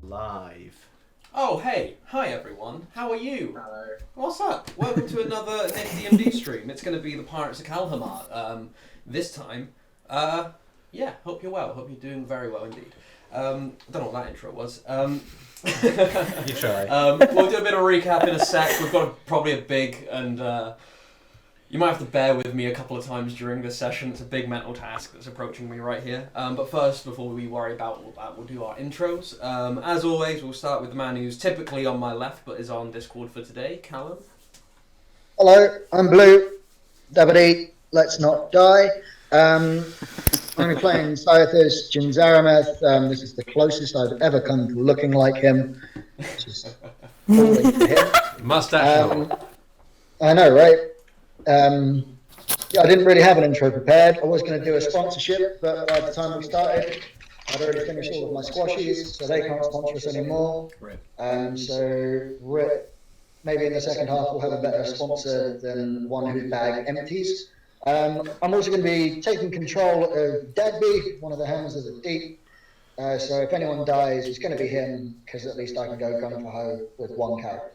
Live. Oh, hey. Hi, everyone. How are you? Hello. What's up? Welcome to another Nick D&D stream. It's going to be the Pirates of Kal'Himaar. This time, yeah, hope you're well. Hope you're doing very well indeed. I don't know what that intro was. You try. We'll do a bit of recap in a sec. We've got probably a big and... you might have to bear with me a couple of times during this session. It's a big mental task that's approaching me right here. But first, before we worry about all that, we'll do our intros. As always, we'll start with the man who's typically on my left, but is on Discord for today, Callum. Hello, I'm Blue. Dabadee, let's not die. I'm playing Scythus Jinzarameth. This is the closest I've ever come to looking like him. Which is appalling for him. Mustache. I know, right? Yeah, I didn't really have an intro prepared. I was going to do a sponsorship, but by the time we started, I'd already finished all of my squashies, so they can't sponsor us anymore. So maybe in the second half we'll have a better sponsor than one whose bag empties. I'm also going to be taking control of Dagby, one of the Hounds of the Deep. So if anyone dies, it's going to be him, because at least I can go gun for hoe with one character.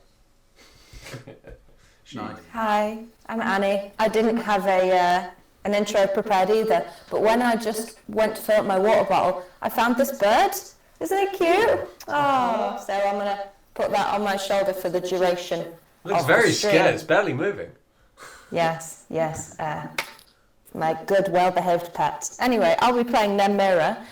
Nice. Hi, I'm Annie. I didn't have an intro prepared either, but when I just went to fill up my water bottle, I found this bird. Isn't it cute? Oh, so I'm going to put that on my shoulder for the duration. Looks very scared. It's barely moving. Yes. My good, well-behaved pet. Anyway, I'll be playing Nemira.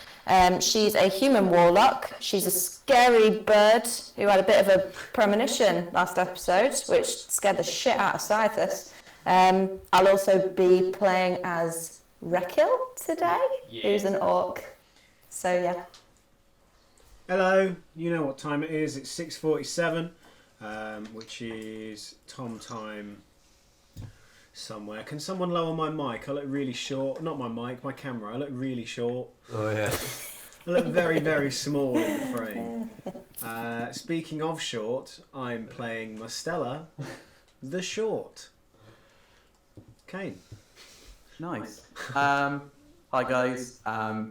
She's a human warlock. She's a scary bird who had a bit of a premonition last episode, which scared the shit out of Scythus. I'll also be playing as Rekil today, who's an orc. So, yeah. Hello, you know what time it is. It's 6:47, which is Tom time somewhere. Can someone lower my mic? I look really short. Not my mic, my camera. I look really short. Oh, yeah. I look very, very small in the frame. Speaking of short, I'm playing Mustela, the short. Kane. Nice. Hi guys.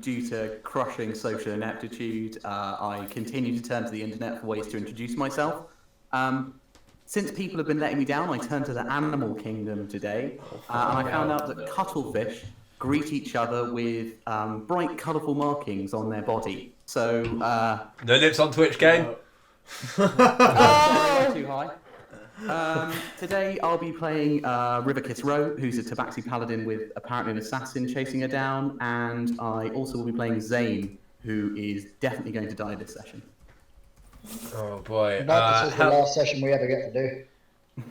Due to crushing social ineptitude, I continue to turn to the internet for ways to introduce myself. Since people have been letting me down, I turned to the animal kingdom today, and I found out that cuttlefish greet each other with bright, colourful markings on their body. So, No lips on Twitch, Kane. Sorry, not too high. Today I'll be playing Riverkiss Row, who's a Tabaxi paladin with apparently an assassin chasing her down, and I also will be playing Zane, who is definitely going to die this session. Oh boy. This is the last session we ever get to do.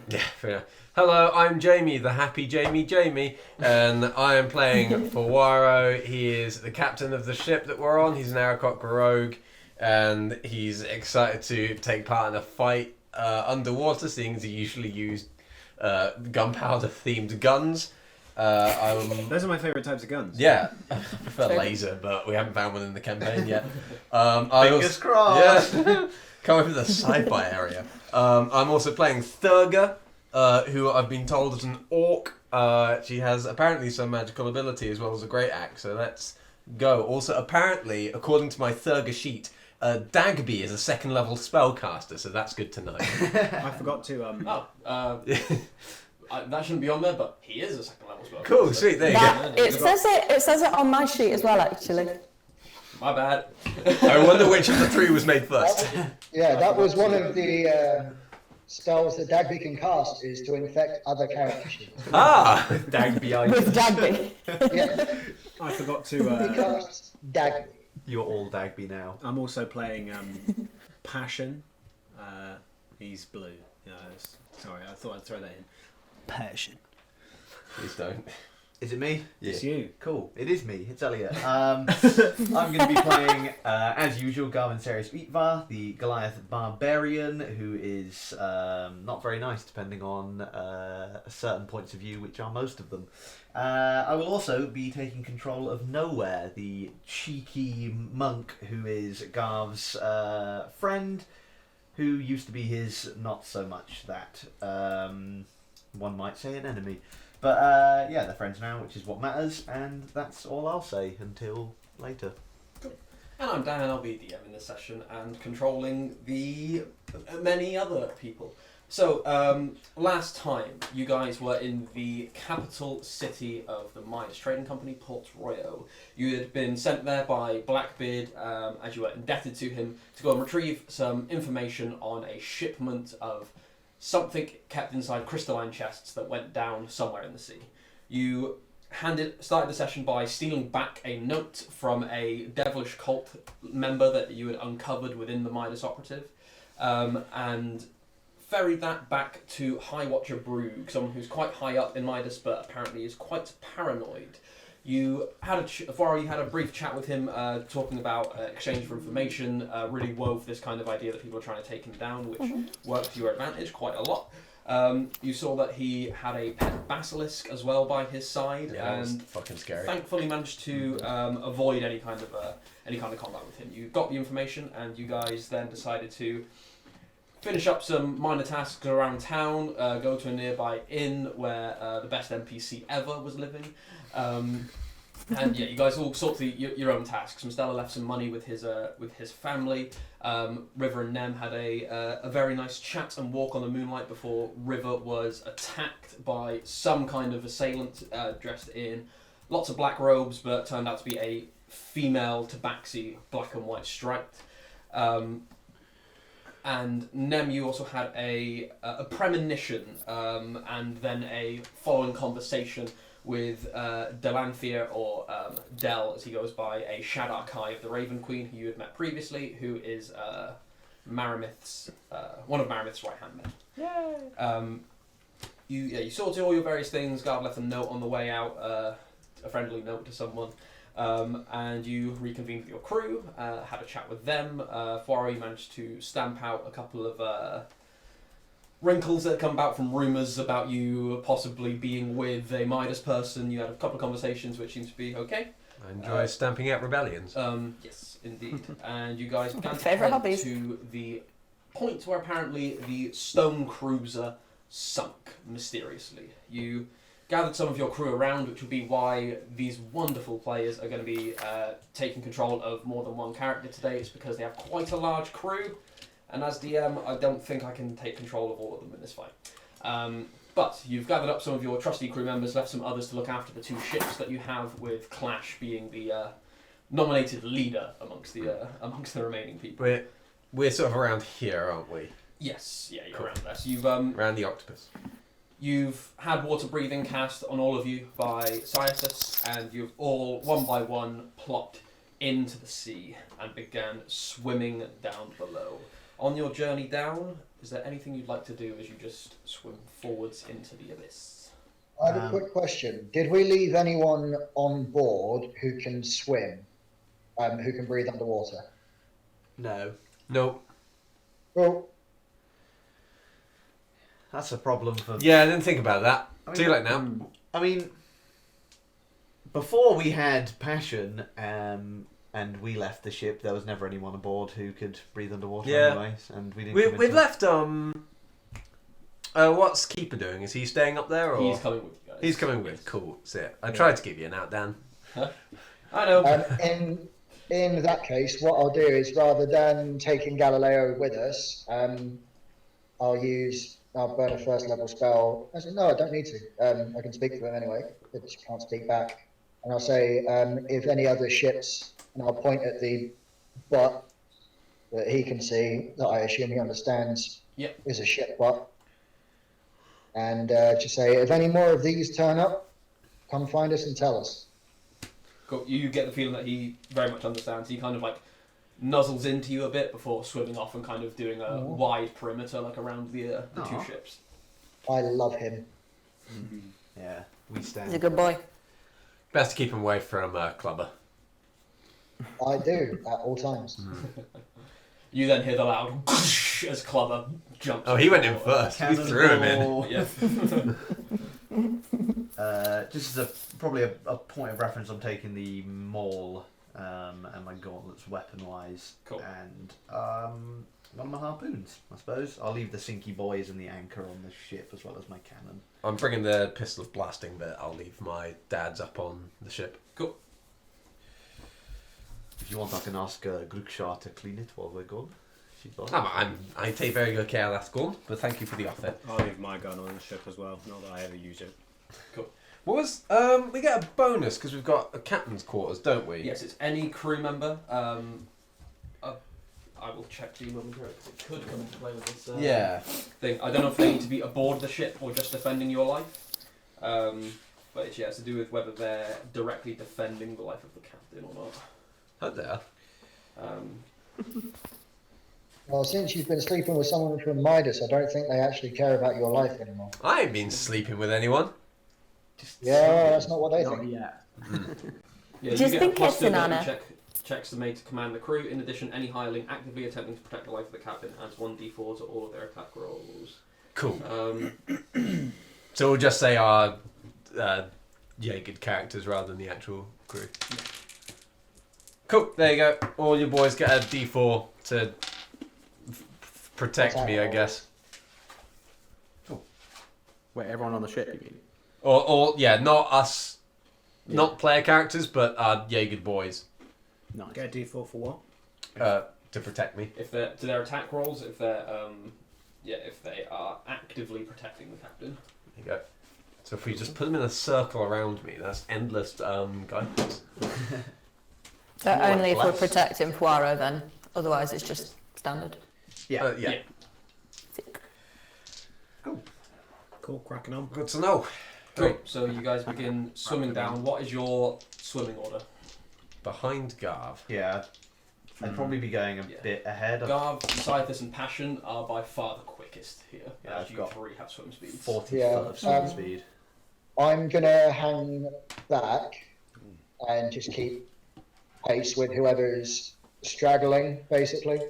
Yeah, fair enough. Hello, I'm Jamie, the happy Jamie, and I am playing for Waro. He is the captain of the ship that we're on. He's an Arakok rogue, and he's excited to take part in a fight underwater, seeing as he usually used gunpowder-themed guns. Those are my favourite types of guns. Yeah, I prefer laser, but we haven't found one in the campaign yet. Fingers crossed! Yeah, coming from the sci-fi area. I'm also playing Thurga, who I've been told is an orc. She has apparently some magical ability as well as a great axe, so let's go. Also, apparently, according to my Thurga sheet, Dagby is a second level spellcaster, so that's good to know. I forgot to... That shouldn't be on there, but he is a second level spell. Cool, sweet, there you go. It says it on my sheet as well, actually. My bad. I wonder which of the three was made first. Yeah, that was one of the spells that Dagby can cast, is to infect other characters. Ah! Dagby With Dagby. Yeah, I forgot he to... casts Dagby. You're all Dagby now. I'm also playing Passion. He's blue. Sorry, I thought I'd throw that in. Passion. Please don't. Is it me? Yeah. It's you. Cool. It is me. It's Elliot. I'm going to be playing, as usual, Garvin Serious Utvar, the Goliath Barbarian, who is not very nice, depending on certain points of view, which are most of them. I will also be taking control of Nowhere, the cheeky monk who is Garv's friend, who used to be his not so much that, one might say, an enemy. But yeah, they're friends now, which is what matters, and that's all I'll say until later. And I'm Dan, I'll be DM in this session and controlling the many other people. So, last time you guys were in the capital city of the Midas Trading Company, Port Royal. You had been sent there by Blackbeard, as you were indebted to him, to go and retrieve some information on a shipment of something kept inside crystalline chests that went down somewhere in the sea. You started the session by stealing back a note from a devilish cult member that you had uncovered within the Midas operative, and ferried that back to High Watcher Brugg, someone who's quite high up in Midas but apparently is quite paranoid. You had a brief chat with him, talking about exchange of information, really wove this kind of idea that people are trying to take him down, which worked to your advantage quite a lot. You saw that he had a pet basilisk as well by his side, Yeah, and that was fucking scary. thankfully managed to avoid any kind of combat with him. You got the information, and you guys then decided to finish up some minor tasks around town, go to a nearby inn where the best NPC ever was living. And yeah, you guys all sort your own tasks. Mstella left some money with his family. River and Nem had a very nice chat and walk on the moonlight before River was attacked by some kind of assailant dressed in lots of black robes, but turned out to be a female tabaxi, black and white striped. And Nem, you also had a premonition, and then a following conversation with Delanthea, or Del as he goes by, a Shadarkai of the Raven Queen, who you had met previously, who is Maramith's one of Maramith's right-hand men. Yay! You sorted all your various things. Garb left a note on the way out, a friendly note to someone. And you reconvened with your crew, had a chat with them. Fuari managed to stamp out a couple of wrinkles that had come about from rumours about you possibly being with a Midas person. You had a couple of conversations which seemed to be okay. I enjoy stamping out rebellions. Yes, indeed. And you guys began to Favourite head hobbies. to the point where apparently the stone cruiser sunk mysteriously. You gathered some of your crew around, which would be why these wonderful players are going to be taking control of more than one character today. It's because they have quite a large crew, and as DM, I don't think I can take control of all of them in this fight. But you've gathered up some of your trusty crew members, left some others to look after the two ships that you have, with Clash being the nominated leader amongst the remaining people. We're sort of around here, aren't we? Yes, yeah, you're Cool. around there. So you've Around the octopus. You've had water breathing cast on all of you by Cyathus, and you've all, one by one, plopped into the sea and began swimming down below. On your journey down, is there anything you'd like to do as you just swim forwards into the abyss? I have a quick question. Did we leave anyone on board who can swim, who can breathe underwater? No. Nope. Well, That's a problem for... Yeah, I didn't think about that. I mean- Too late now. I mean, before we had Passion, and we left the ship, there was never anyone aboard who could breathe underwater Yeah. anyways, and we didn't come We've into- left, what's Keeper doing? Is he staying up there, or...? He's coming with you guys. He's coming with, cool. That's it. I tried to give you an out, Dan. I know. in that case, what I'll do is, rather than taking Galileo with us, I'll burn a first level spell. I said, no, I don't need to. I can speak to them anyway. They just can't speak back. And I'll say, if any other ships, and I'll point at the butt that he can see, that I assume he understands Yep. is a ship butt. And just say, if any more of these turn up, come find us and tell us. Cool. You get the feeling that he very much understands. He kind of like nuzzles into you a bit before swimming off and kind of doing a wide perimeter like around the two Aw. ships. I love him. Yeah, we He's a stand. good boy. Best to keep him away from Clubber. I do, at all times. You then hear the loud as Clubber jumps. Oh, he went in water. first. We threw him in. Cannonball. Yeah. Just as probably a point of reference, I'm taking the maul and my gauntlets weapon-wise, Cool. and one of my harpoons, I suppose. I'll leave the sinky boys and the anchor on the ship, as well as my cannon. I'm bringing the pistol of blasting, but I'll leave my dad's up on the ship. Cool. If you want, I can ask Gluckshar to clean it while we're gone. If you'd like. I take very good care of that gun, but thank you for the offer. I'll leave my gun on the ship as well. Not that I ever use it. Cool. What was we get a bonus because we've got a captain's quarters, don't we? Yes, it's any crew member. I will check the momentarily because it could come into play with this thing. I don't know if they need to be aboard the ship or just defending your life. But it's to do with whether they're directly defending the life of the captain or not. Oh, there. Well, since you've been sleeping with someone from Midas, I don't think they actually care about your life anymore. I ain't been sleeping with anyone. Yeah, that's not what they think. yet. Yeah, Just you been get a plus kissing, ability Anna. Checks are made to command the crew. In addition, any hireling actively attempting to protect the life of the captain adds 1d4 to all of their attack rolls. Cool. So we'll just say our Jaeger characters rather than the actual crew. Cool. There you go. All your boys get a D4 to protect me, I guess. Wait, everyone on the ship, you mean? Or not us, not player characters, but our Jaeger boys Nice. Get a D4 for what? to protect me. If they're to their attack rolls, if they're if they are actively protecting the captain. There you go. So if we just put them in a circle around me, that's endless guidance. So More only if we're bless. protecting Poirot then. Otherwise it's just standard. Yeah. Yeah. Cool, cracking on. Good to know. Cool. So you guys begin swimming down. What is your swimming order? Behind Garv. Yeah. I'd probably be going a bit ahead of Garv, Scythus, and Passion are by far the quickest here. Yeah, as I've you got 3 have swim speeds. 40 Yeah, foot of swim speed. I'm gonna hang back and just keep pace with whoever's straggling, basically.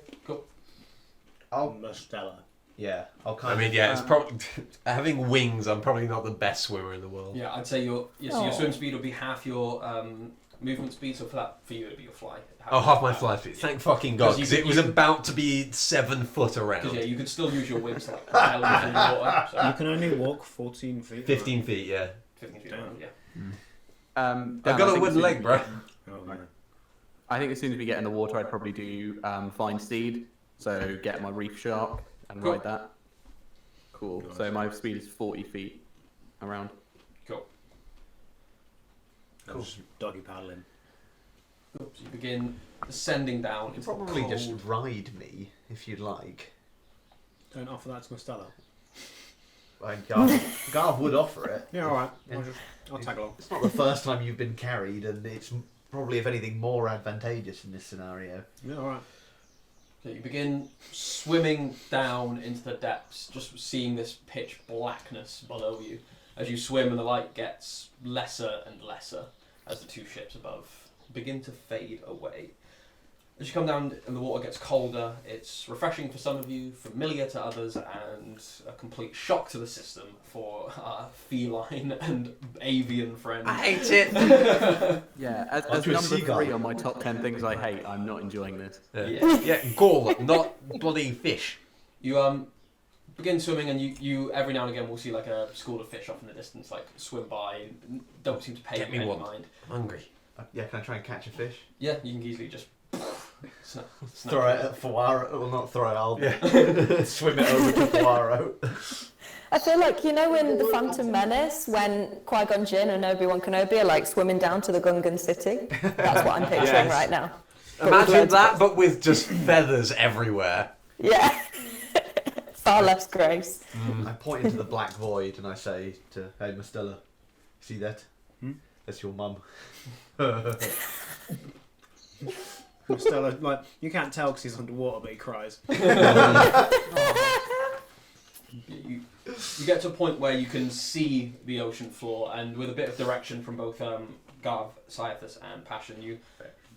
Mustella. Yeah, I'll kind I of. mean, yeah, it's probably having wings. I'm probably not the best swimmer in the world. Yeah, I'd say your swim speed will be half your movement speed. So for you, it'd be your fly. Oh, half my fly speed. Thank fucking God, 'Cause you because it could- was you could- about to be 7 foot around. Because you could still use your wings to like propel you through the water. So You can only walk 14 feet. 15 feet, yeah. 15 feet around, yeah. I've Dan, got I a think wooden as soon leg, as bro. Oh, man. I think as soon as we get in the water, I'd probably do Flying Steed. So get my Reef Shark and Cool. ride that. Cool. So my speed is 40 feet around. Cool. Cool. Just doggy paddling. So you begin ascending down. You Into could probably the just cold- ride me if you'd like. Don't offer that to Mustella. Like, Garv would offer it. Yeah, alright. Yeah. I'll tag along. It's not the first time you've been carried, and it's probably, if anything, more advantageous in this scenario. Yeah, alright. So you begin swimming down into the depths, just seeing this pitch blackness below you. As you swim and the light gets lesser and lesser as the 2 ships above begin to fade away. As you come down and the water gets colder, it's refreshing for some of you, familiar to others, and a complete shock to the system for our feline and avian friends. I hate it. Yeah, as Onto a number seagull. 3 on my top 10 things I hate, I'm not enjoying this. Yeah, gall, not bloody fish. You begin swimming, and you every now and again will see like a school of fish off in the distance, like swim by, and don't seem to pay Get you me any one. mind. I'm hungry. Yeah, can I try and catch a fish? Yeah, you can easily just Throw it at Poirot. Well, not throw it, I'll swim it over to Poirot. I feel like, you know, in The Phantom Menace, when Qui-Gon Jinn and Obi-Wan Kenobi are like swimming down to the Gungan city. That's what I'm picturing Yes. right now. Imagine that, but with just feathers everywhere. Yeah. Far less grace. I point into the black void and I say to, hey, Mustella, see that? That's your mum. Mustella, like, you can't tell because he's underwater, but he cries. you get to a point where you can see the ocean floor, and with a bit of direction from both Garv, Scythus, and Passion, you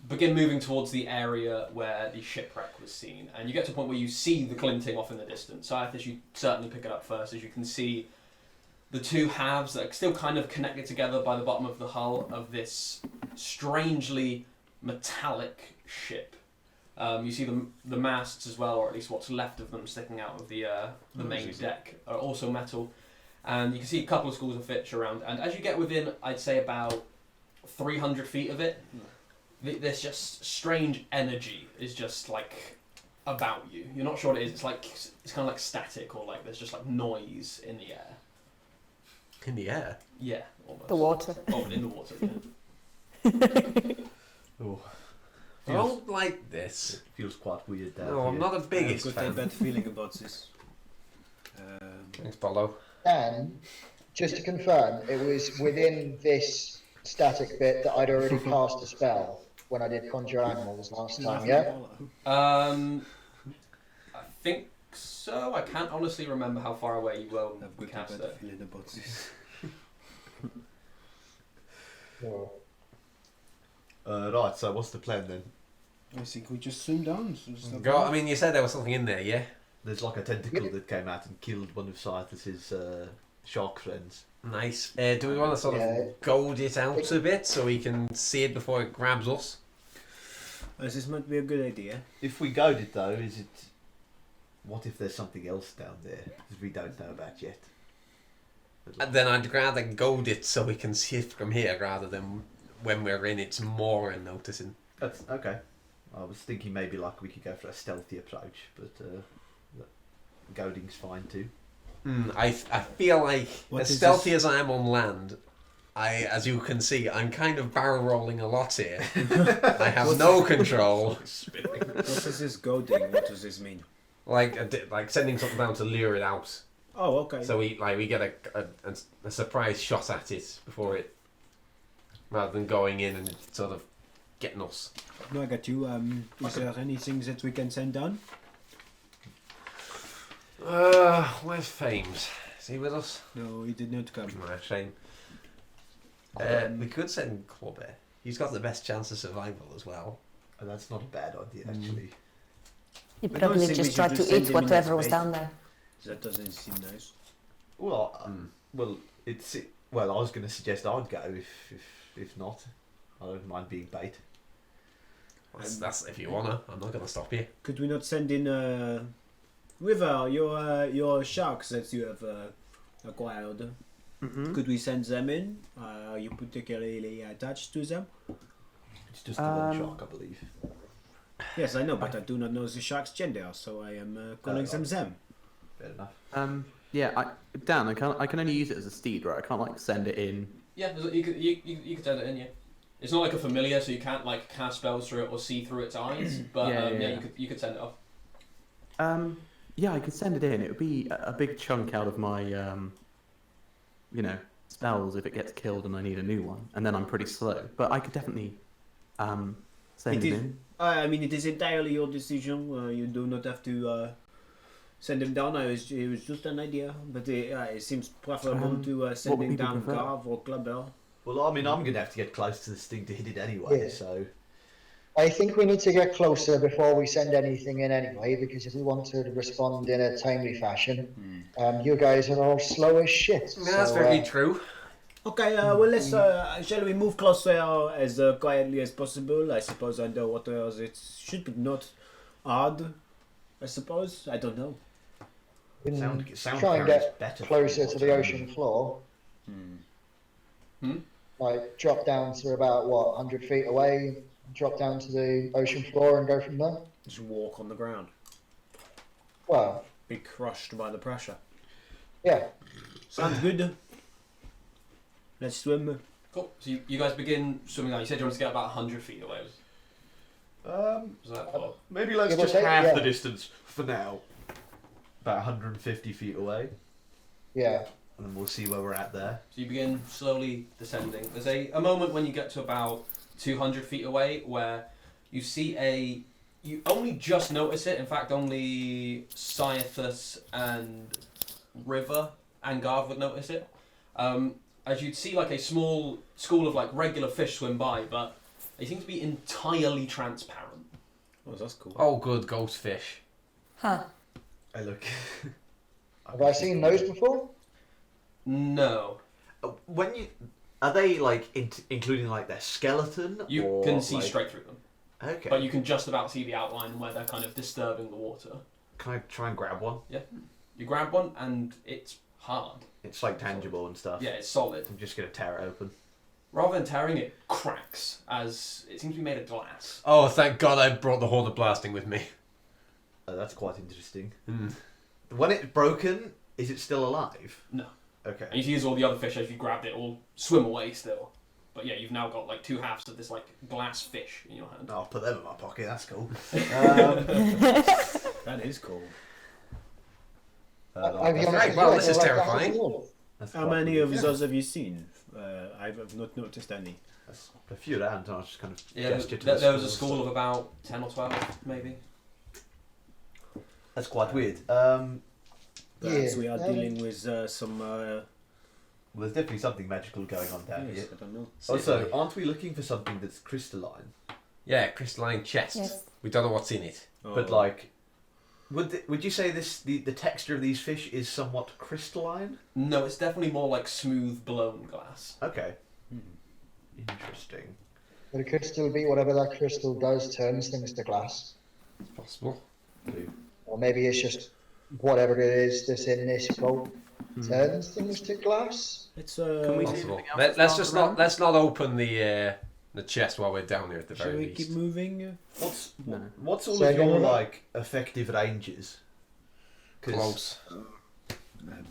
begin moving towards the area where the shipwreck was seen, and you get to a point where you see the glinting off in the distance. Scythus, you certainly pick it up first, as you can see the 2 halves that are still kind of connected together by the bottom of the hull of this strangely metallic ship. You see the masts as well, or at least what's left of them sticking out of the main deck, are also metal. And you can see a couple of schools of fish around. And as you get within, I'd say about 300 feet of it, This just strange energy is just like about you. You're not sure what it is. It's kind of like static, or like there's just like noise in the air. In the air. Yeah, almost. The water. Oh, in the water. Yeah. Oh, I don't like this. it feels quite weird there. No, I'm not the biggest I've got a fan. bad feeling about this. Thanks, Paulo. And just to confirm, it was within this static bit that I'd already cast a spell when I did Conjure Animals last time, yeah? I think so. I can't honestly remember how far away you were when I've we got a cast bad it. feeling about this. Right, so what's the plan then? I think we just swim down. I mean, you said there was something in there, yeah? There's like a tentacle that came out and killed one of Silas's shark friends. Nice. Do we want to sort of gold it out a bit so we can see it before it grabs us? This might be a good idea. If we goad it though, is it... What if there's something else down there that we don't know about yet? And then I'd rather gold it so we can see it from here rather than when we're in it's more and noticing. That's okay. I was thinking maybe like we could go for a stealthy approach, but goading's fine too. I feel like What as is stealthy this? as I am on land, as you can see, I'm kind of barrel rolling a lot here. I have no control. What is this goading? What does this mean? Like sending something down to lure it out. Oh, okay. So we get a surprise shot at it before it, rather than going in and sort of getting us. No, I got you. Is there anything that we can send down? Where's Fames? Is he with us? No, he did not come. No, shame. We could send Clubber. He's got the best chance of survival as well. And that's not a bad idea actually. You I don't probably think we just should tried just to send eat him in whatever that was space. down there. That doesn't seem nice. Well, I was going to suggest I'd go if not. I don't mind being bait. That's if you wanna. I'm not gonna stop you. Could we not send in River, your sharks that you have acquired? Mm-hmm. Could we send them in? Are you particularly attached to them? It's just the one shark, I believe. Yes, I know, but I do not know the shark's gender, so I am calling them them. Fair enough. Yeah, Dan, I can only use it as a steed, right? I can't like send it in. Yeah, you could send it in. Yeah, it's not like a familiar, so you can't like cast spells through it or see through its eyes. But Yeah. you could send it off. Yeah, I could send it in. It would be a big chunk out of my, spells if it gets killed and I need a new one, and then I'm pretty slow. But I could definitely send it in. I mean, it is entirely your decision. You do not have to send him down. It was just an idea, but it seems preferable to send would him people down prefer? Garv or Clubber. Well, I mean, I'm going to have to get close to this thing to hit it anyway, Yeah. so... I think we need to get closer before we send anything in anyway, because if we want to respond in a timely fashion, you guys are all slow as shit. That's very true. Okay, well, let's. Shall we move closer as quietly as possible? I suppose underwater it should be not hard. I suppose. I don't know. We can Sound try and carries get better closer for to the ocean floor. Like drop down to about 100 feet away, drop down to the ocean floor and go from there. Just walk on the ground. Well, Be crushed by the pressure. yeah. Sounds good. Let's swim. Cool. So you guys begin swimming out. You said you wanted to get about 100 feet away. Was that what? Maybe let's Give or just take, half yeah. the distance for now. About 150 feet away, Yeah. and then we'll see where we're at there. So you begin slowly descending. There's a moment when you get to about 200 feet away where you see you only just notice it. In fact, only Cyathus and River and Garv would notice it. As you'd see like a small school of like regular fish swim by, but they seem to be entirely transparent. Oh, that's cool. Oh, good ghost fish. Huh. Hey, look. Have I seen those before? No. When you are they like including like their skeleton? You or, can see like... straight through them. Okay. But you can just about see the outline where they're kind of disturbing the water. Can I try and grab one? You grab one and it's hard. It's like tangible and stuff. Yeah, it's solid. I'm just gonna tear it open. Rather than tearing, it cracks, as it seems to be made of glass. Oh, thank God I brought the Horde of Blasting with me. That's quite interesting. Mm. When it's broken, is it still alive? No. Okay. And you can use all the other fish, as you grabbed it, all swim away still. But yeah, you've now got like 2 halves of this like glass fish in your hand. I'll put them in my pocket, that's cool. That is cool. I'll be honest Right, with well, you, this I is don't like that terrifying. at all. That's How quite many cool. of those have you seen? I've not noticed any. That's a few around, and I'll just kind of Yeah, gesture to there was a schools. school of about 10 or 12, maybe. That's quite weird. Perhaps we are Yeah. dealing with some. Well, there's definitely something magical going on down Yes, here. I don't know. Also, aren't we looking for something that's crystalline? Yeah, crystalline chest. Yes. We don't know what's in it. But like, would you say the texture of these fish is somewhat crystalline? No, it's definitely more like smooth blown glass. Okay. Interesting. But it could still be whatever that crystal does turns things to glass. It's possible. Or maybe it's just whatever it is that's in this boat turns things to glass. It's Can we see Possible. anything else Let's that's just around? let's not open the chest while we're down here at the Shall very we least. keep moving? No. What's all So of your again, like effective ranges? 'Cause- Close.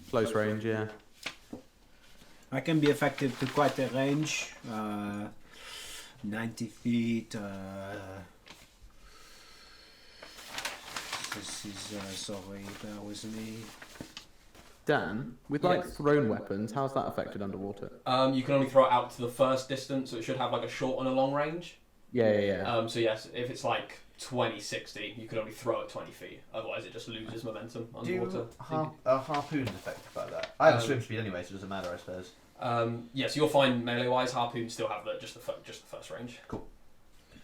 Close range, yeah. I can be effective to quite a range. 90 feet. This is sorry, bear with me. Dan, with like thrown weapons, how's that affected underwater? You can only throw it out to the first distance, so it should have like a short and a long range. Yeah. So yes, if it's like 20, 60, you can only throw it 20 feet. Otherwise, it just loses momentum underwater. Harpoons affected by that? I have Um, swim speed anyway, so it doesn't matter, I suppose. Yes, you'll find melee-wise, harpoons still have just the first range.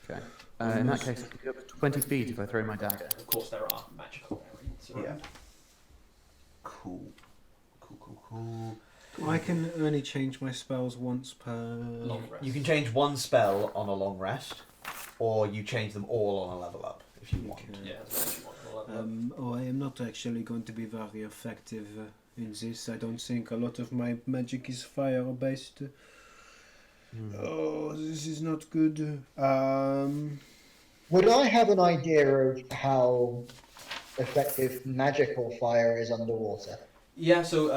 Okay. In that case, I can go up to 20 feet if I throw my dagger. Of course, there are magical variants. around. Cool. I can only change my spells once per. Long rest. You can change one spell on a long rest, or you change them all on a level up if you want. Okay. Yeah, as many as you want. I am not actually going to be very effective in this. I don't think a lot of my magic is fire based. Oh, this is not good. Would I have an idea of how effective magical fire is underwater? Yeah, so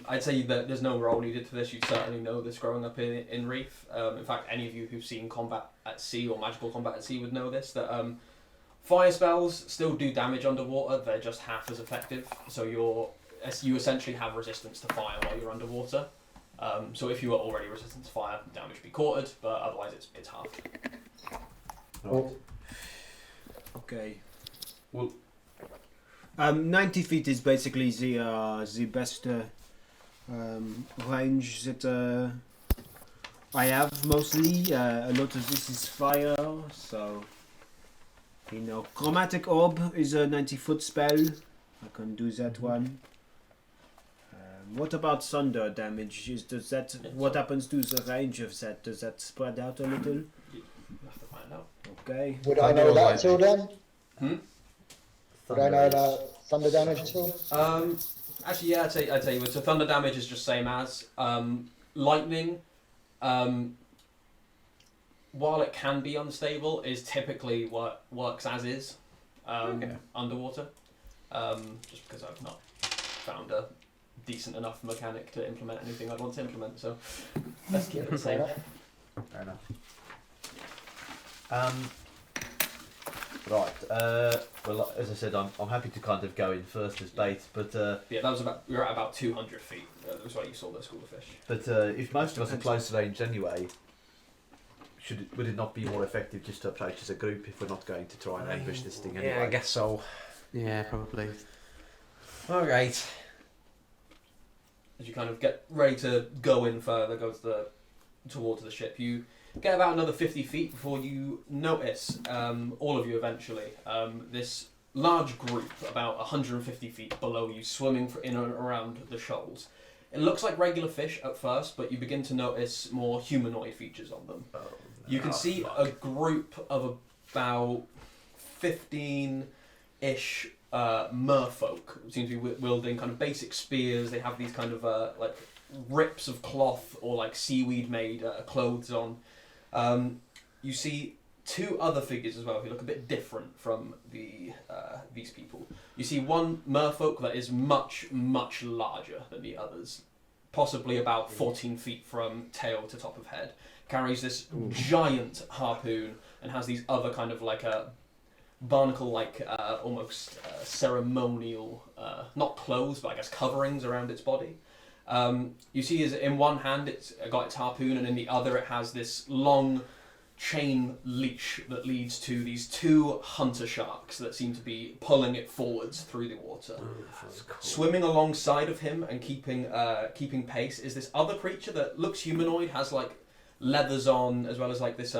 I'd say that there's no role needed for this. You'd certainly know this growing up in Reef. In fact, any of you who've seen combat at sea or magical combat at sea would know this, that fire spells still do damage underwater. They're just half as effective. So you essentially have resistance to fire while you're underwater. So if you are already resistant to fire, damage would be quartered, but otherwise it's halved. Or Okay. Well, 90 feet is basically the best range that I have mostly. A lot of this is fire, so chromatic orb is a 90-foot spell. I can do that one. What about thunder damage? What happens to the range of that? Does that spread out a little? You have to find out. Okay. would I know that at all then? Hmm? Would I know about thunder damage at all? Actually, yeah, I'd say so. Thunder damage is just same as lightning. While it can be unstable, is typically what works as is underwater. Just because I've not found a decent enough mechanic to implement anything I'd want to implement, so let's keep it the same. fair enough. Right. Well, as I said, I'm happy to kind of go in first as bait, but Yeah, that was we were at about 200 feet. That was where you saw the school of fish. if most of us are close range anyway, would it not be more effective just to approach as a group if we're not going to try and ambush this thing anyway? Yeah, I guess so. Yeah, probably. All right. As you kind of get ready to go in further, towards the ship, you get about another 50 feet before you notice, all of you eventually, this large group about 150 feet below you swimming in and around the shoals. It looks like regular fish at first, but you begin to notice more humanoid features on them. You can see a group of about 15-ish merfolk who seem to be wielding kind of basic spears. They have these kind of rips of cloth or like seaweed made clothes on. You see two other figures as well who look a bit different from these people. You see one merfolk that is much, much larger than the others, possibly about 14 feet from tail to top of head, carries this giant harpoon and has these other kind of like barnacle-like, almost ceremonial, not clothes, but I guess coverings around its body. You see in one hand it's got its harpoon, and in the other it has this long chain leash that leads to these two hunter sharks that seem to be pulling it forwards through the water. Cool. Swimming alongside of him and keeping pace is this other creature that looks humanoid, has like leathers on as well as like this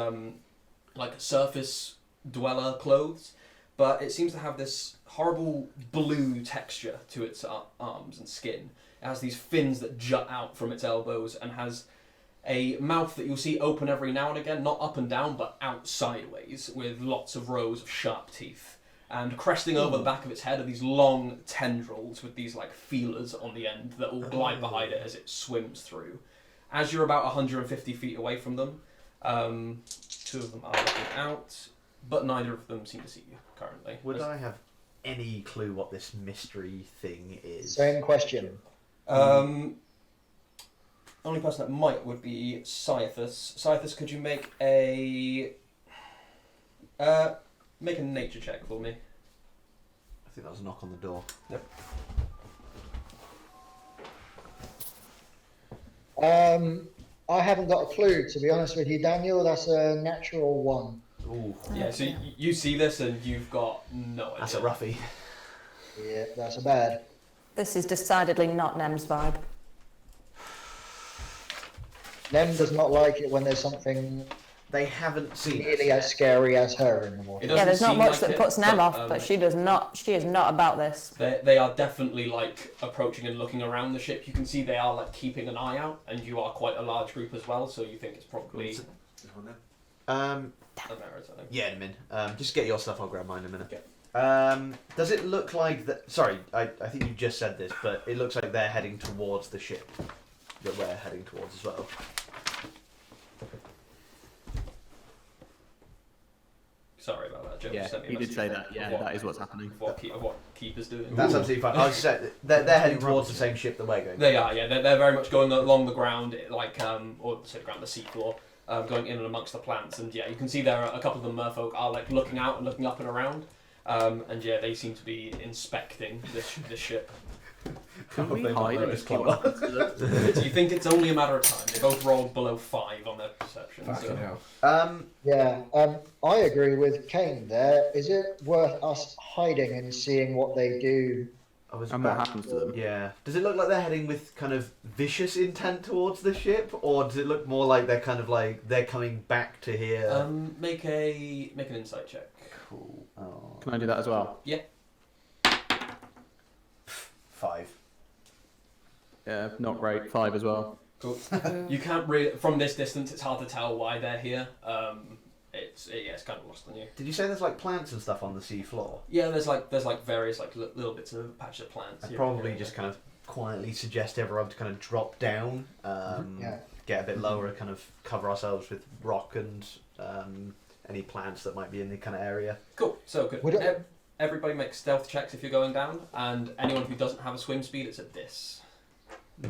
like surface dweller clothes, but it seems to have this horrible blue texture to its arms and skin. It has these fins that jut out from its elbows and has a mouth that you'll see open every now and again, not up and down, but out sideways, with lots of rows of sharp teeth. And cresting over the back of its head are these long tendrils with these like feelers on the end that will glide behind it as it swims through. As you're about 150 feet away from them, two of them are looking out, but neither of them seem to see you currently. Would I have any clue what this mystery thing is? Same question. Only person that might would be Scythus. Scythus, could you make a nature check for me? I think that was a knock on the door. Yep. I haven't got a clue, to be honest with you, Daniel. That's a natural one. Ooh, Yeah, so you see this and you've got no idea. that's a roughie. Yeah, that's a bad. This is decidedly not Nem's vibe. Nem does not like it when there's something They haven't seen nearly as scary as her in the water. It Yeah, doesn't there's not seem much like that it, puts Nem off, but she is not about this. They are definitely like approaching and looking around the ship. You can see they are like keeping an eye out, and you are quite a large group as well, so you think it's probably America, I think. Yeah, in a minute. Just get your stuff, I'll grab mine in a minute. Okay. Does it look like that? Sorry, I think you just said this, but it looks like they're heading towards the ship that we're heading towards as well. Sorry about that, Joe. Yeah, Sent me a he did message say of that. Yeah, what- that is what's happening. of what Keeper's doing. That's absolutely fine. I was just saying, they're heading towards the same ship that we're going. They are, yeah. They're very much going along the ground, like or say the ground, the seafloor, going in and amongst the plants. And yeah, you can see there are a couple of the merfolk are like looking out and looking up and around. And yeah, they seem to be inspecting this ship. Can we They might hide notice and keep Clara. on to Do you think it's only a matter of time? They both rolled below 5 on their perception. Fucking So. hell. Yeah, I agree with Kane there. Is it worth us hiding and seeing what they do? And what happens to them? Yeah. Does it look like they're heading with kind of vicious intent towards the ship, or does it look more like they're kind of like they're coming back to here? Make an insight check. Cool. Oh. Can I do that as well? 5. Yeah, not great. 5 as well. Cool. You can't really, from this distance, it's hard to tell why they're here. It's kind of lost on you. Did you say there's like plants and stuff on the sea floor? Yeah, there's like various like little bits of patches of plants. I'd here probably and just there. kind of quietly suggest everyone to kind of drop down, Yeah. get a bit lower, kind of cover ourselves with rock and any plants that might be in the kind of area. Cool. So good. Would it- Everybody make stealth checks if you're going down, and anyone who doesn't have a swim speed, it's at this.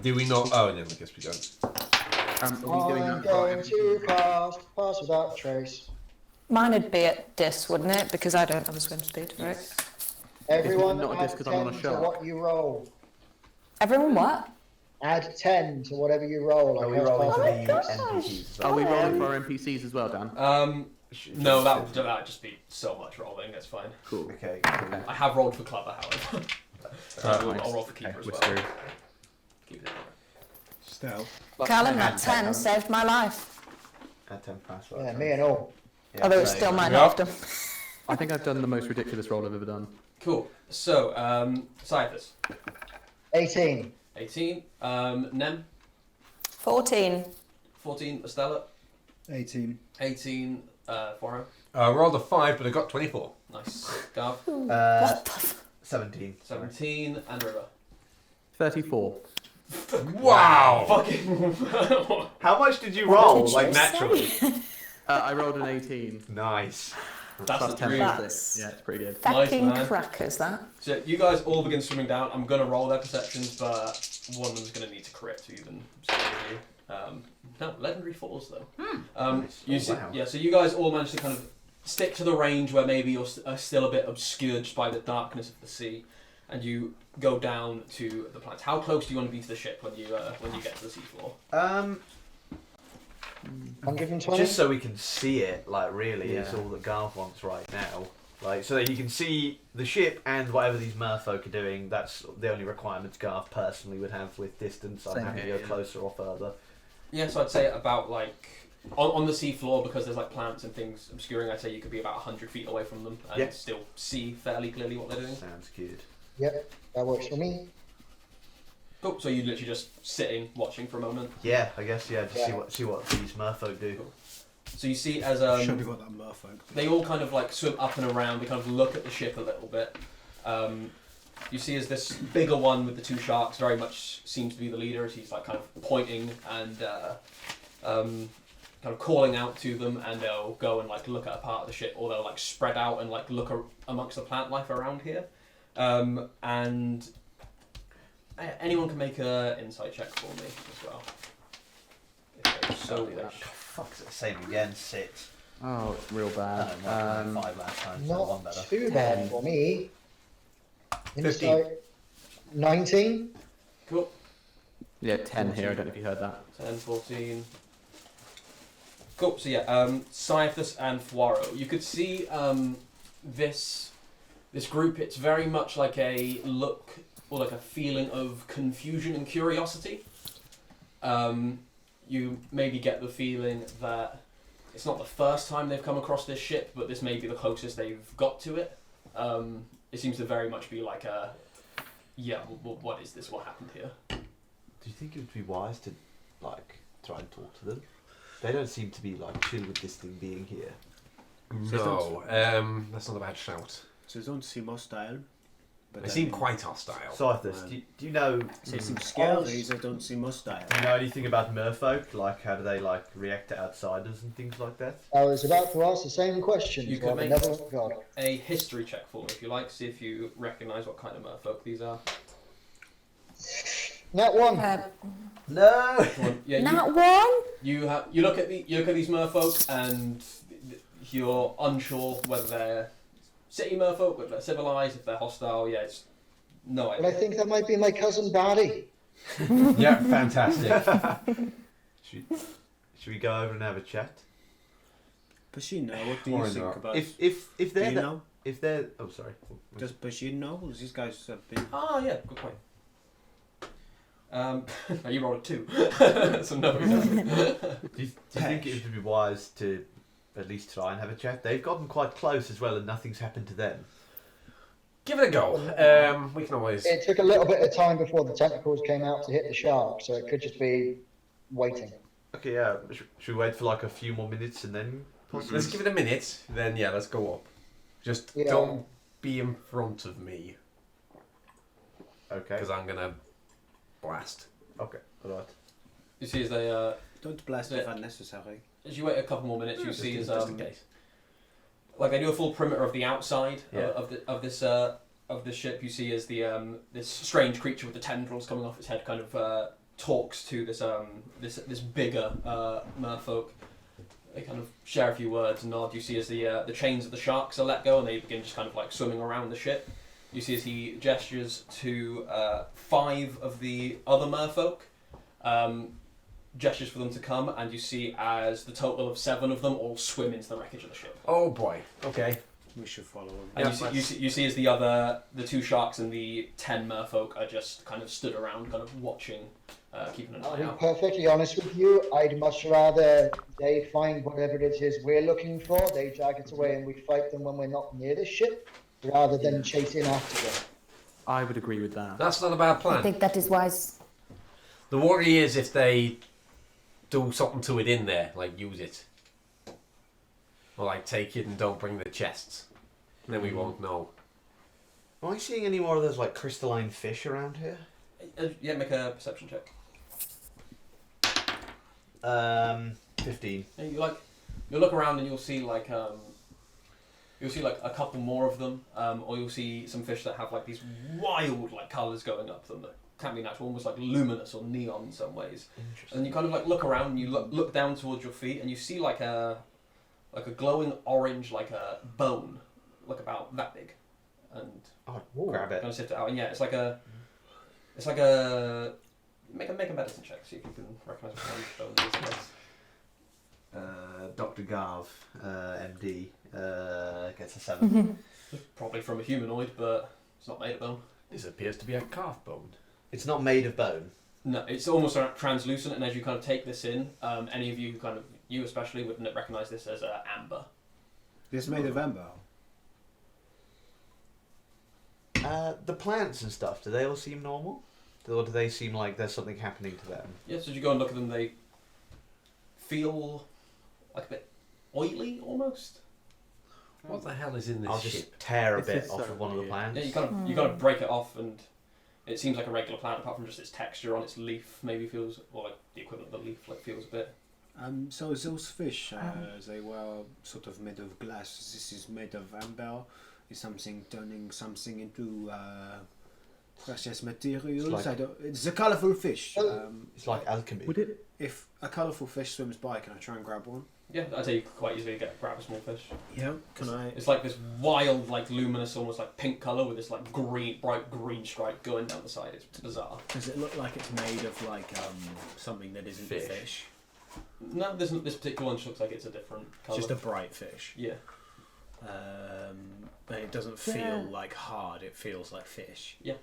Do we not? Oh, no, I guess we don't. Are we doing I'm that? going to pass without trace. Mine would be at dis, wouldn't it? Because I don't have a swim speed, right? Everyone not a add disc 'cause I'm on a 10 to shark. what you roll. Everyone what? Add 10 to whatever you roll. Are Like we how rolling fast- for my the gosh. NPCs as Are well? we rolling for our NPCs as well, Dan? No, that'd just be so much rolling. That's fine. Cool. Okay, cool. I have rolled for Clubber, however. I'll nice. roll for Keeper as We're well. screwed. Keep it in. Stealth. Callum, that 10 saved my life. Add 10 password. Yeah, me and all. Yeah, Although it so- still might Yeah. not have done. I think I've done the most ridiculous roll I've ever done. Cool. So, Cyphers, 18. 18. Nem, 14. 14. Estella, 18. 18. Foro. I rolled a 5, but I got 24. Nice. Gav, Uh, 17. 17. And River. 34. Wow. Fucking. How much did you What roll? did Like you naturally. say? I rolled an 18. Nice. That's Plus the 10 dream. plus That's- 6. Yeah, it's pretty good. Nice, Fucking man. crackers, that. So you guys all begin swimming down. I'm gonna roll their perceptions, but one of them's gonna need to crit to even stay with you. No, legendary falls though. Nice. You Oh, see, wow. yeah. So you guys all manage to kind of stick to the range where maybe you're still a bit obscured just by the darkness of the sea, and you go down to the planets. How close do you want to be to the ship when you get to the seafloor? 120. Just so we can see it, like really, is Yeah. all that Garth wants right now. Like so that you can see the ship and whatever these merfolk are doing. That's the only requirements Garth personally would have with distance. I'm Same happy here, to go yeah. closer or further. Yeah, so I'd say about like on the seafloor, because there's like plants and things obscuring. I'd say you could be about 100 feet away from them and Yeah. still see fairly clearly what they're doing. Sounds good. Yep, that works for me. Cool. So you're literally just sitting, watching for a moment. Yeah, I guess just Yeah. see what these merfolk do. So you see as Should have got that merfolk. they all kind of like swim up and around. They kind of look at the ship a little bit. You see as this bigger one with the two sharks very much seems to be the leader, as he's like kind of pointing and kind of calling out to them, and they'll go and like look at a part of the ship, or they'll like spread out and like look amongst the plant life around here. And anyone can make a insight check for me as well. If they so Oh, wish. fuck's it, same again. 6. Oh, it's real bad. 5 last time. So one Not better. too bad 10. for me. 15. Insight 19. Cool. Yeah, 10 here. I don't know if you heard that. 10, 14. Cool. So yeah, Cyathus and Fuaro. You could see this group. It's very much like a look or like a feeling of confusion and curiosity. You maybe get the feeling that it's not the first time they've come across this ship, but this may be the closest they've got to it. It seems to very much be like a, yeah, what is this? What happened here? Do you think it would be wise to like try and talk to them? They don't seem to be like chill with this thing being here. No, that's not a bad shout. So they don't seem hostile. But They seem quite hostile. Scythus, do you know? They seem scary, they don't seem hostile. Do you know anything about merfolk? Like, how do they like react to outsiders and things like that? I was about to ask the same question. You so could I've make- never got. A history check for me, if you like. See if you recognise what kind of merfolk these are. Nat 1. No. Yeah, Not one? you look at these merfolk and you're unsure whether they're city merfolk, whether they're civilized, if they're hostile. Yeah, it's no But I idea. think that might be my cousin Barry. Yeah, fantastic. Should we go over and have a chat? Bashir, what do Or you think not. about? If do they're you know? if they're sorry. Does Bashir know? These guys have been. Ah, yeah, good point. You rolled a 2, so no. He doesn't. Do you think it would be wise to at least try and have a chat? They've gotten quite close as well, and nothing's happened to them. Give it a go. We can always. It took a little bit of time before the tentacles came out to hit the shark, so it could just be waiting. Okay, yeah. Should we wait for like a few more minutes and then? Let's give it a minute. Then yeah, let's go up. Just Yeah. don't be in front of me Okay. because I'm gonna blast. Okay. All right. You see as they Don't blast if unnecessary. as you wait a couple more minutes, you see as just in case. like they do a full perimeter of the outside Yeah. of this ship. You see as the this strange creature with the tendrils coming off its head kind of talks to this bigger merfolk. They kind of share a few words and nod. You see as the chains of the sharks are let go and they begin just kind of like swimming around the ship. You see as he gestures to 5 of the other merfolk, gestures for them to come, and you see as the total of 7 of them all swim into the wreckage of the ship. Oh boy. Okay. We should follow them. And Yeah, you see as the 2 sharks and the 10 merfolk are just kind of stood around, kind of watching, keeping an I'll eye be out. perfectly honest with you. I'd much rather they find whatever it is we're looking for, they drag it away, and we fight them when we're not near the ship, rather than chasing after them. I would agree with that. That's not a bad I plan. think that is wise. The worry is if they do something to it in there, like use it. Or like take it and don't bring the chests. Then we won't know. Am I seeing any more of those like crystalline fish around here? Yeah, make a perception check. 15. And you'll look around and you'll see like a couple more of them, or you'll see some fish that have like these wild like colours going up them that can't be natural, almost like luminous or neon in some ways. And you kind of like look around and you look down towards your feet and you see like a glowing orange like a bone, like about that big, and Grab it. kind of sift it out. And yeah, it's like a make a medicine check, see if you can recognise what kind of bone it is. Dr. Garv, MD, gets a 7. Probably from a humanoid, but it's not made of bone. This appears to be a calf bone. It's not made of bone. No, it's almost translucent, and as you kind of take this in, any of you you especially would recognise this as amber. This made of amber. The plants and stuff, do they all seem normal? Or do they seem like there's something happening to them? Yes, as you go and look at them, they feel like a bit oily almost. What the hell is in this I'll just ship? tear a This bit is off so of one of the weird. plants. Yeah, you kind of break it off, and it seems like a regular plant, apart from just its texture on its leaf. Maybe feels, or like the equivalent of the leaf, like feels a bit. So those fish, they were sort of made of glass. This is made of amber. Is something turning something into precious materials? It's a colourful fish. It's like alchemy. Would it? If a colourful fish swims by, can I try and grab one? Yeah, I'd say you could quite easily grab a small fish. Yeah. Can I? It's like this wild, like luminous, almost like pink colour with this like bright green stripe going down the side. It's bizarre. Does it look like it's made of like something that isn't Fish. fish? No, this particular one just looks like it's a different colour. Just a bright fish. Yeah. But it doesn't feel like hard. It feels like fish. Yeah.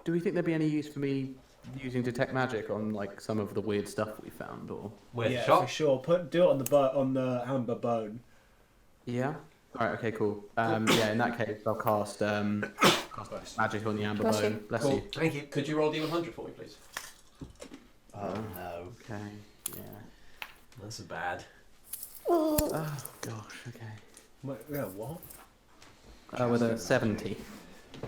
Do we think there'd be any use for me using detect magic on like some of the weird stuff we found, or? Where the Yeah, shop? for sure. Do it on the amber bone. Yeah. All right. Okay. Cool. Yeah. In that case, I'll cast magic on the amber Bless bone. you. Bless Cool. you. Thank you. Could you roll D100 for me, please? Oh no. Okay. Yeah. That's bad. Oh gosh. Okay. Yeah, what? With a 70.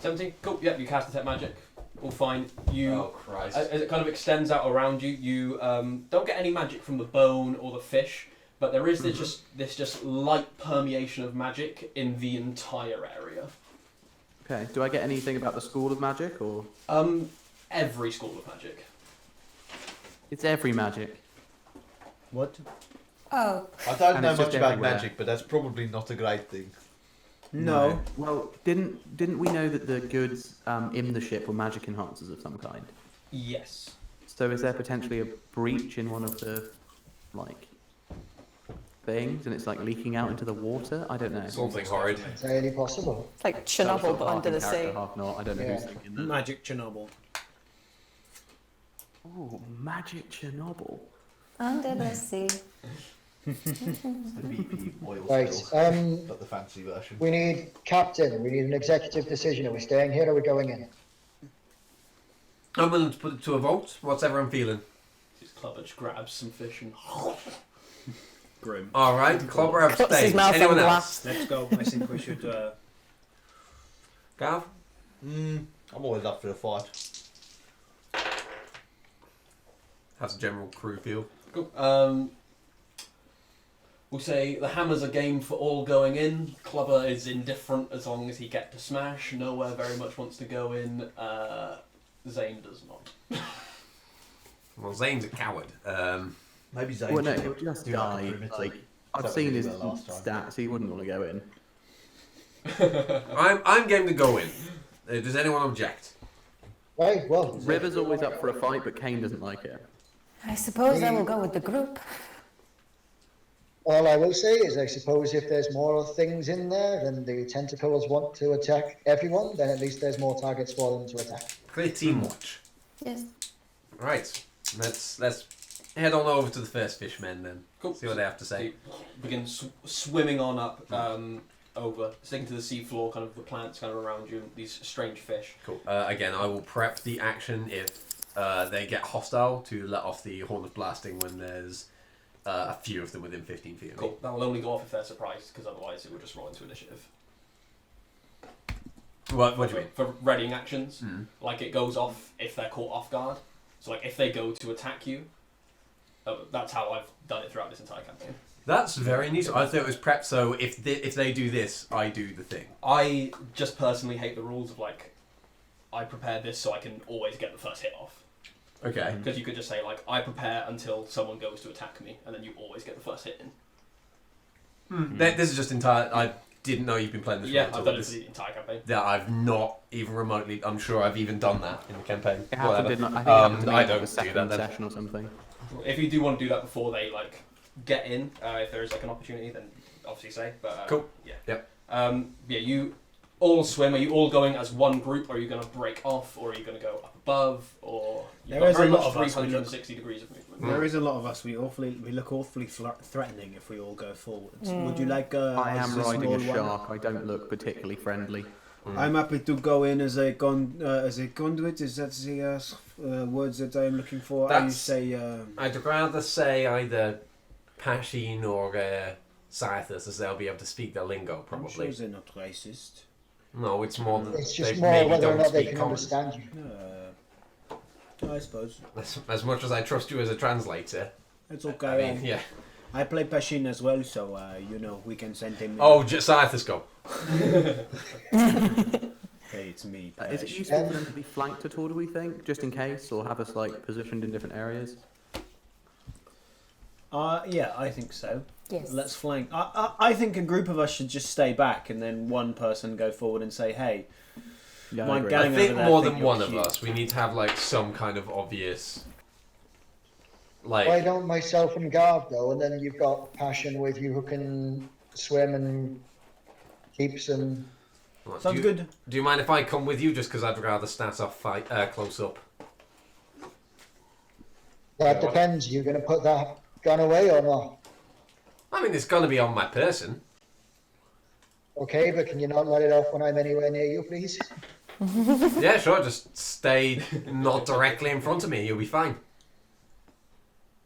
17? Cool. Yep, you cast detect magic. All fine. You. Oh Christ. As it kind of extends out around you, you don't get any magic from the bone or the fish, but there is this just light permeation of magic in the entire area. Okay. Do I get anything about the school of magic, or? Every school of magic. It's every magic. What? Oh, I don't And know it's much just about everywhere. magic, but that's probably not a great thing. No. Well, didn't we know that the goods in the ship were magic enhancers of some kind? Yes. So is there potentially a breach in one of the like things, and it's like leaking out into the water? I don't know. Something horrid. It's really possible. it's like So I'm sort Chernobyl of but half under in the character, sea. half not. I don't know who's Yeah. thinking that. Magic Chernobyl. Oh, magic Chernobyl. Under the sea. It's the BP oil Right. spill, but the fancy version. We need captain. We need an executive decision. Are we staying here or are we going in? I'm willing to put it to a vote. What's everyone feeling? This clubber just grabs some fish and. Grim. All right. Clobber Cuts his abstains. mouth on Anyone glass. else? Let's go. I think we should. Gav? I'm always up for a fight. How's the general crew feel? Cool. We'll say the hammer's a game for all going in. Clubber is indifferent as long as he gets to smash. Nowhere very much wants to go in. Zane does not. Well, Zane's a coward. Maybe Zane. Well, no, should he'll just do like a die. perimeter. Like, I've That seen we his did last time. stats. He wouldn't want to go in. I'm game to go in. Does anyone object? Right, well. River's always up for a fight, but Kane doesn't like it. I suppose I will go with the group. All I will say is I suppose if there's more things in there and the tentacles want to attack everyone, then at least there's more targets for them to attack. Clear team watch. Yes. Right. Let's head on over to the first fishmen then. Cool. See what they have to say. Begin swimming on up over, sticking to the seafloor, kind of the plants kind of around you, these strange fish. Cool. Again, I will prep the action if they get hostile to let off the horn of blasting when there's a few of them within 15 feet of me. Cool. That will only go off if they're surprised, because otherwise it would just roll into initiative. What do you mean? For readying actions. Like it goes off if they're caught off guard. So like if they go to attack you, that's how I've done it throughout this entire campaign. That's very neat. I thought it was prepped, so if they do this, I do the thing. I just personally hate the rules of like, I prepare this so I can always get the first hit off. Okay. Because you could just say like, I prepare until someone goes to attack me, and then you always get the first hit in. This is just entire. I didn't know you've been playing this. Yeah, role I've until done it this. for the entire campaign. Yeah, I've not even remotely. I'm sure I've even done that in the campaign. It happened Whatever. in, I think it happened to me I in don't the do second that then. session or something. If you do want to do that before they like get in, if there is like an opportunity, then obviously say. But Cool. Yeah. Yep. Yeah. You all swim. Are you all going as one group, or are you going to break off, or are you going to go up above, or you've There got is very a much lot of us, we 360 degrees of movement. There is a lot of us. We look awfully threatening if we all go forwards. Would you like? I am as riding a small one? shark. I don't look particularly friendly. I'm happy to go in as a conduit. Is that the words that I'm looking for? I That's- say. I'd rather say either Pashin or Scythus, as they'll be able to speak their lingo, I'm sure probably. they're not racist. No, it's more that It's just they more maybe whether or don't not they speak can common. understand you. I suppose As much as I trust you as a translator, it's okay. I mean, yeah. I play Pashin as well, so we can send him. Oh, Scythus, go. Hey, it's me. Is it useful for them to be flanked at all, do we think? Just in case? Or have us, like, positioned in different areas? Yeah, I think so. Yes. Let's flank. I think a group of us should just stay back, and then one person go forward and say, "Hey, Yeah, My agree. gang I think over there more think than you're one of cute. us. We need to have like some kind of obvious, Why like. don't myself and Garv go, and then you've got Passion with you who can swim and keep some. What, sounds do you, good." Do you mind if I come with you, just because I'd rather start off fight close up? That depends. You going to put that gun away or not? I mean, it's gonna be on my person. Okay, but can you not let it off when I'm anywhere near you, please? Yeah, sure. Just stay not directly in front of me. You'll be fine.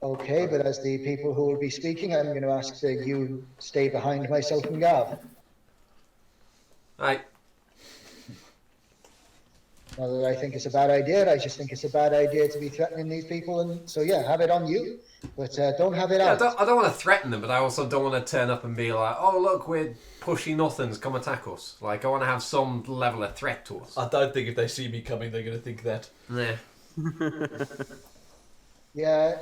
Okay, but as the people who will be speaking, I'm going to ask that you stay behind myself and Garv. Right. Not that I think it's a bad idea, I just think it's a bad idea to be threatening these people, and so yeah, have it on you, but don't have it Yeah, out. I don't want to threaten them, but I also don't want to turn up and be like, "Oh, look, we're pushy nothings. Come attack us." Like, I want to have some level of threat to us. I don't think if they see me coming, they're going to think that. Yeah. Yeah,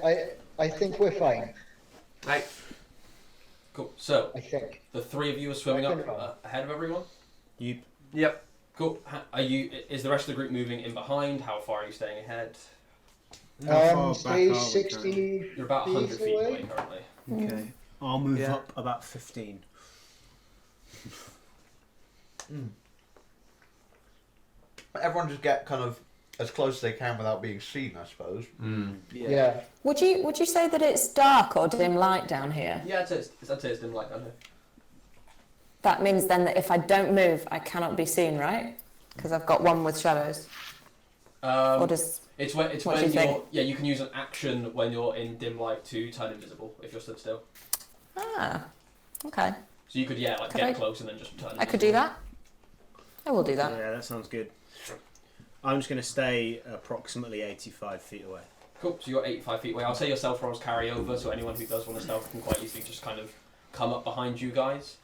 I think we're fine, Right. Cool. So I think. the three of you are swimming up ahead of everyone. Yep. Cool. Are you? Is the rest of the group moving in behind? How far are you staying ahead? Stay 60 You're about 100 feet away. away currently. Okay. I'll move Yeah. up about 15. Everyone just get kind of as close as they can without being seen, I suppose. Yeah. Would you say that it's dark or dim light down here? Yeah, I'd say it's dim light down here. That means then that if I don't move, I cannot be seen, right? Because I've got one with shadows. Or does It's What do when you think? you're you can use an action when you're in dim light to turn invisible if you're stood still. okay. So you could Could get I- close and then just turn. I could do that. I will do that. Yeah, that sounds good. I'm just going to stay approximately 85 feet away. Cool. So you're 85 feet away. I'll say your stealth rolls carry over, so anyone who does want to stealth can quite easily just kind of come up behind you guys.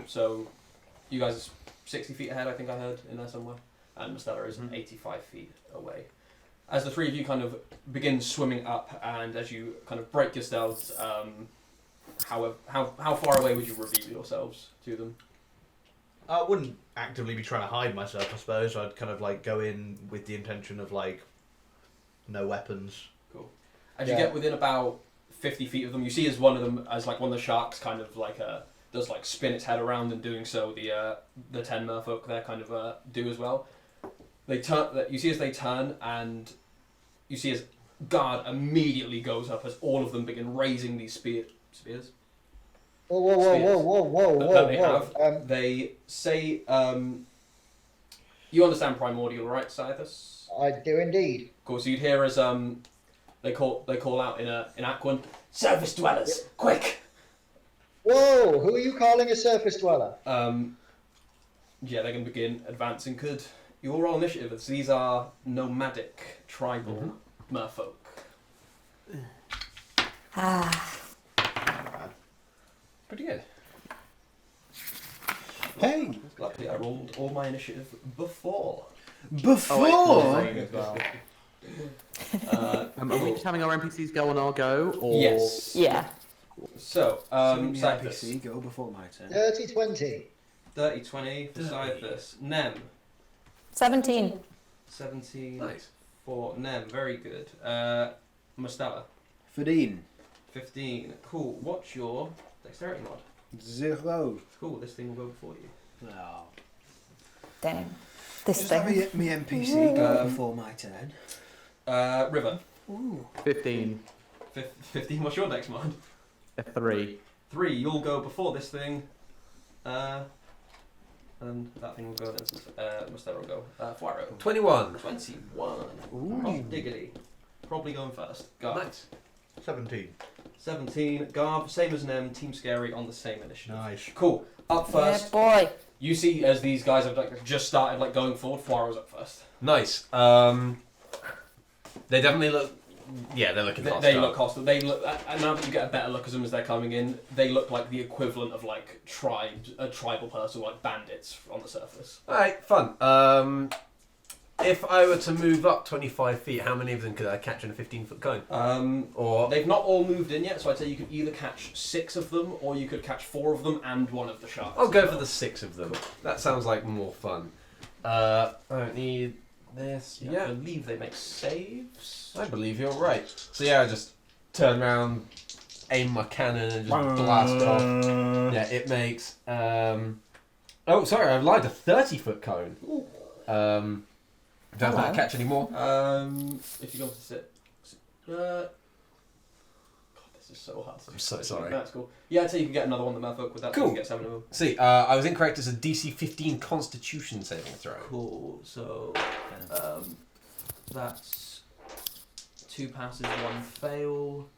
So you guys are 60 feet ahead, I think I heard in there somewhere, and Mistella is 85 feet away. As the three of you kind of begin swimming up, and as you kind of break your stealths, how far away would you reveal yourselves to them? I wouldn't actively be trying to hide myself, I suppose. I'd kind of like go in with the intention of like no weapons. Cool. As you get within about 50 feet of them, you see as one of the sharks kind of like does like spin its head around, and doing so the 10 merfolk there kind of do as well. They turn. You see as they turn, and you see as guard immediately goes up as all of them begin raising these spears. Whoa. That they have. They say, you understand primordial, right, Scythus? I do indeed. Cool. So you'd hear as they call out in Aquan, surface dwellers, quick! Whoa, who are you calling a surface dweller? yeah, they're going to begin advancing. Could you all roll initiative? As these are nomadic, tribal merfolk. Pretty good. Hey! Luckily, I rolled all my initiative before. Before! As well. Are we just having our NPCs go on our go, or Yes. Yeah. So, Cythus. NPC go before my turn. 30-20. 30-20 for Cythus. Nem. 17. 17 Nice. for Nem. Very good. Mustala. 15. 15. Cool. What's your dexterity mod? 0. Cool. This thing will go before you. Oh. Dang. This Just thing. have me NPC go before my turn. River. Ooh. 15, 15. What's your dex mod? a 3. 3. You'll go before this thing. And that thing will go then. Mustala will go. Fuaro. 21. 21. Ooh. Oh, diggity. Probably going first. Garb. Nice. 17. 17. Garb, same as Nem. Team Scary on the same initiative. Nice. Cool. Up Yeah, first. boy. You see, as these guys have just started going forward, Fuaro's up first. Nice. They definitely look. Yeah, they're looking hostile. They look hostile. They look. And now that you get a better look at them as they're coming in, they look like the equivalent of a tribal person, like bandits on the surface. Alright, fun. If I were to move up 25 feet, how many of them could I catch in a 15-foot cone? Or They've not all moved in yet, so I'd say you could either catch 6 of them, or you could catch 4 of them and 1 of the sharks. I'll go for the 6 of them. That sounds like more fun. I don't need this. I Yeah, believe they make saves. I believe you're right. So yeah, I just turn around, aim my cannon, and just blast off. Yeah, it makes. Oh, sorry, I lied. A 30-foot cone. Don't have to catch any more. If you go to sit. God, this is so hard. I'm so sorry. That's cool. Yeah, I'd say you can get another one, the Merfolk, with that. So you Cool. can get 7 of them. See, I was incorrect. It's a DC 15 Constitution saving throw. Cool. So, that's 2 passes, 1 fail.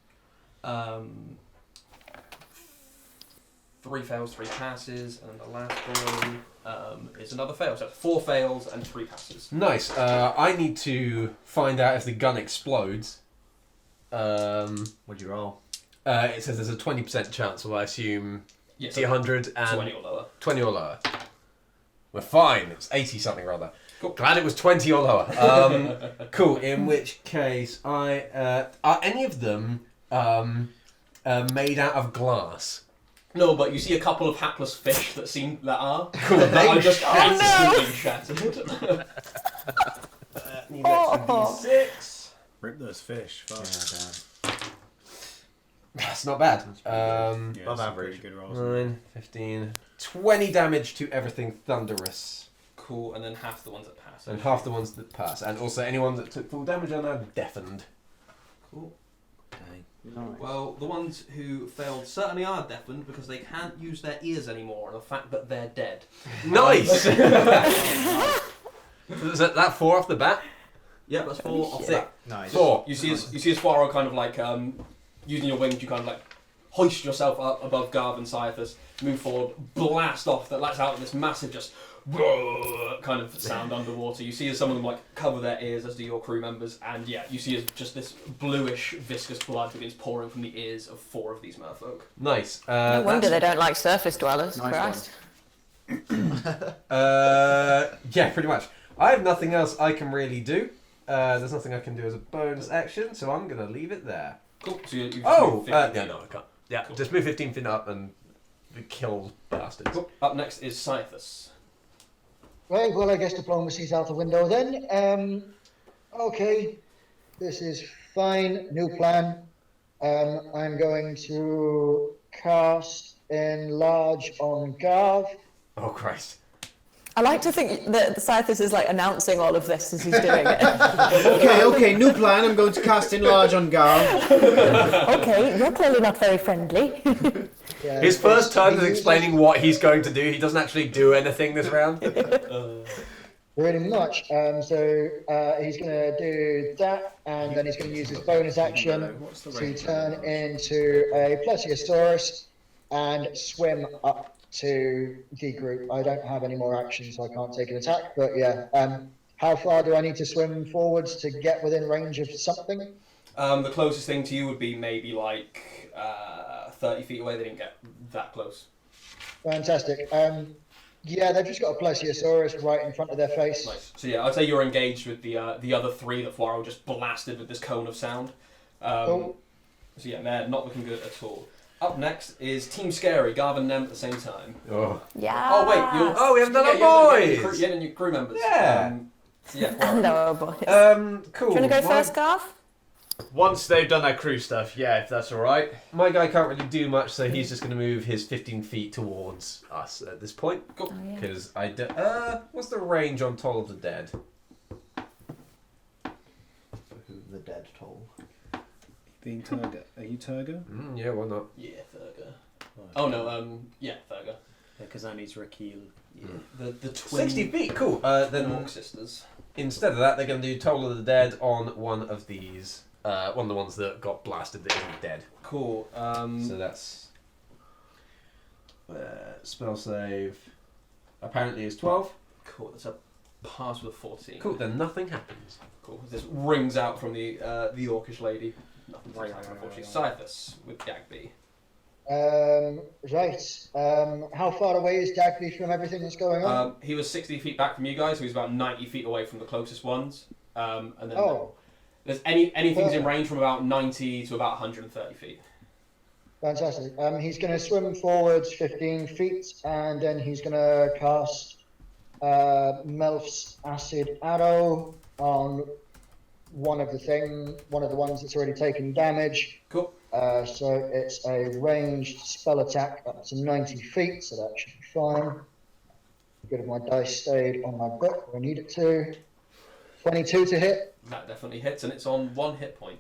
3 fails, 3 passes, and the last one is another fail. So 4 fails and 3 passes. Nice. I need to find out if the gun explodes. What'd you roll? It says there's a 20% chance, so I assume Yeah, it's 100 and 20 or lower. 20 or lower. We're fine. It's 80 something rather. Cool. Glad it was 20 or lower. Cool. In which case, are any of them made out of glass? No, but you see a couple of hapless fish that are. Cool. That are just Oh, no. instantly shattered. Need extra D6. Rip those fish. Fuck. That's not bad. Yeah, Above some average. pretty good rolls. 9, 15, 20 damage to everything thunderous. Cool, and then half the ones that pass. And half the ones that pass. And also anyone that took full damage are now deafened. Cool. Nice. Well, the ones who failed certainly are deafened because they can't use their ears anymore, and the fact that they're dead. Nice! Is that 4 off the bat? Yeah, that's 4 off the Sick. bat. Nice. 4. You see as Fuaro kind of using your wings, you kind of hoist yourself up above Garb and Cythus, move forward, blast off, that lets out this massive just kind of sound underwater. You see as some of them cover their ears, as do your crew members, and yeah, you see as just this bluish viscous blood begins pouring from the ears of 4 of these merfolk. Nice. No wonder they don't like surface dwellers. Nice Christ. Yeah, pretty much. I have nothing else I can really do. There's nothing I can do as a bonus action, so I'm going to leave it there. Cool. So you've just Oh! moved 15 Yeah, no, I can't. Yeah, Cool. just move 15 feet up and kill bastards. Cool. Up next is Cythus. Right, well, I guess diplomacy's out the window then. Okay, this is fine. New plan. I'm going to cast Enlarge on Garv. Oh, Christ. I like to think that Cythus is announcing all of this as he's doing it. Okay, new plan. I'm going to cast Enlarge on Garv. Okay, you're clearly not very friendly. Yeah, His first time is he explaining what he's going to do. He doesn't actually do anything this round. Pretty much. So he's going to do that, and then he's going to use his bonus action What's the to range? turn into a Plesiosaurus and swim up to the group. I don't have any more actions, so I can't take an attack. But yeah, how far do I need to swim forwards to get within range of something? The closest thing to you would be maybe like 30 feet away. They didn't get that close. Fantastic. Yeah, they've just got a plesiosaurus right in front of their face. Nice. So yeah, I'd say you're engaged with the other three that Poirot just blasted with this cone of sound. Cool. So yeah, they're not looking good at all. Up next is Team Scary, Garv and Nem at the same time. Oh. Yeah. Oh wait, you're, Oh, we haven't done yeah, our you're boys! and your crew members. Yeah. So yeah, Hello, boys. Cool. Do you want to go My- first, Garth? Once they've done their crew stuff, yeah, if that's all right. My guy can't really do much, so he's just going to move his 15 feet towards us at this point. Cool. Oh, yeah. Because what's the range on Toll of the Dead? Who the dead toll? Being Turger. Are you Turger? Yeah, why not? Yeah, Thurger. Oh no, yeah, Thurger. Yeah, because that needs Rakeel. Yeah. The twin 60 feet, cool. Then Then Monk sisters. instead of that, they're going to do Toll of the Dead on one of these. One of the ones that got blasted that isn't dead. Cool. So that's spell save. Apparently is 12. Cool. That's a pass with a 14. Cool. Then nothing happens. Cool. This rings out from the orcish lady. Nothing's Right, happened, right, unfortunately. right, Scythus with Dagby. Right. How far away is Dagby from everything that's going on? He was 60 feet back from you guys, so he's about 90 feet away from the closest ones. And then there's anything's in range from about 90 to about 130 feet. Fantastic. He's going to swim forwards 15 feet, and then he's going to cast Melf's Acid Arrow on one of the ones that's already taken damage. Cool. So it's a ranged spell attack up to 90 feet, so that should be fine. Good if my dice stayed on my book where I need it to. 22 to hit. That definitely hits, and it's on 1 hit point.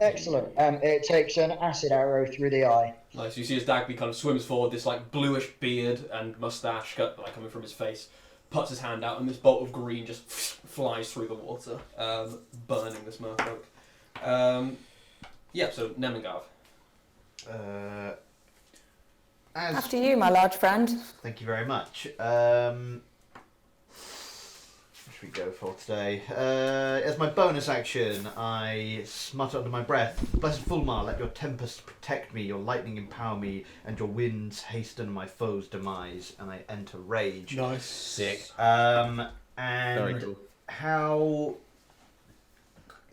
Excellent. It takes an acid arrow through the eye. Nice. You see as Dagby kind of swims forward, this like bluish beard and mustache coming from his face, puts his hand out, and this bolt of green just flies through the water, burning this merfolk. Yeah, so Nem and Garv. After you, my large friend. Thank you very much. What should we go for today? As my bonus action, I smut under my breath. Blessed Fulmar, let your tempest protect me, your lightning empower me, and your winds hasten my foe's demise. And I enter rage. Nice. Sick. And Very cool. how...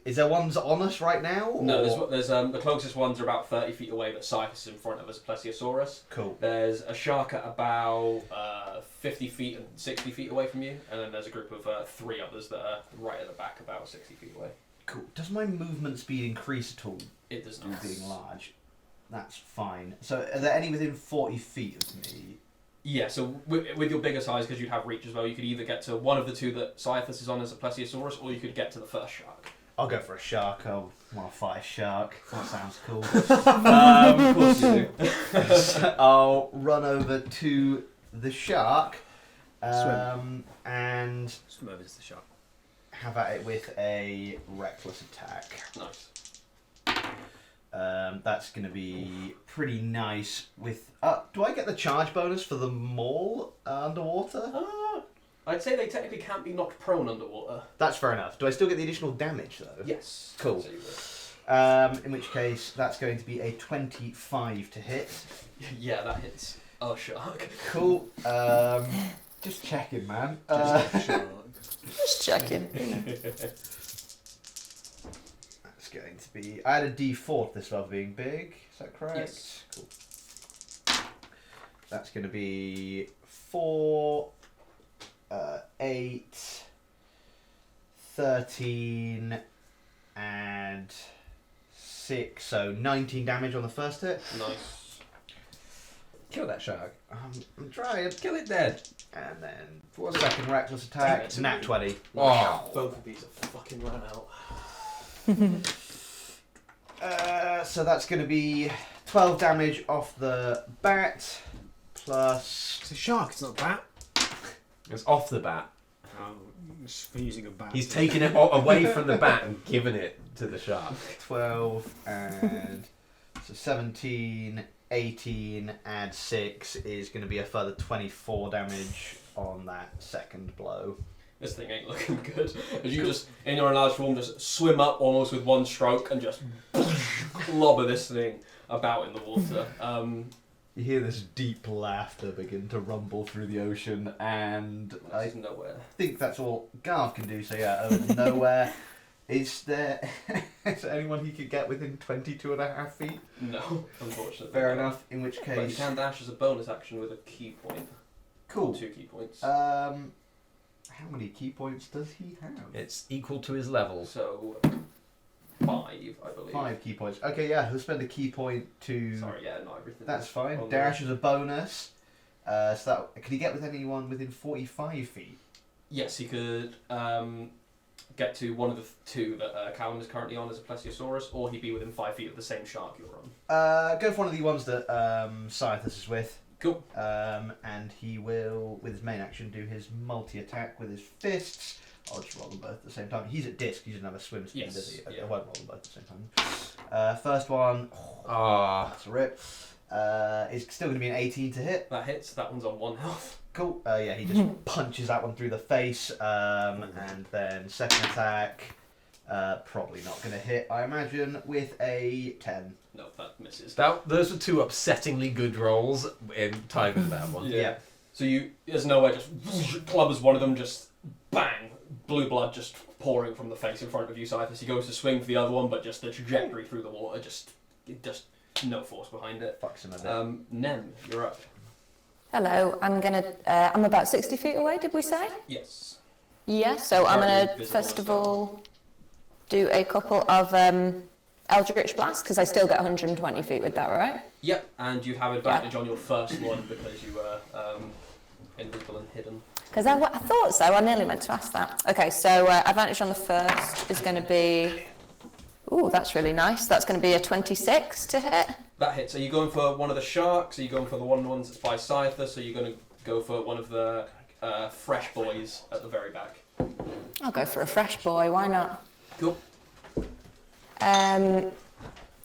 Is there ones on us right now? No, or- there's the closest ones are about 30 feet away, but Cycus is in front of us, Plesiosaurus. Cool. There's a shark at about 50 feet and 60 feet away from you, and then there's a group of 3 others that are right at the back, about 60 feet away. Cool. Does my movement speed increase at all? It does Through not. being large. That's fine. So are there any within 40 feet of me? Yeah, so with your bigger size, because you'd have reach as well, you could either get to one of the 2 that Cythus is on as a Plesiosaurus, or you could get to the first shark. I'll go for a shark. I want to fight a shark. That sounds cool. Of course you do. So I'll run over to the shark and Swim over to the shark. have at it with a reckless attack. Nice. That's going to be pretty nice. With do I get the charge bonus for the maul underwater? I'd say they technically can't be knocked prone underwater. That's fair enough. Do I still get the additional damage though? Yes. Cool. So you would. In which case, that's going to be a 25 to hit. Yeah, that hits a shark. Cool. Just checking, man. Just checking. That's going to be. I had a D4 this level being big. Is that correct? Yes. Cool. That's going to be 4, 8, 13, and 6. So 19 damage on the first hit. Nice. Kill that shark. I'm trying. Kill it dead. And then second reckless attack. Nat 20. Oh. Both of these are fucking run out. So that's going to be 12 damage off the bat, plus... It's a shark, it's not a bat. It's off the bat. Oh, it's for using a bat. He's taken it away from the bat and given it to the shark. 12 and... So 17, 18, add 6 is going to be a further 24 damage on that second blow. This thing ain't looking good. As you just, in your enlarged form, just swim up almost with one stroke and just clobber this thing about in the water. You hear this deep laughter begin to rumble through the ocean, and I nowhere. think that's all Garth can do. So yeah, out of nowhere. Is there anyone he could get within 22.5 feet? No, unfortunately. Fair enough. In which But you case, can dash as a bonus action with a key point. cool. 2 key points. How many key points does he have? It's equal to his level. So 5, I believe. 5 key points. Okay, yeah, he'll spend a key point to. Sorry, yeah, not everything. That's fine. on Dash is a bonus. So that can he get with anyone within 45 feet? Yes, he could get to one of the 2 that Callum is currently on as a Plesiosaurus, or he'd be within 5 feet of the same shark you're on. Go for one of the ones that Scythus is with. Cool. And he will, with his main action, do his multi-attack with his fists. I'll just roll them both at the same time. He's at disc, he doesn't have a swim speed, Yes, does he? yeah. I won't roll them both at the same time. First one, that's a rip. It's still going to be an 18 to hit. That hits, that one's on 1 health. Cool. Yeah, he just punches that one through the face. And then second attack, probably not going to hit, I imagine, with a 10. No, that misses. Those were 2 upsettingly good rolls in time with that one. Yeah. So there's nowhere, just clubbers one of them, just bang, blue blood just pouring from the face in front of you, Scythus. He goes to swing for the other one, but just the trajectory through the water, just no force behind it. Fucks him a bit. Nem, you're up. Hello, I'm about 60 feet away, did we say? Yes. Yeah, so I'm Partly gonna visible first of stuff. all do a couple of Eldritch Blast, because I still get 120 feet with that, right? Yep, and you have advantage on your first one because you were invisible and hidden. Because I thought so, I nearly meant to ask that. Okay, so advantage on the first is going to be... Ooh, that's really nice. That's going to be a 26 to hit. That hits. Are you going for one of the sharks? Are you going for the ones that's by Scythus? Are you going to go for one of the fresh boys at the very back? I'll go for a fresh boy, why not? Cool. And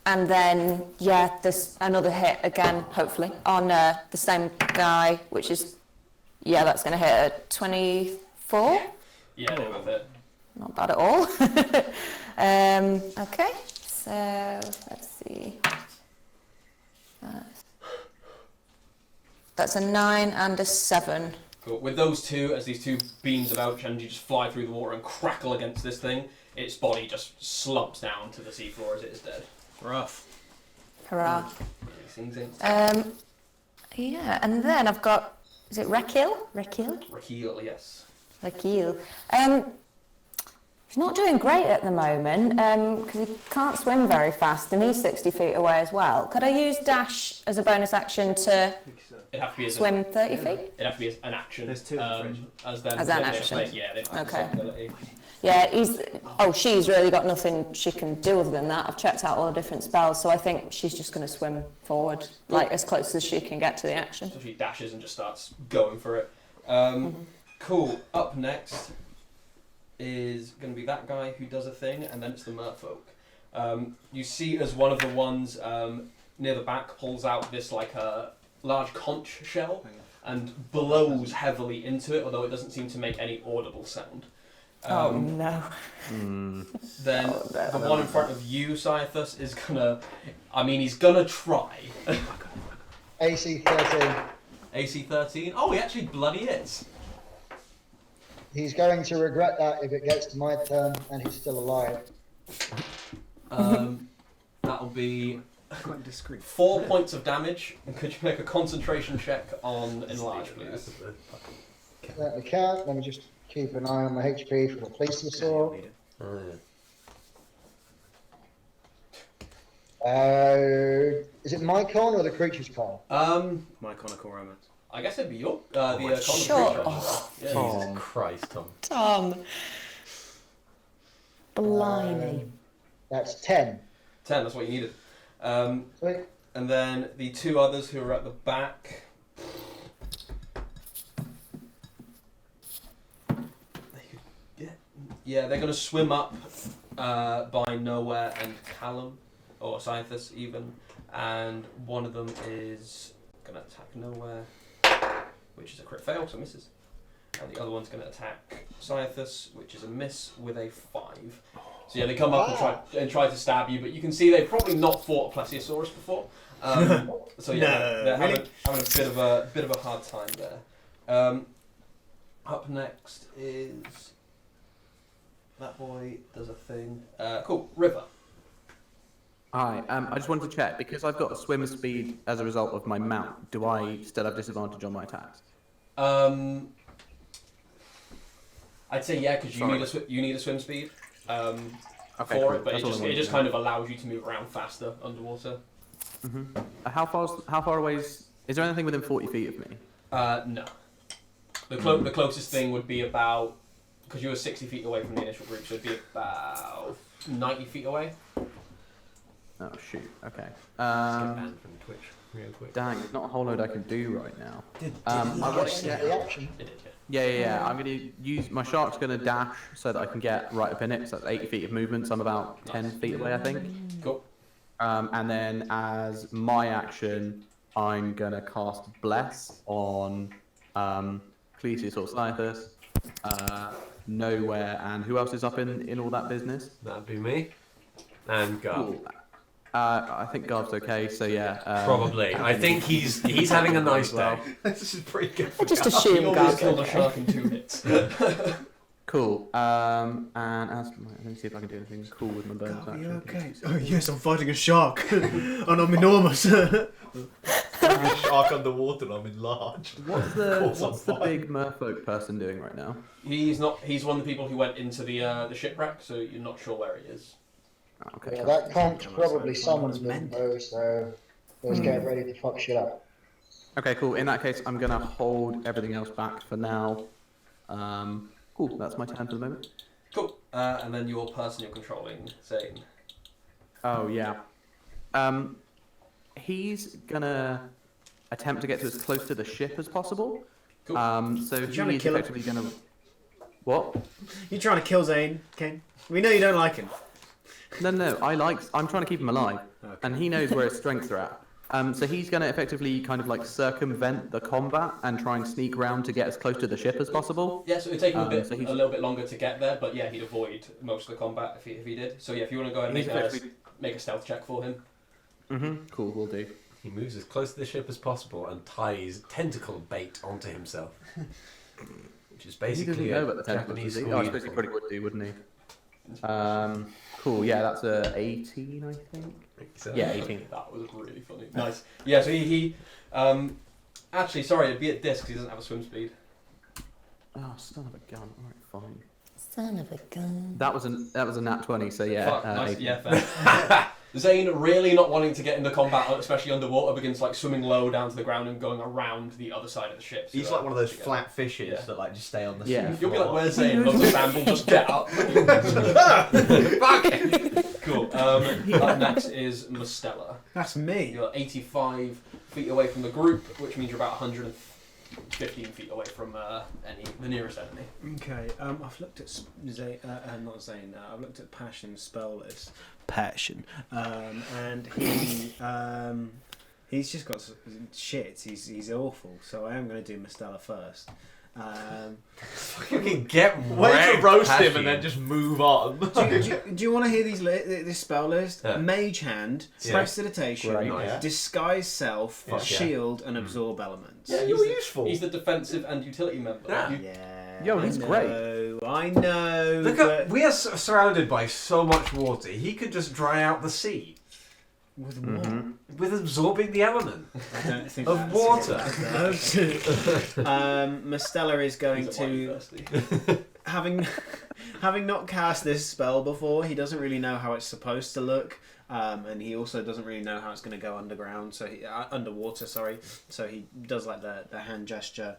then, yeah, there's another hit again, hopefully, on the same guy, which is, yeah, that's going to hit a 24. Yeah, they both hit. Not bad at all. Okay, so let's see. That's a 9 and a 7. Cool. With those 2, as these 2 beams of ouch energy just fly through the water and crackle against this thing, its body just slumps down to the seafloor as it is dead. Rough. Hurrah. These things ain't Yeah, and then I've got, is it Rekil? Raheel, yes. Rekil. He's not doing great at the moment because he can't swim very fast and he's 60 feet away as well. Could I use dash as a bonus action to It'd have to be swim 30 feet? It'd have to be an action. There's 2 as an action. Yeah, they've got Okay. the ability. Yeah, she's really got nothing she can do other than that. I've checked out all the different spells, so I think she's just going to swim forward, like as close as she can get to the action. So she dashes and just starts going for it. Cool. Up next is going to be that guy who does a thing, and then it's the merfolk. You see as one of the ones near the back pulls out this like a large conch shell and blows heavily into it, although it doesn't seem to make any audible sound. Oh no. Then the one in front of you, Scythus, is gonna... I mean, he's gonna try. AC 13. AC 13? Oh, he actually bloody hits. He's going to regret that if it gets to my turn and he's still alive. That'll be Quite discreet. 4 points of damage. And could you make a concentration check on Enlarge, please? Certainly can. Let me just keep an eye on my HP for the plesiosaur. Is it my con or the creature's con? My conical romance. I guess it'd be your the con Shut creature. up. Yeah. Jesus Christ, Tom. Tom. Blimey. That's 10. 10, that's what you needed. Sweet. And then the 2 others who are at the back. Yeah, they're going to swim up by Nowhere and Callum, or Scythus even. and one of them is going to attack nowhere, which is a crit fail, so misses. And the other one's going to attack Scythus, which is a miss with a 5. So yeah, they come up and try to stab you, but you can see they've probably not fought a Plesiosaurus before. So yeah, they're having a bit of a hard time there. Up next is that boy does a thing. Cool, River. Hi, I just wanted to check, because I've got a swim speed as a result of my mount, do I still have disadvantage on my attacks? I'd say yeah, because you need a swim speed Okay, for cool. it, but That's all I it wanted just to kind know. of allows you to move around faster underwater. How far away is there anything within 40 feet of me? No. The closest thing would be about, because you were 60 feet away from the initial group, so it'd be about 90 feet away. Oh shoot, okay. Get banned from Twitch real quick. Dang, there's not a whole load I can do right now. I want want to get the action. It did, Yeah. I'm going to use my shark's going to dash so that I can get right up in it. So that's 80 feet of movement. So I'm about 10 feet away, I think. Cool. And then as my action, I'm going to cast Bless on Clesius or Scythus, Nowhere, and who else is up in all that business? That'd be me. And Garb. Cool. I think Garb's okay, so yeah. Probably. I think he's having a nice day. This is pretty good. I just You assume almost Garb's killed a okay. shark in 2 hits. Cool. And as let me see if I can do anything cool with my bones. Are Actually. you okay? Oh yes, I'm fighting a shark, and I'm enormous. I'm a shark underwater and I'm enlarged. What's the big merfolk person doing right now? He's not. He's one of the people who went into the shipwreck, so you're not sure where he is. Oh, okay. Yeah, that can't probably summon them though, so let's get ready to fuck shit up. Okay, cool. In that case, I'm gonna hold everything else back for now. Cool. That's my turn for the moment. Cool. And then your person you're controlling, Zane. Oh yeah. He's gonna attempt to get to as close to the ship as possible. Cool. So trying to he's kill him? effectively gonna. What? You're trying to kill Zane, Kane. We know you don't like him. No. I'm trying to keep him alive, Okay. and he knows where his strengths are at. So he's going to effectively kind of like circumvent the combat and try and sneak around to get as close to the ship as possible. Yeah, so it'd take him a So he's- little bit longer to get there, but yeah, he'd avoid most of the combat if he did. So yeah, if you want to go ahead and He's effectively. make a stealth check for him. Cool, we'll do. He moves as close to the ship as possible and ties tentacle bait onto himself. Which is He basically doesn't know about the tentacles, Japanese does he? school Oh, I suppose he uniform. probably would do, wouldn't he? Cool. Yeah, that's a 18, I think. So, Yeah, 18. That was really funny. Nice. Yeah, so he actually, sorry, it'd be at disc because he doesn't have a swim speed. Oh, son of a gun. All right, fine. Son of a gun. That was a nat 20. So yeah. Fuck, nice. 18. Yeah, fair. Zane really not wanting to get into combat, especially underwater, begins like swimming low down to the ground and going around the other side of the ship. So He's like one of those to get- flat fishes Yeah. that like just stay on the Yeah. sea. You'll be like, floor. where's Zane? Lots of sand will just get up. Cool. Up next is Mustela. That's me. You're 85 feet away from the group, which means you're about 115 feet away from the nearest enemy. Okay, I've looked at Zane, not Zane. I've looked at Passion's spell list. Passion, and he's just got shit. He's awful. So I am going to do Mustela first. Fucking get Way to wrecked, roast him Passion. and then just move on. Do you want to hear this spell list? Yeah. Mage Hand, Yeah. Prestidigitation, Great. Yeah. Disguise Self, Fuck yeah. Shield, and Absorb Elements. Yeah, You're he's useful. He's the defensive and utility member. Yeah. Yeah. Yo, he's great. I know. Look but at, we are surrounded by so much water. He could just dry out the sea with what? with absorbing the element. I don't think Of that's water. what that does. Mustela is going He's a to white thirsty. having not cast this spell before. He doesn't really know how it's supposed to look, and he also doesn't really know how it's going to go underground. So underwater, sorry. So he does like the hand gesture.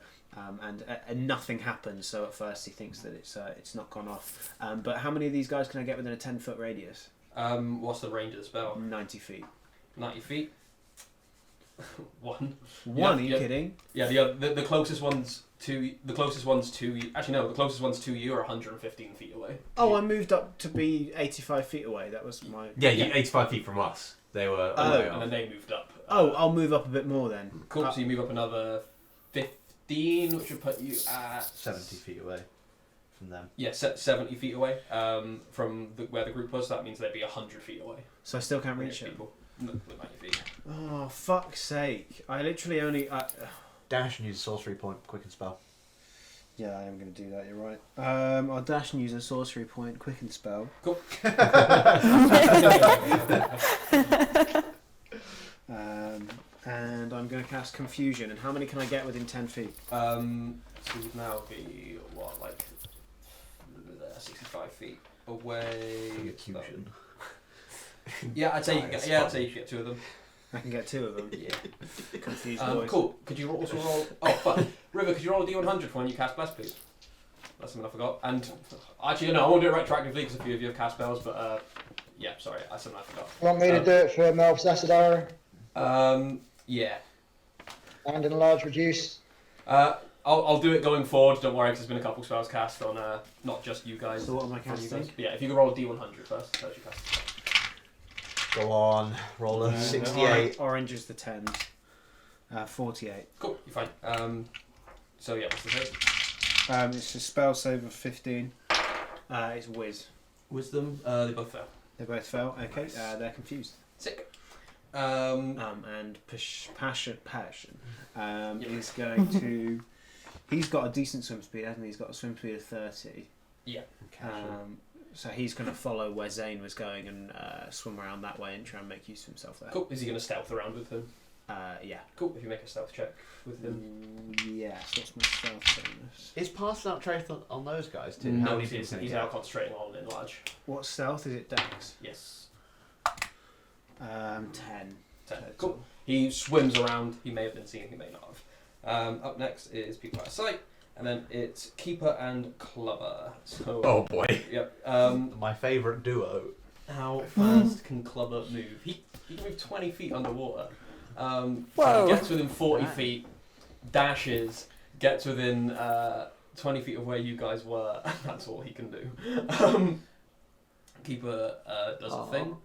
And nothing happens. So at first he thinks that it's not gone off. But how many of these guys can I get within a 10-foot radius? What's the range of the spell? 90 feet. 90 feet. One. One? Are you yeah. kidding? Yeah, the closest one's to the closest one's to you. Actually, no, the closest one's to you are 115 feet away. Oh, I moved up to be 85 feet away. That was my. Yeah, you're 85 feet from us. They were Oh, away and off. then they moved up. Oh, I'll move up a bit more then. Cool. So you move up another 15, which would put you at 70 feet away from them. Yeah, 70 feet away from where the group was. That means they'd be 100 feet away. So I still can't reach it. People. No, the amount of feet. Oh, fuck's sake. I literally only... Dash and use a sorcery point, quicken spell. Yeah, I am going to do that, you're right. I'll dash and use a sorcery point, quicken spell. Cool. And I'm going to cast Confusion. And how many can I get within 10 feet? So you'd now be, what, like 65 feet away. Confusion. Yeah, I'd say you can get, I'd say you can get 2 of them. I can get 2 of them. Yeah. Confused boys. Cool. Could you also roll... Oh, fuck. River, could you roll a D100 for when you cast Bless, please? That's something I forgot. And actually, no, I won't do it retroactively because a few of you have cast spells, but yeah, sorry, that's something I forgot. You want me to do it for Melv's Assadar Yeah. and enlarge reduce? I'll do it going forward, don't worry, because there's been a couple spells cast on not just you guys. So what am I from you casting? guys. Yeah, if you could roll a D100 first, that's your cast. Go on, roll a 68. Orange is the 10. 48. Cool, you're fine. So yeah, what's the save? It's a spell save of 15. It's Whiz. Wisdom, they both fail. They both fail. Okay, they're confused. Sick. And Passion is going to... He's got a decent swim speed, hasn't he? He's got a swim speed of 30. Yeah. So he's going to follow where Zane was going and swim around that way and try and make use of himself there. Cool. Is he going to stealth around with him? Yeah. Cool. If you make a stealth check with him. Yes, what's my stealth bonus? Is passing out trace on those guys too? How No, many he's people can he now get? concentrating on enlarge. What stealth is it? Dex? Yes. 10. 10. Cool. He swims around. He may have been seen, he may not have. Up next is people out of sight, and then it's Keeper and Clubber. So, Oh boy. Yep. My favourite duo. How fast can Clubber move? He can move 20 feet underwater. Whoa. Gets within 40 feet, dashes, gets within 20 feet of where you guys were, and that's all he can do. Keeper does a thing,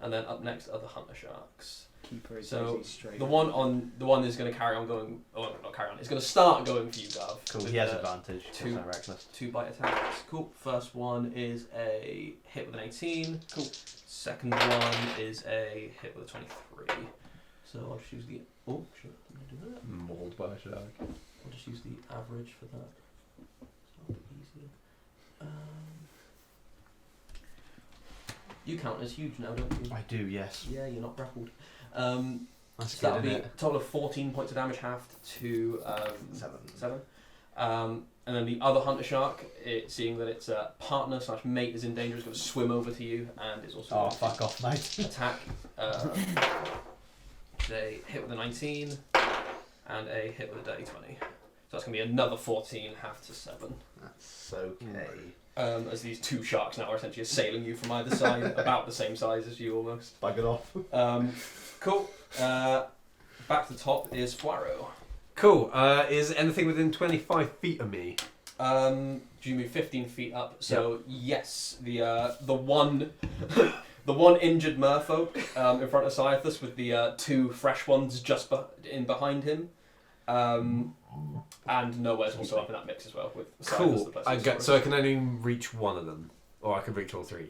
and then up next are the Hunter Sharks. Keeper is So, easy straight. The one is going to carry on going. Oh, not carry on. It's going to start going for you, Gav. Cool, with he has the advantage. two- That's reckless. 2 bite attacks. Cool. First one is a hit with an 18. Cool. Second one is a hit with a 23. So I'll just use the. Oh shit! Did I do that? Mauled by a shark. I'll just use the average for that. So easy. You count as huge now, don't you? I do, yes. Yeah, you're not grappled. That's So that'll good, be isn't a total of 14 points of damage, halved to 7. And then the other hunter shark, seeing that its partner / mate is in danger, is going to swim over to you, and is also Oh, going to fuck off, mate. attack. A hit with a 19 and a hit with a dirty 20. So that's going to be another 14, halved to 7. That's okay. As these 2 sharks now are essentially assailing you from either side, about the same size as you almost. Bugger off. Cool. Back to the top is Poirot. Cool. Is anything within 25 feet of me? Do you move 15 feet up? So yes, the one the one injured merfolk in front of Cyathus with the 2 fresh ones just in behind him. And Nowhere's also up in that mix as well with Cyathus, Cool. the So I can only reach one of them, or I can reach all 3.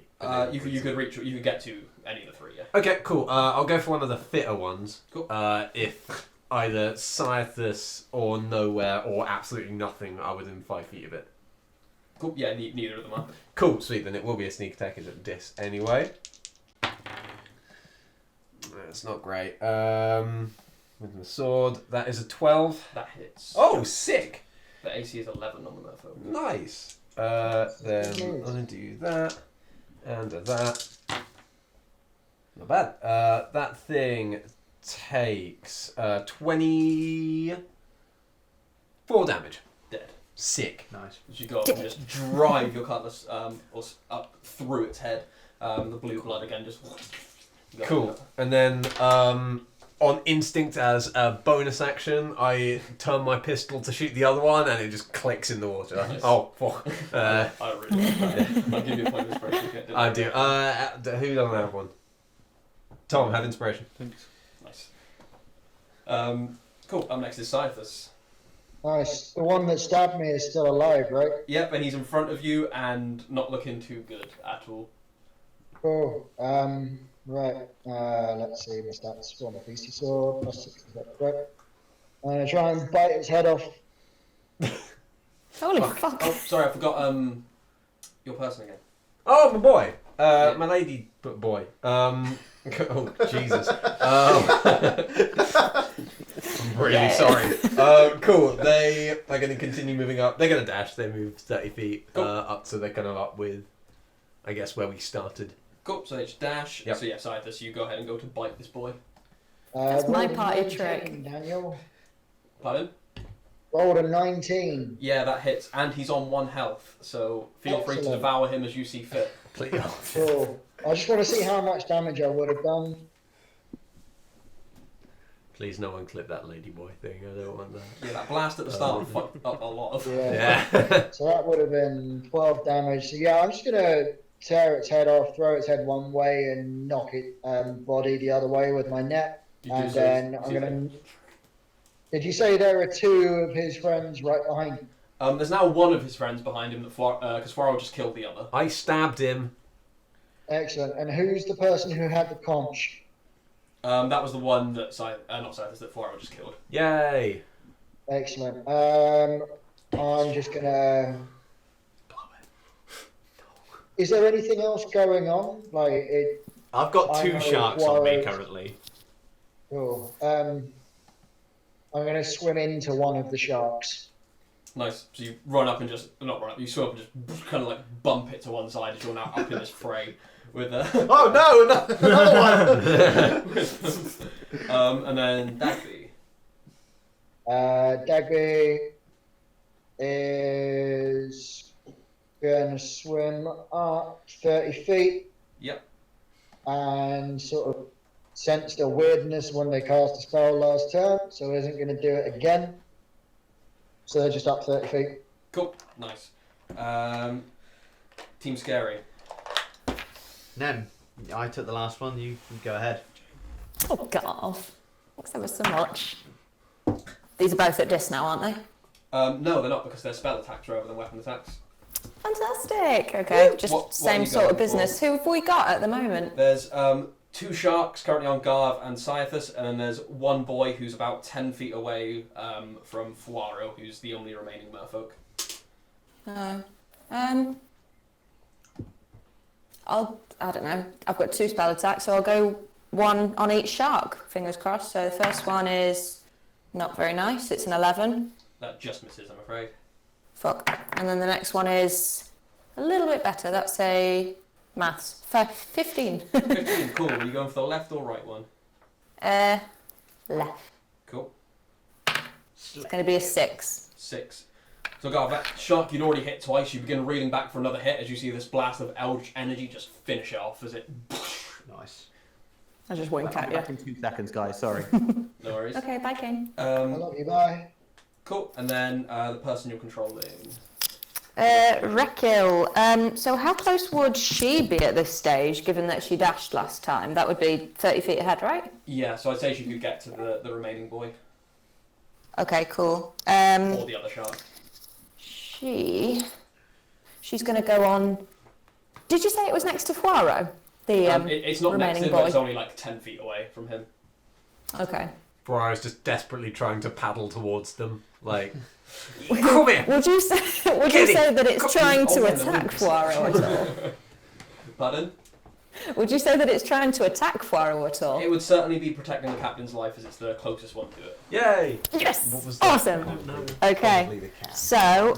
you could get to any of the 3. Yeah. Okay, cool. I'll go for one of the fitter ones. Cool. If either Cyathus or Nowhere or absolutely nothing are within 5 feet of it. Cool. Yeah. Neither of them are. Cool, sweet. Then it will be a sneak attack at this anyway. That's not great. With the sword, that is a 12. That hits. Oh, sick! The AC is 11 on the merfolk. Nice. Then I'm gonna do that and that. Not bad. That thing takes 24 damage. Dead. Sick. Nice. As you go up and just drive your cutlass up through its head, the blue blood again just. Cool. And then on instinct, as a bonus action, I turn my pistol to shoot the other one, and it just clicks in the water. Nice. Oh, fuck. I really like that. I'll give you a point of inspiration. I do. Who doesn't have one? Tom, have inspiration. Thanks. Nice. Cool. Up next is Cythus. Nice. The one that stabbed me is still alive, right? Yep, and he's in front of you and not looking too good at all. Cool. Right. Let's see. My stats for my beastie sword. +6. Is that right? I'm gonna try and bite its head off. Holy fuck. Oh, sorry, I forgot your person again. Oh, my boy. My lady boy. Oh, Jesus. I'm really sorry. Cool. They are going to continue moving up. They're going to dash. They move 30 feet up, so they're kind of up with, I guess, where we started. Cool, so it's dash. Yep. So yeah, Cythus, you go ahead and go to bite this boy. That's my rolled a party 19, trick. Daniel. Pardon? Rolled a 19. Yeah, that hits, and he's on 1 health, so feel free to Excellent. devour him as you see fit. Please. Cool. I just want to see how much damage I would have done. Please, no one clip that lady boy thing. I don't want that. Yeah, that blast at the start fucked up a lot of. Yeah. Yeah. So that would have been 12 damage. So yeah, I'm just gonna tear its head off, throw its head one way, and knock it body the other way with my net. You do And so- then so I'm gonna. Did you say there are 2 of his friends right behind him? There's now one of his friends behind him, because Fwaro just killed the other. I stabbed him. Excellent. And who's the person who had the conch? That was the one that not Cythus, that Fwaro just killed. Yay. Excellent. I'm just gonna. Is there anything else going on? Like it. I've got I 2 know sharks on me Warwick- currently. Cool. I'm gonna swim into one of the sharks. Nice. So you run up and not run up, you swim up and just kind of like bump it to one side as you're now up in this fray with Oh no, another one! and then Dagby. Dagby is gonna swim up 30 feet. Yep. And sort of sensed a weirdness when they cast a spell last turn, so isn't going to do it again. So they're just up 30 feet. Cool. Nice. Team Scary. Nem, I took the last one, you go ahead. Oh, God. Thanks ever so much. These are both at dis now, aren't they? No, they're not, because they're spell attacks rather than weapon attacks. Fantastic. Okay, just What are same you sort going of business. Who have we got at the moment? There's 2 sharks currently on Garv and Cythus, and then there's 1 boy who's about 10 feet away from Fwaro, who's the only remaining merfolk. I don't know. I've got 2 spell attacks, so I'll go 1 on each shark. Fingers crossed. So the first one is not very nice. It's an 11. That just misses, I'm afraid. Fuck. And then the next one is a little bit better. That's a maths. 15. 15, cool. Are you going for the left or right one? Left. Cool. It's going to be a 6. 6. So Garv, that shark you'd already hit twice, you begin reeling back for another hit as you see this blast of eldritch energy just finish it off as it... Nice. I just winked I'll at be you. back in 2 seconds, guys. Sorry. No worries. Okay, bye, King. I love you, bye. Cool. And then the person you're controlling. Rekil. So how close would she be at this stage, given that she dashed last time? That would be 30 feet ahead, right? Yeah, so I'd say she could get to the remaining boy. Okay, cool. Or the other shark. She's going to go on... Did you say it was next to Fwaro? It's not next remaining to him, boy. but it's only like 10 feet away from him. Okay. Briar's just desperately trying to paddle towards them. Like, come here! Would you say that it's trying to attack Fwaro at all? Pardon? Would you say that it's trying to attack Fwaro at all? It would certainly be protecting the captain's life as it's the closest one to it. Yay! Yes! What was that? Awesome! No. Okay. Probably the cat. So,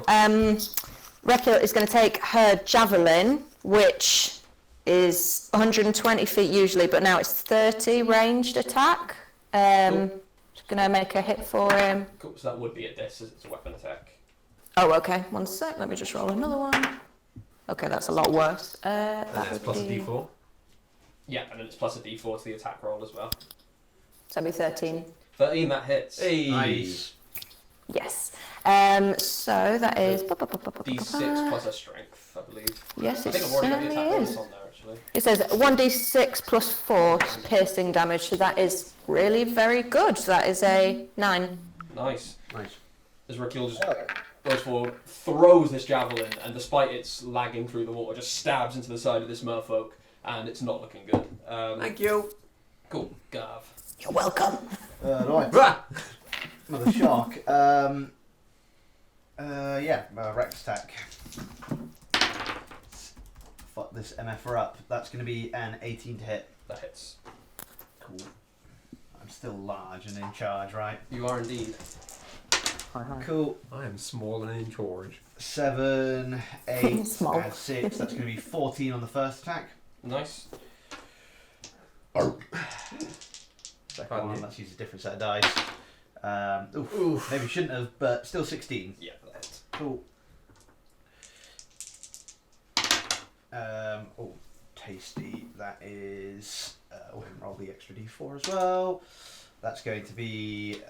Rekil is going to take her javelin, which is 120 feet usually, but now it's 30 ranged attack. Just going to make a hit for him. Cool, so that would be at this as it's a weapon attack. Oh, okay. 1 sec. Let me just roll another one. Okay, that's a lot worse. And That it's would plus a be... d4. Yeah, and then it's plus a d4 to the attack roll as well. So that'd be 13. 13, that hits. Hey! Nice. Yes. So that is... D6 plus a strength, I believe. Yes, I it think I've already got the certainly attack bonus is. on there, actually. actually. It says 1d6 plus 4 piercing damage, so that is really very good. So that is a 9. Nice. Nice. As Rakil just goes forward, throws this javelin, and despite its lagging through the water, just stabs into the side of this merfolk, and it's not looking good. Thank you. Cool. Gav. You're welcome. Right. Another shark. Rex attack. Fuck this MFR up. That's going to be an 18 to hit. That hits. Cool. I'm still large and in charge, right? You are indeed. Hi. Cool. I am small and in charge. 7, 8, Small. and 6. That's going to be 14 on the first attack. Nice. Second Pardon one, me? let's use a different set of dice. Maybe shouldn't have, but still 16. Yeah, that hits. Cool. Tasty. That is. Roll the extra d4 as well. That's going to be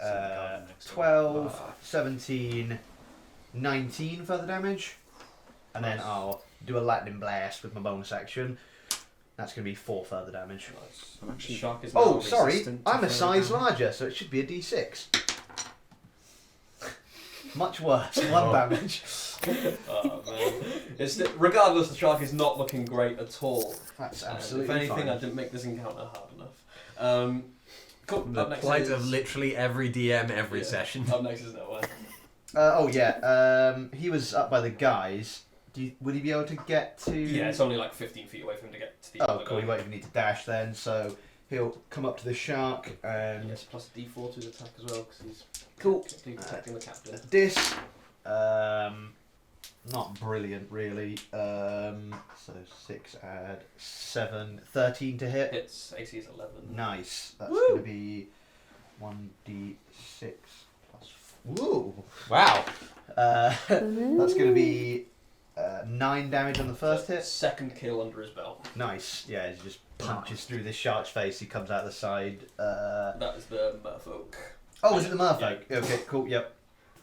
12, 17, 19 further damage. And then I'll do a lightning blast with my bonus action. That's going to be 4 further damage. Nice. I'm actually- The shark is Oh, now sorry. resistant to I'm a further size damage. larger, so it should be a d6. Much worse. 1 damage. Oh man. Regardless, the shark is not looking great at all. That's And absolutely if anything, fine. I didn't make this encounter hard enough. Cool. The Up next plight is, of literally every DM every Yeah. session. Up next is Noah. He was up by the guys. Would he be able to get to... Yeah, it's only like 15 feet away for him to get to the Oh, other cool. guy. He won't even need to dash then, so he'll come up to the shark and... Yes, plus D4 to his attack as well, because he's Cool. protecting the captain. This... not brilliant, really. So 6 add 7, 13 to hit. Hits, AC is 11. Nice. That's going to be 1d6 plus... Woo! Wow. That's going to be 9 damage on the first hit. Second kill under his belt. Nice. Yeah, he just punches through this shark's face. He comes out the side. That is the merfolk. Oh, is it the merfolk? Okay, cool. Yep.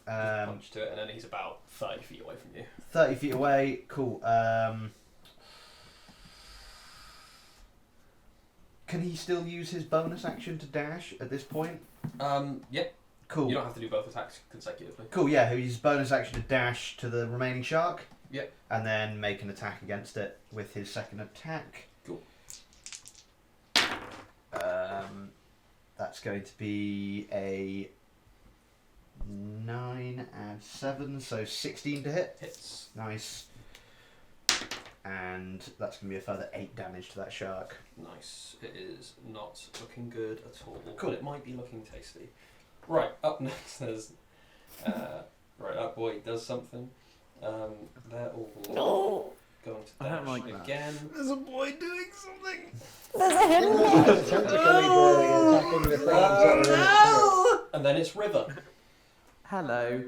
Punch to it, and then he's about 30 feet away from you. 30 feet away. Cool. Can he still use his bonus action to dash at this point? Yeah. Cool. You don't have to do both attacks consecutively. Cool. Yeah, he'll use his bonus action to dash to the remaining shark. Yep. And then make an attack against it with his second attack. Cool. That's going to be a 9 and 7, so 16 to hit. Hits. Nice. And that's going to be a further 8 damage to that shark. Nice. It is not looking good at all. Cool. But it might be looking tasty. Right, up next there's... right, that boy does something. They're all going to I don't dash like that. again. There's a boy doing something. There's a hidden one. Attacking the thing. And then it's River. Hello.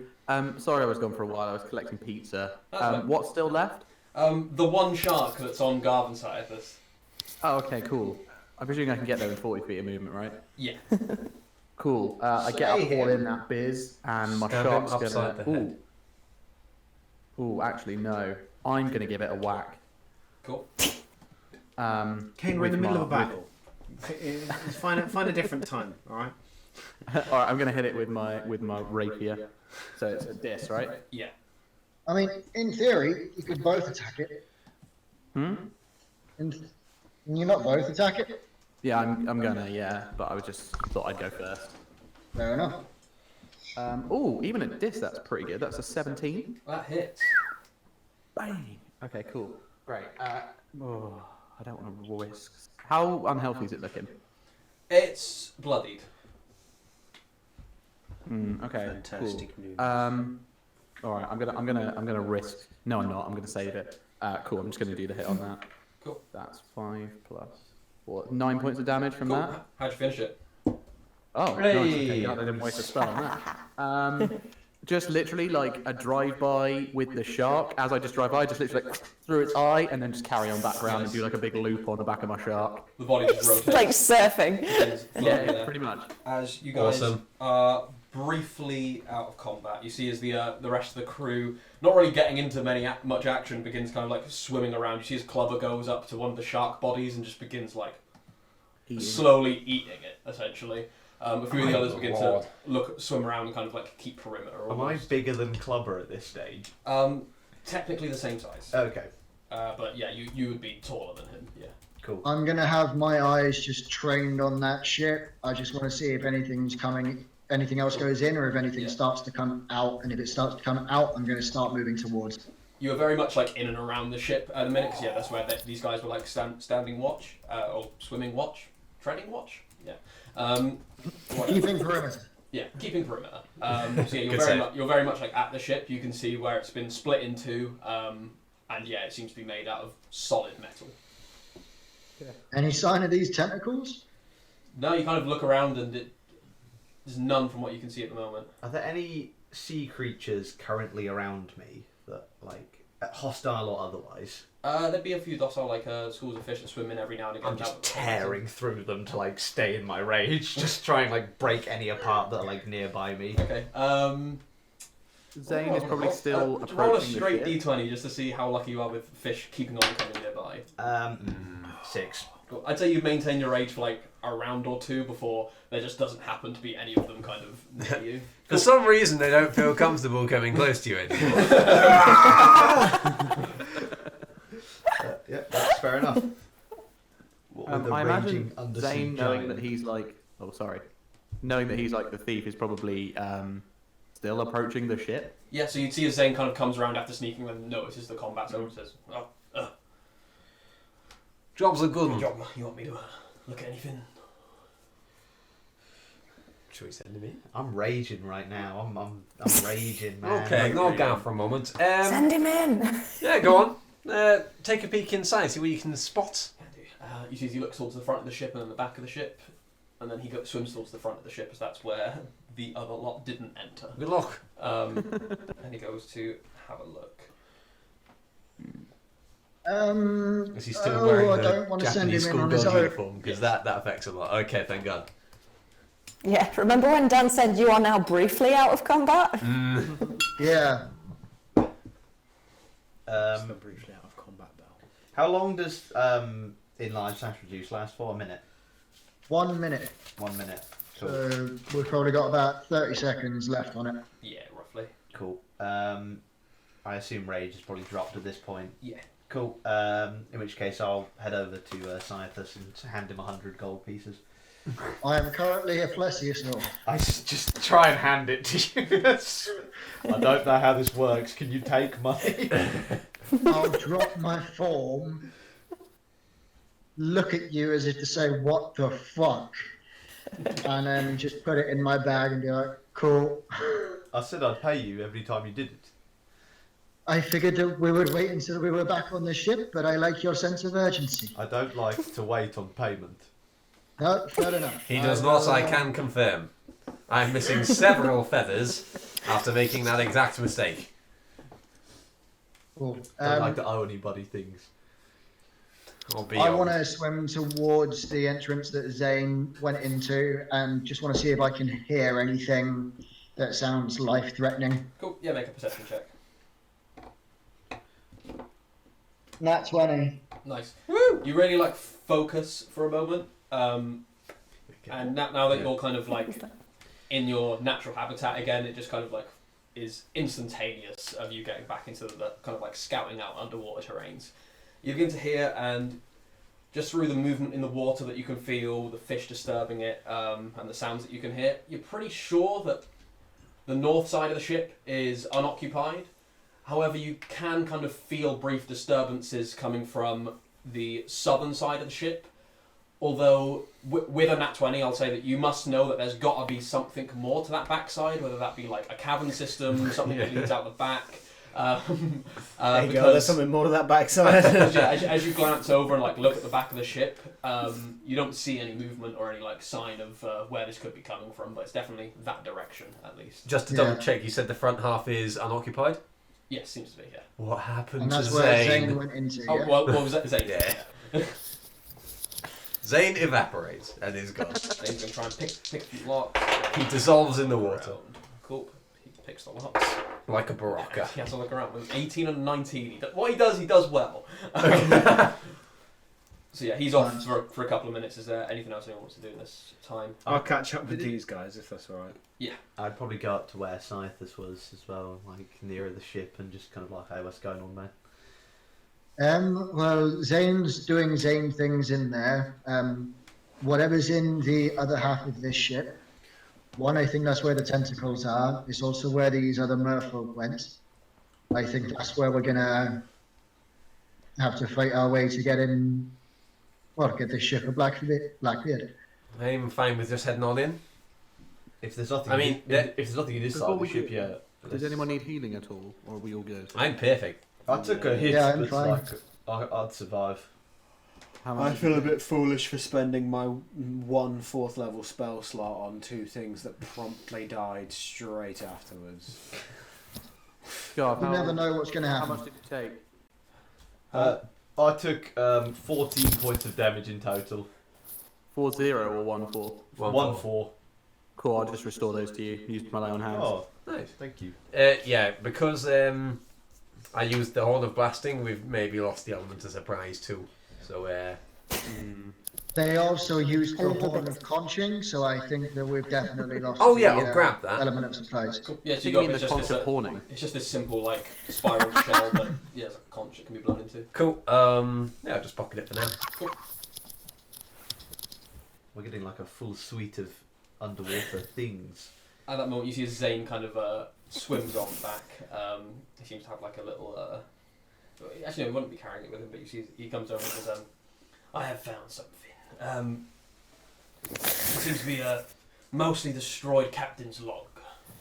Sorry I was gone for a while. I was collecting pizza. That's fine. What's still left? The one shark that's on Garvin's side of this. Oh, okay, cool. I presume I can get there in 40 feet of movement, right? Yeah. Cool. I get Stay up all here. in that biz, and my Stab him shark's upside the gonna. head. Ooh, actually no. I'm gonna give it a whack. Cool. Kane, we're in the middle of a battle. Find a different time, all right? All right, I'm gonna hit it with my rapier. So it's a diss, right? Yeah. I mean, in theory, you could both attack it. Hmm. And you not both attack it? Yeah, I'm gonna. Yeah, but I was just thought I'd go first. Fair enough. Ooh, even a diss, that's pretty good. That's a 17. That hits. Bang. Okay, cool. Great. Oh, I don't want to risk. How unhealthy is it looking? It's bloodied. Okay. Fantastic cool. news. All right. I'm gonna risk. No, I'm not. I'm gonna save it. Cool. I'm just gonna do the hit on that. Cool. That's 5 plus 4. 9 points of damage from Cool. that. How'd you finish it? Oh, Hooray! nice. Okay, I didn't waste a spell on that. Just literally like a drive-by with the shark. As I just drive by, just literally like through its eye, and then just carry on back around and do like a big loop on the back of my shark. The body just rotates. Like surfing. It's floating Yeah, there. pretty much. As you guys Awesome. are briefly out of combat. You see as the rest of the crew, not really getting into much action, begins kind of like swimming around. You see as Clubber goes up to one of the shark bodies and just begins like slowly eating it, essentially. A few of the others begin to swim around and kind of like keep perimeter. Am I bigger than Clubber at this stage? Technically the same size. Okay. But yeah, you would be taller than him. Yeah. Cool. I'm gonna have my eyes just trained on that ship. I just want to see if anything else goes in, or if anything starts to come out. And if it starts to come out, I'm gonna start moving towards. You are very much like in and around the ship at the minute, because that's where these guys were like standing watch, or swimming watch, treading watch. Yeah. Keeping perimeter. Yeah, keeping perimeter. So yeah, you're very much like at the ship. You can see where it's been split into, and yeah, it seems to be made out of solid metal. Any sign of these tentacles? No, you kind of look around and there's none from what you can see at the moment. Are there any sea creatures currently around me that, like, hostile or otherwise? There'd be a few docile, like schools of fish that swim in every now and again. I'm just tearing through them to like stay in my rage, just try and like break any apart that are like nearby me. Okay. Zane is probably still approaching roll a the straight ship. d20 just to see how lucky you are with fish keeping on coming nearby. 6. Cool. I'd say you maintain your rage for like a round or two before there just doesn't happen to be any of them kind of near you. For some reason, they don't feel comfortable coming close to you anymore. Yeah, that's fair enough. I imagine Zane knowing that he's like, knowing that he's like the thief is probably still approaching the ship. Yeah, so you'd see as Zane kind of comes around after sneaking and notices the combat's over and says, Jobs are good. Good job. You want me to look at anything? Should we send him in? I'm raging right now. I'm raging, man. Okay, ignore Gav for a moment. Send him in. Yeah, go on. Take a peek inside, see what you can spot. You see as he looks towards the front of the ship and then the back of the ship, and then he swims towards the front of the ship as that's where the other lot didn't enter. Good luck. And he goes to have a look. Is he still wearing I the don't want to send Japanese him in on his schoolgirl own. uniform? Because that affects a lot. Okay, thank God. Yeah, remember when Dan said you are now briefly out of combat? Yeah. Still briefly out of combat, though. How long does enlarge/reduce last for? A minute. 1 minute. 1 minute. Cool. So we've probably got about 30 seconds left on it. Yeah, roughly. Cool. I assume rage has probably dropped at this point. Yeah. Cool. In which case I'll head over to Scythus and hand him 100 gold pieces. I am currently a plesiosaur. I just try and hand it to you. I don't know how this works. Can you take money? I'll drop my form, look at you as if to say, what the fuck? And then just put it in my bag and be like, cool. I said I'd pay you every time you did it. I figured that we would wait until we were back on the ship, but I like your sense of urgency. I don't like to wait on payment. No, fair enough. He does not, I can confirm. I'm missing several feathers after making that exact mistake. Cool. Don't like to owe anybody things. I want to swim towards the entrance that Zane went into and just want to see if I can hear anything that sounds life-threatening. Cool. Yeah, make a perception check. Nat 20. Nice. Woo! You really like focus for a moment, and now that you're kind of like in your natural habitat again, it just kind of like is instantaneous of you getting back into the kind of like scouting out underwater terrains. You begin to hear, and just through the movement in the water that you can feel, the fish disturbing it, and the sounds that you can hear, you're pretty sure that the north side of the ship is unoccupied. However, you can kind of feel brief disturbances coming from the southern side of the ship. Although, with a nat 20, I'll say that you must know that there's got to be something more to that backside, whether that be like a cavern system, something that leads out the back. There you go, there's something more to that backside. as you glance over and like look at the back of the ship, you don't see any movement or any like sign of where this could be coming from, but it's definitely that direction at least. Just to double check, you said the front half is unoccupied? Yes, seems to be, yeah. What happened And to that's where Zane? Zane went into, Oh, yeah? what was that? Zane? Yeah. Zane evaporates and is gone. Zane's going to try and pick the locks. He dissolves in the water. Cool. He picks the locks. Like a baraka. He has to look around with 18 and 19. What he does well. So yeah, he's off for a couple of minutes. Is there anything else anyone wants to do in this time? I'll catch up with these guys if that's alright. Yeah. I'd probably go up to where Scythus was as well, like nearer the ship, and just kind of like, hey, what's going on there? Well, Zane's doing Zane things in there. Whatever's in the other half of this ship, one, I think that's where the tentacles are. It's also where these other merfolk went. I think that's where we're gonna have to fight our way to get in. Well, get this ship of Blackbeard. I'm fine with just heading on in. If there's nothing, I mean, if there's nothing in this side Before of the we ship do- yet. Does anyone need healing at all, or are we all good? I'm perfect. I took a hit, Yeah, I'm but fine. like, I'd survive. How I much feel a bit foolish for spending my 1 4th level spell slot on 2 things that promptly died straight afterwards. God, You how, never know what's going to how happen. much did it take? I took 14 points of damage in total. 4-0 or 1-4? 1-4. Cool, I'll just restore those to you. Used my lay on hands. Oh, Nice. thank you. Yeah, because I used the Horn of Blasting, we've maybe lost the element of surprise too. So, They also used the Horn of Conching, so I think that we've definitely lost Oh, yeah, the I'll grab that. element of surprise. Cool. Yeah, so Do you you got mean it's the just concept this, horning? it's just this simple like spiral shell that yeah, it's like a conch it can be blown into. cool. Yeah, I'll just pocket it for now. We're getting like a full suite of underwater things. At that moment, you see Zane kind of swims on back. He seems to have like a little. Actually, no, he wouldn't be carrying it with him, but you see he comes over and says, "I have found something. It seems to be a mostly destroyed captain's log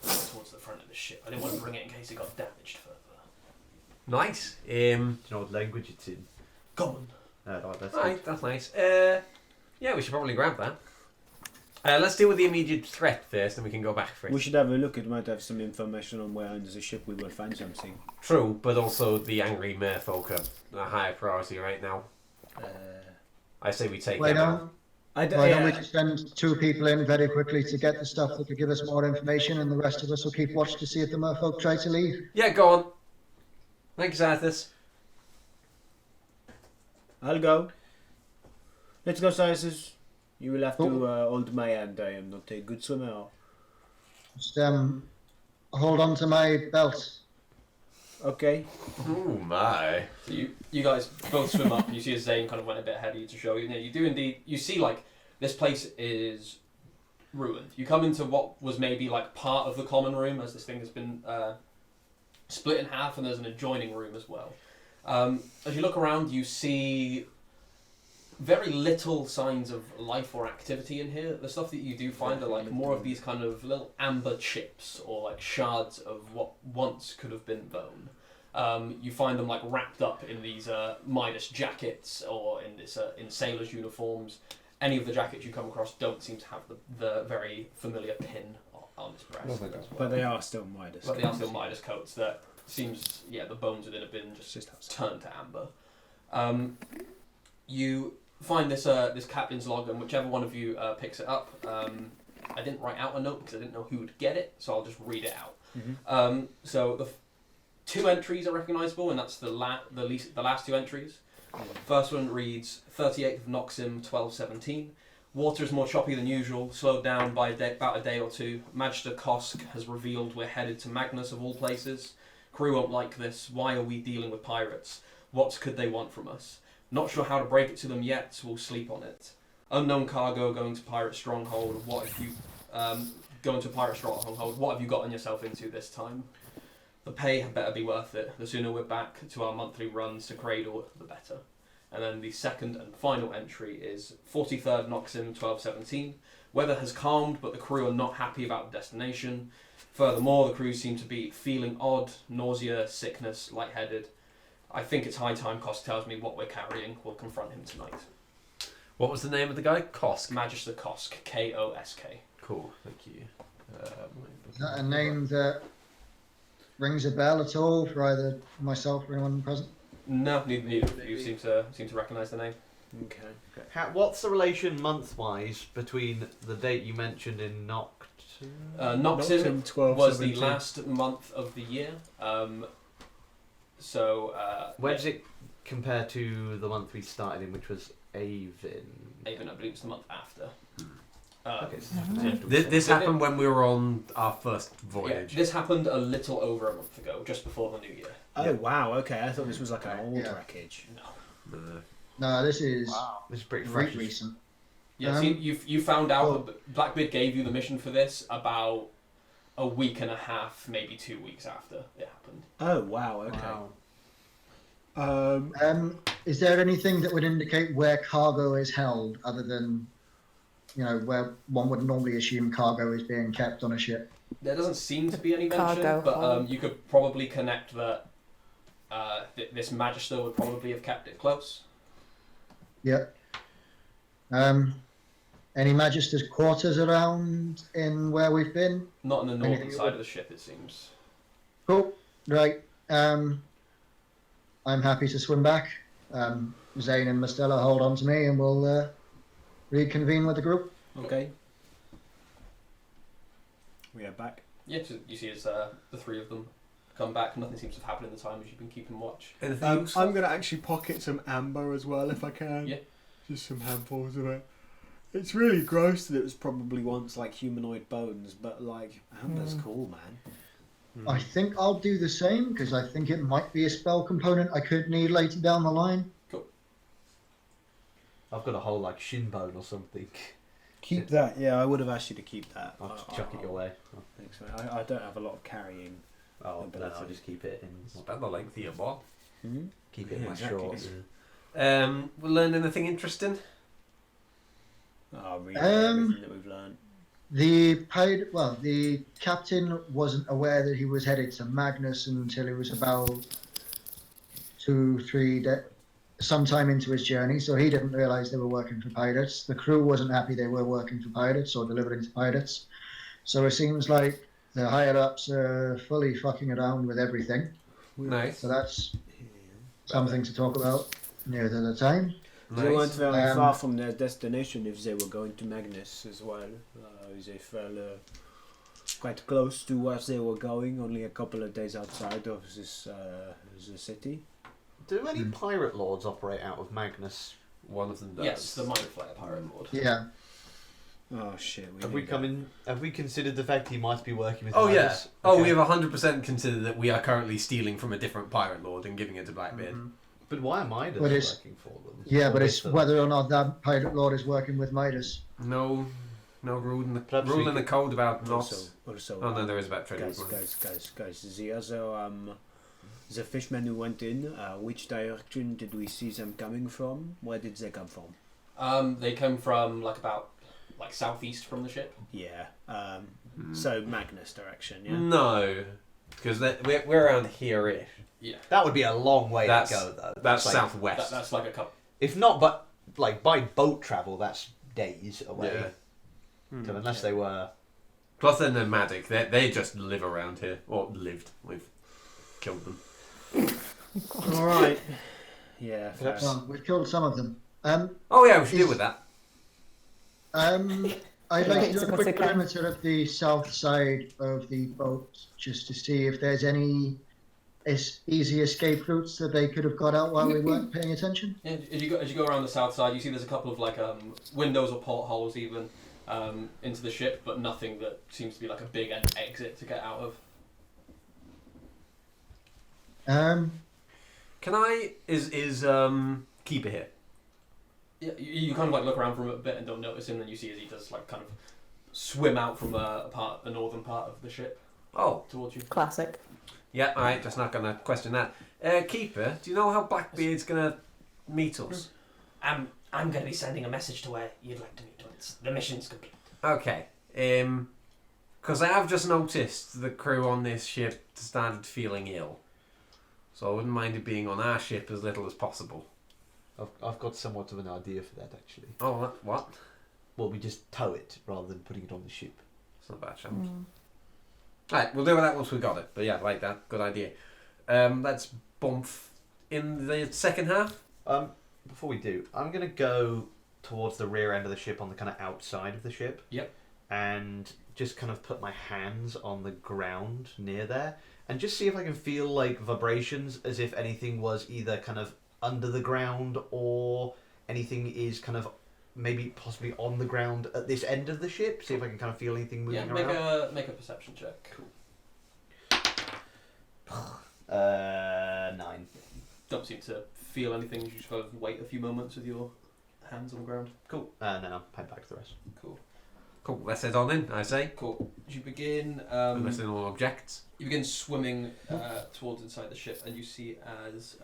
towards the front of the ship. I didn't want to bring it in case it got damaged further. Nice. Do you know what language it's in? Common. Right, that's Right, that's nice. Yeah, we should probably grab that. Let's deal with the immediate threat first, and we can go back for it. We should have a look. It might have some information on where under the ship we will find something. True, but also the angry merfolk are a higher priority right now. I say we take Why them out. don't, why don't we just send 2 people in very quickly to get the stuff that could give us more information, and the rest of us will keep watch to see if the merfolk try to leave? Yeah, go on. Thanks, Arthas. I'll go. Let's go, Sizes. You will have to hold my hand. I am not a good swimmer. Just hold on to my belt. Okay. Oh my. So you guys both swim up. You see as Zane kind of went a bit ahead of you to show you. You do indeed. You see like this place is ruined. You come into what was maybe like part of the common room, as this thing has been split in half, and there's an adjoining room as well. As you look around, you see very little signs of life or activity in here. The stuff that you do find are like more of these kind of little amber chips or like shards of what once could have been bone. You find them like wrapped up in these Midas jackets or in this in sailors' uniforms. Any of the jackets you come across don't seem to have the very familiar pin on its breast. as well. But they are still Midas. But they are still Midas coats that seems, yeah, the bones within have been just turned to amber. You find this this captain's log, and whichever one of you picks it up. I didn't write out a note because I didn't know who would get it, so I'll just read it out. Mm-hmm. So the 2 entries are recognisable, and that's the last 2 entries. First one reads 38th of Noxim 1217. Water is more choppy than usual, slowed down by about a day or 2. Magister Kosk has revealed we're headed to Magnus of all places. Crew won't like this. Why are we dealing with pirates? What could they want from us? Not sure how to break it to them yet, so we'll sleep on it. Unknown cargo going to pirate stronghold. What if you going to pirate stronghold? What have you gotten yourself into this time? The pay had better be worth it. The sooner we're back to our monthly runs to Cradle, the better. And then the second and final entry is 43rd Noxim 1217. Weather has calmed, but the crew are not happy about the destination. Furthermore, the crew seem to be feeling odd, nausea, sickness, lightheaded. I think it's high time Kosk tells me what we're carrying. We'll confront him tonight. What was the name of the guy? Kosk. Magister Kosk, K-O-S-K. Cool, thank you. Is that a name that rings a bell at all for either myself or anyone present? No, neither of you seem to recognise the name. Okay. What's the relation month-wise between the date you mentioned in Noctim Noctim 12, was 17. the last month of the year. Where does it compare to the month we started in, which was Avon? Avon, I believe, it's the month after. Okay, so This happened when we were on our first voyage. Yeah, this happened a little over a month ago, just before the new year. Oh wow, okay. I thought this was like an old Yeah. wreckage. No, this is this is pretty very fresh. recent. Yeah, so you found out that Blackbeard gave you the mission for this about a week and a half, maybe 2 weeks after it happened. Oh wow, okay. Wow. Is there anything that would indicate where cargo is held, other than, where one would normally assume cargo is being kept on a ship? There doesn't seem to be any mention, Cargo but hold. you could probably connect that this Magister would probably have kept it close. Yep. Any Magister's quarters around in where we've been? Not on the northern Anything side of the ship, it seems. Cool. Right. I'm happy to swim back. Zane and Mastella hold on to me, and we'll reconvene with the group. Okay. We are back. Yeah, so you see as the three of them come back, nothing seems to have happened in the time as you've been keeping watch. Anything I'm going to actually pocket some amber as well if I can. Yeah. Just some handfuls of it. It's really gross that it was probably once like humanoid bones, but like amber's cool, man. I think I'll do the same, because I think it might be a spell component I could need later down the line. I've got a whole like shin bone or something. Keep that. Yeah, I would have asked you to keep that. I'll just chuck it your way. Thanks, mate. I don't have a lot of carrying. Oh, But no, that's I'll it. just keep it in. It's about the length of your ball. Keep it in Yeah, my exactly. shorts. We learned anything interesting? Oh, really? Everything that we've learned. The captain wasn't aware that he was headed to Magnus until it was about 2-3 days, sometime into his journey, so he didn't realise they were working for pirates. The crew wasn't happy they were working for pirates or delivering to pirates. So it seems like the higher-ups are fully fucking around with everything. Nice. So that's something to talk about near the time. They weren't very Um, far from their destination if they were going to Magnus as well. They fell quite close to where they were going, only a couple of days outside of this the city. Do any pirate lords operate out of Magnus? One of them does. Yes, the Mind Flayer Pirate Lord. Yeah. Oh shit! Have we Have we considered the fact he might be working with? Oh yeah. Midas? Oh, Okay. we have 100% considered that we are currently stealing from a different pirate lord and giving it to Blackbeard. But why am I But it's- working for them? Yeah, Or but with it's them? whether or not that pirate lord is working with Midas. No rule in the Perhaps we the code about not. Also, Oh no, there is about trading. guys. The other the fishmen who went in. Which direction did we see them coming from? Where did they come from? They come from about southeast from the ship. Yeah. So Magnus direction. Yeah. No, because we're around here-ish. Yeah, That would be a long way That's- to go, though. That's like, southwest. that's like a couple. If not, but like by boat travel, that's days away. Yeah. So unless they were, Plus they're nomadic. They just live around here. Or lived. We've killed them. All right. Yeah. fair. Perhaps- Well, we've killed some of them. Oh yeah, we should deal with that. I'd like to do a What's quick it called? perimeter of the south side of the boat, just to see if there's any easy escape routes that they could have got out while we weren't paying attention. Yeah, as you go around the south side, you see there's a couple of windows or portholes even into the ship, but nothing that seems to be like a big exit to get out of. Can I is Keeper here? Yeah, you kind of look around for him a bit and don't notice him, then you see as he does kind of swim out from the northern part of the ship Oh, towards you. Classic. yeah. All right, just not gonna question that. Keeper, do you know how Blackbeard's gonna meet us? I'm going to be sending a message to where you'd like to meet once the mission's complete. Okay. Because I have just noticed the crew on this ship started feeling ill, so I wouldn't mind it being on our ship as little as possible. I've got somewhat of an idea for that actually. Oh, what? Well, we just tow it rather than putting it on the ship. It's not a bad chance. Right, we'll do that once we've got it. But yeah, I like that. Good idea. Let's bump in the second half. before we do, I'm gonna go towards the rear end of the ship on the kind of outside of the ship. Yep. And just kind of put my hands on the ground near there, and just see if I can feel like vibrations, as if anything was either kind of under the ground or anything is kind of maybe possibly on the ground at this end of the ship. See if I can kind of feel anything moving around. Make a perception check. Cool. 9. Don't seem to feel anything. You just gotta wait a few moments with your hands on the ground. Cool. And then I'll head back to the rest. Cool. Cool, let's head on in, I say. Cool. You begin. Unless there are no objects. You begin swimming towards inside the ship, and you see as,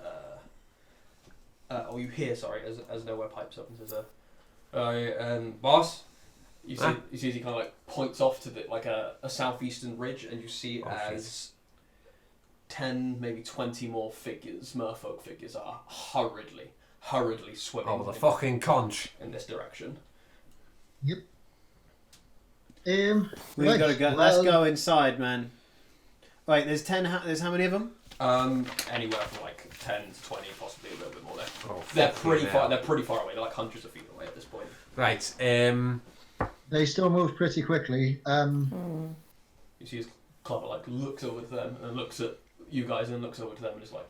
or you hear, sorry, as Nowhere pipes up and says, "Boss." You see, you see, as he kind of like points off to a southeastern ridge, and you see as 10, maybe 20 more figures, merfolk figures, are hurriedly swimming. Oh, the fucking conch. In this direction. Yep. We've Right, got to go. well- Let's go inside, man. Wait, there's 10. There's how many of them? Anywhere from like 10 to 20, possibly a little bit more there. Oh, They're fucking pretty far. hell. They're pretty far away. They're like hundreds of feet away at this point. Right, They still move pretty quickly. You see his club like looks over to them and looks at you guys and looks over to them and is like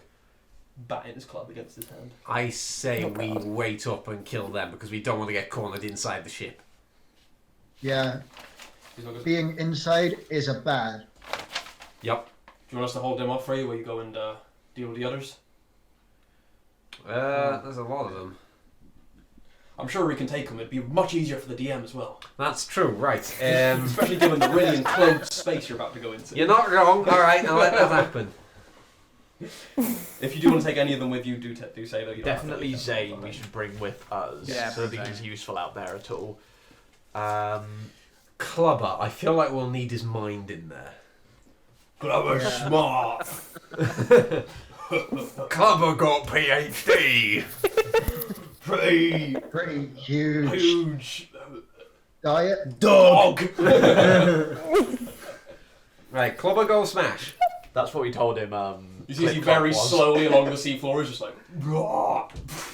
batting his club against his hand. I say we wait up and kill them because we don't want to get cornered inside the ship. Yeah, He's like, being inside is a bad. Yep. do you want us to hold them off for you while you go and deal with the others? There's a lot of them. I'm sure we can take them. It'd be much easier for the DM as well. That's true, right. Especially given the really enclosed space you're about to go into. You're not wrong. All right, I'll let that happen. If you do want to take any of them with you, do say though. You don't have to Definitely leave them. Zane we should bring with us, Yeah, so that bring he's Zane. useful out there at all. Clubber, I feel like we'll need his mind in there. Glover's Yeah. smart. Clubber got PhD. Pretty huge Huge diet. dog. Right, Clubber go smash. That's what we told him. You see, he Clip very Clop was. slowly along the seafloor is just like.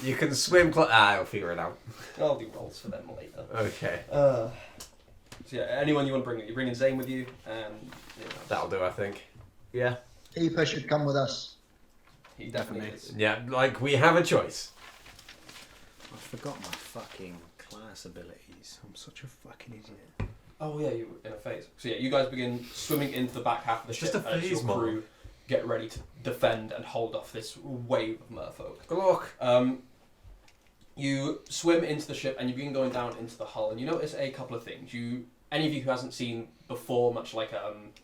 You can swim. I'll figure it out. I'll do rolls for them later. Okay, So yeah, anyone you want to bring, you're bringing Zane with you, and you know, that'll do. I think. Yeah. Epa should come with us. he definitely Definitely. is. Yeah, like we have a choice. I forgot my fucking class abilities. I'm such a fucking idiot. Oh yeah, you were in a phase. So yeah, you guys begin swimming into the back half of the It's ship just a as your phase, man. crew get ready to defend and hold off this wave of merfolk. Good luck. You swim into the ship and you begin going down into the hull, and you notice a couple of things. Any of you who hasn't seen before, much like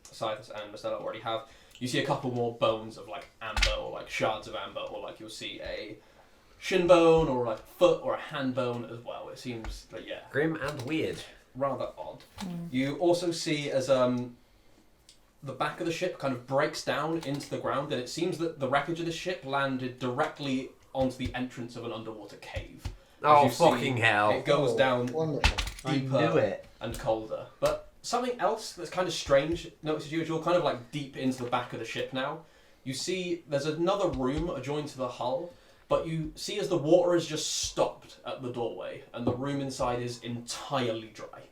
Silas and Marcella already have, you see a couple more bones of like amber or like shards of amber, or like you'll see a shin bone or like a foot or a hand bone as well. It seems like, yeah, Grim and weird. rather odd. You also see as the back of the ship kind of breaks down into the ground, and it seems that the wreckage of the ship landed directly onto the entrance of an underwater cave. Oh, you see, fucking hell. It goes down Wonderful. deeper it. and colder. But something else that's kind of strange notices you as you're kind of like deep into the back of the ship now. You see there's another room adjoined to the hull, but you see as the water has just stopped at the doorway, and the room inside is entirely dry.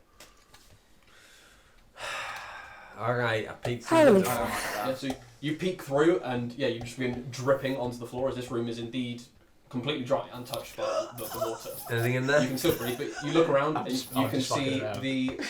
Alright, I peeked through the Holy door. Yeah, so you peek through, and yeah, you've just been dripping onto the floor, as this room is indeed completely dry, untouched by the water. Anything in You there? can still breathe, but you look around and you can just fucking see around. the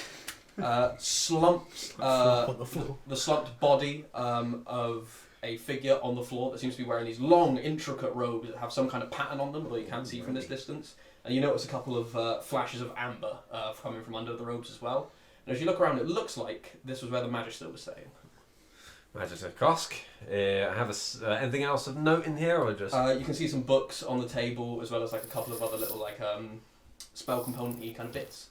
slumped, the slumped body of a figure on the floor that seems to be wearing these long, intricate robes that have some kind of pattern on them, although you can't see from this distance. And you notice a couple of flashes of amber coming from under the robes as well. And as you look around, it looks like this was where the Magister was staying. Magister Kosk. I have anything else of note in here, or just... You can see some books on the table, as well as like a couple of other little like spell component-y kind of bits.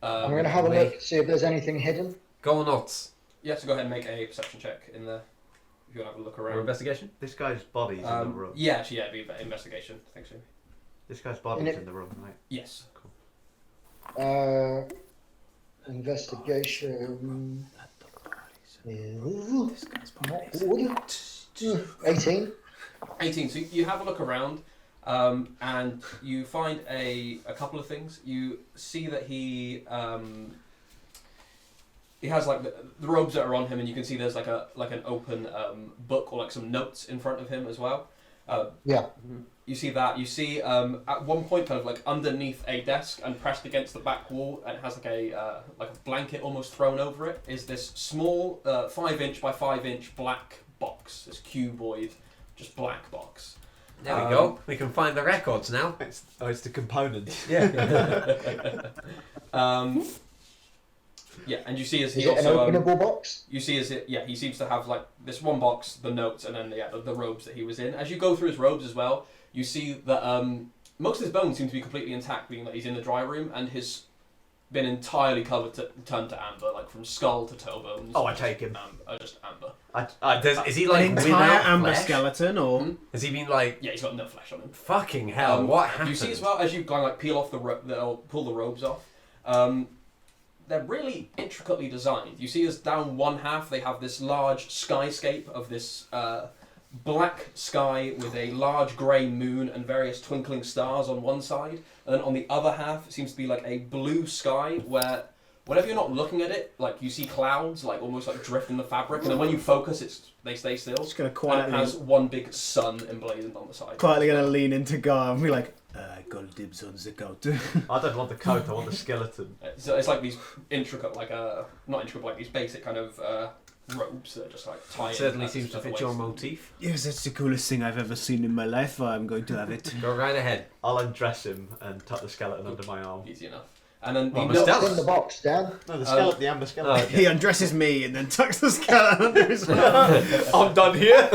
I'm going to have a look, see if there's anything hidden. Go nuts. Yeah, so go ahead and make a perception check in there. If you want to have a look Or around. investigation? This guy's body's in the room. Yeah, actually, yeah, it'd be investigation. I think so. This guy's body's in the room, right? Yes. Investigation. Not good. 18. 18. So you have a look around, And you find a couple of things. You see that he has like the robes that are on him, and you can see there's like an open book or like some notes in front of him as well. Yeah. You see that. You see at one point, kind of like underneath a desk and pressed against the back wall, and it has like a blanket almost thrown over it, is this small 5-inch by 5-inch black box. This cuboid, just black box. There we go. We can find the records now. It's the components. Yeah. Yeah, and you see as Is he it an also openable box? you see as he seems to have like this one box, the notes, and then the robes that he was in. As you go through his robes as well, you see that most of his bones seem to be completely intact, being that he's in the dry room, and his been entirely turned to amber, like from skull to toe bones. Oh, I take him. Just amber. Is he like An entire without amber flesh? skeleton, or Has he been like Yeah, he's got no flesh on him. fucking hell? What happened? You see as well as you kind of like peel off pull the robes off. They're really intricately designed. You see as down one half they have this large skyscape of this black sky with a large grey moon and various twinkling stars on one side, and then on the other half it seems to be like a blue sky where whenever you're not looking at it, like you see clouds like almost like drift in the fabric, and then when you focus they stay still. just gonna And it quietly, has one big sun emblazoned on the side. quietly gonna lean into Gar and be like, got dibs on the coat. I don't want the coat, I want the skeleton. So it's like these intricate, like not intricate, but like these basic kind of ropes that are just like tie in. Certainly at seems to the fit waist. your motif. Yes, that's the coolest thing I've ever seen in my life. I'm going to have it. Go right ahead. I'll undress him and tuck the skeleton under my arm. Easy enough. And then Well, the Mr. notes- What's in the box, Dan? No, the amber skeleton. He undresses me and then tucks the skeleton under his arm. I'm done here.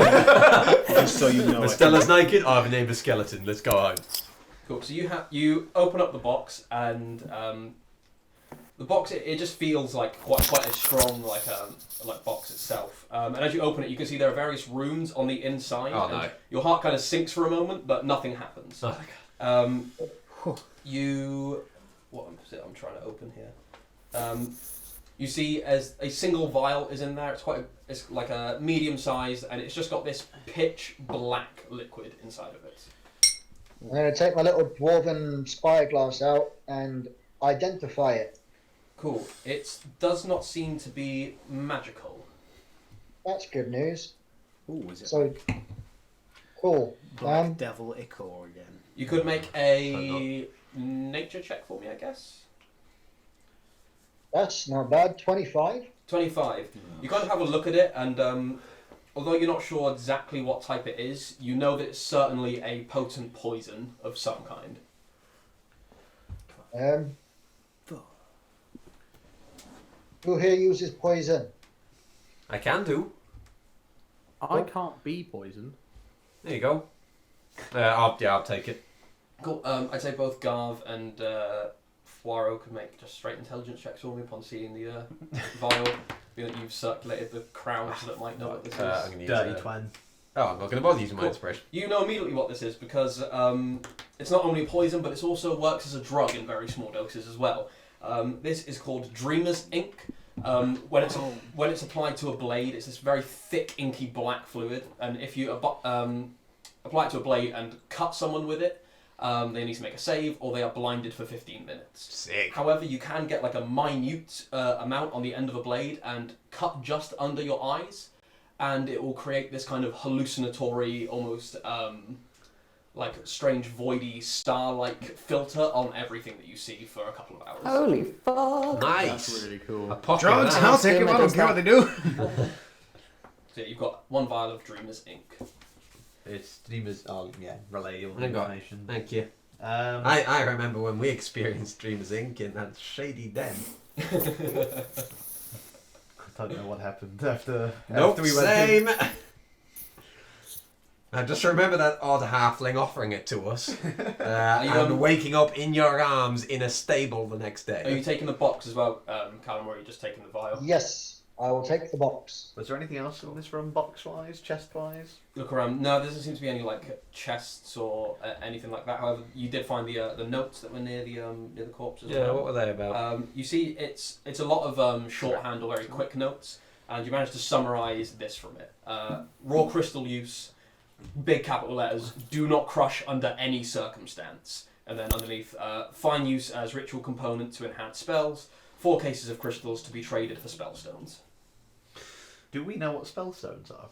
Just so you know. Stella's naked. I've named a skeleton. Let's go home. Cool. So you open up the box, and the box it just feels like quite a strong like box itself. And as you open it, you can see there are various runes on the inside. Oh, and no. Your heart kind of sinks for a moment, but nothing happens. Oh, What is it I'm trying to open here? You see as a single vial is in there. It's like a medium sized, and it's just got this pitch black liquid inside of it. I'm going to take my little dwarven spyglass out and identify it. Cool. It does not seem to be magical. That's good news. Ooh, is it So, cool. Black Devil Ichor again? You could make a nature check for me, I guess. That's not bad. 25. 25. You kind of have a look at it, and although you're not sure exactly what type it is, you know that it's certainly a potent poison of some kind. Who here uses poison? I can do. I can't be poisoned. There you go. I'll take it. Cool. I'd say both Garv and Poirot could make just straight intelligence checks for me upon seeing the vial. Being that you've circulated the crowds that might know what this I'm is. gonna use Dirty twin. Oh, I'm not going to bother using my Cool. inspiration. You know immediately what this is because it's not only a poison, but it also works as a drug in very small doses as well. This is called Dreamer's Ink. When it's applied to a blade, it's this very thick, inky black fluid, and if you apply it to a blade and cut someone with it, they need to make a save, or they are blinded for 15 minutes. Sick. However, you can get like a minute amount on the end of a blade and cut just under your eyes, and it will create this kind of hallucinatory, almost like strange voidy star-like filter on everything that you see for a couple of hours. Holy fuck. Nice. That's really cool. A pocket Drugs, of I'll that. take them. I don't care what they do. So yeah, you've got one vial of Dreamer's Ink. It's Dreamer's. Oh yeah, relay your I got- information. Thank you. Um, I remember when we experienced Dreamers Inc. in that shady den. I don't know what happened after. Nope, after we went same. I just remember that odd halfling offering it to us, and waking up in your arms in a stable the next Are day. you taking the box as well, Callum, or are you just taking the vial? Yes, I will take the box. Was there anything else in this room, box-wise, chest-wise? Look around. No, there doesn't seem to be any like chests or anything like that. However, you did find the notes that were near the corpse as Yeah, well. what were they about? You see, it's a lot of shorthand or very quick notes, and you managed to summarise this from it. Raw crystal use, big capital letters, do not crush under any circumstance. And then underneath, fine use as ritual component to enhance spells. 4 cases of crystals to be traded for spellstones. Do we know what spellstones are?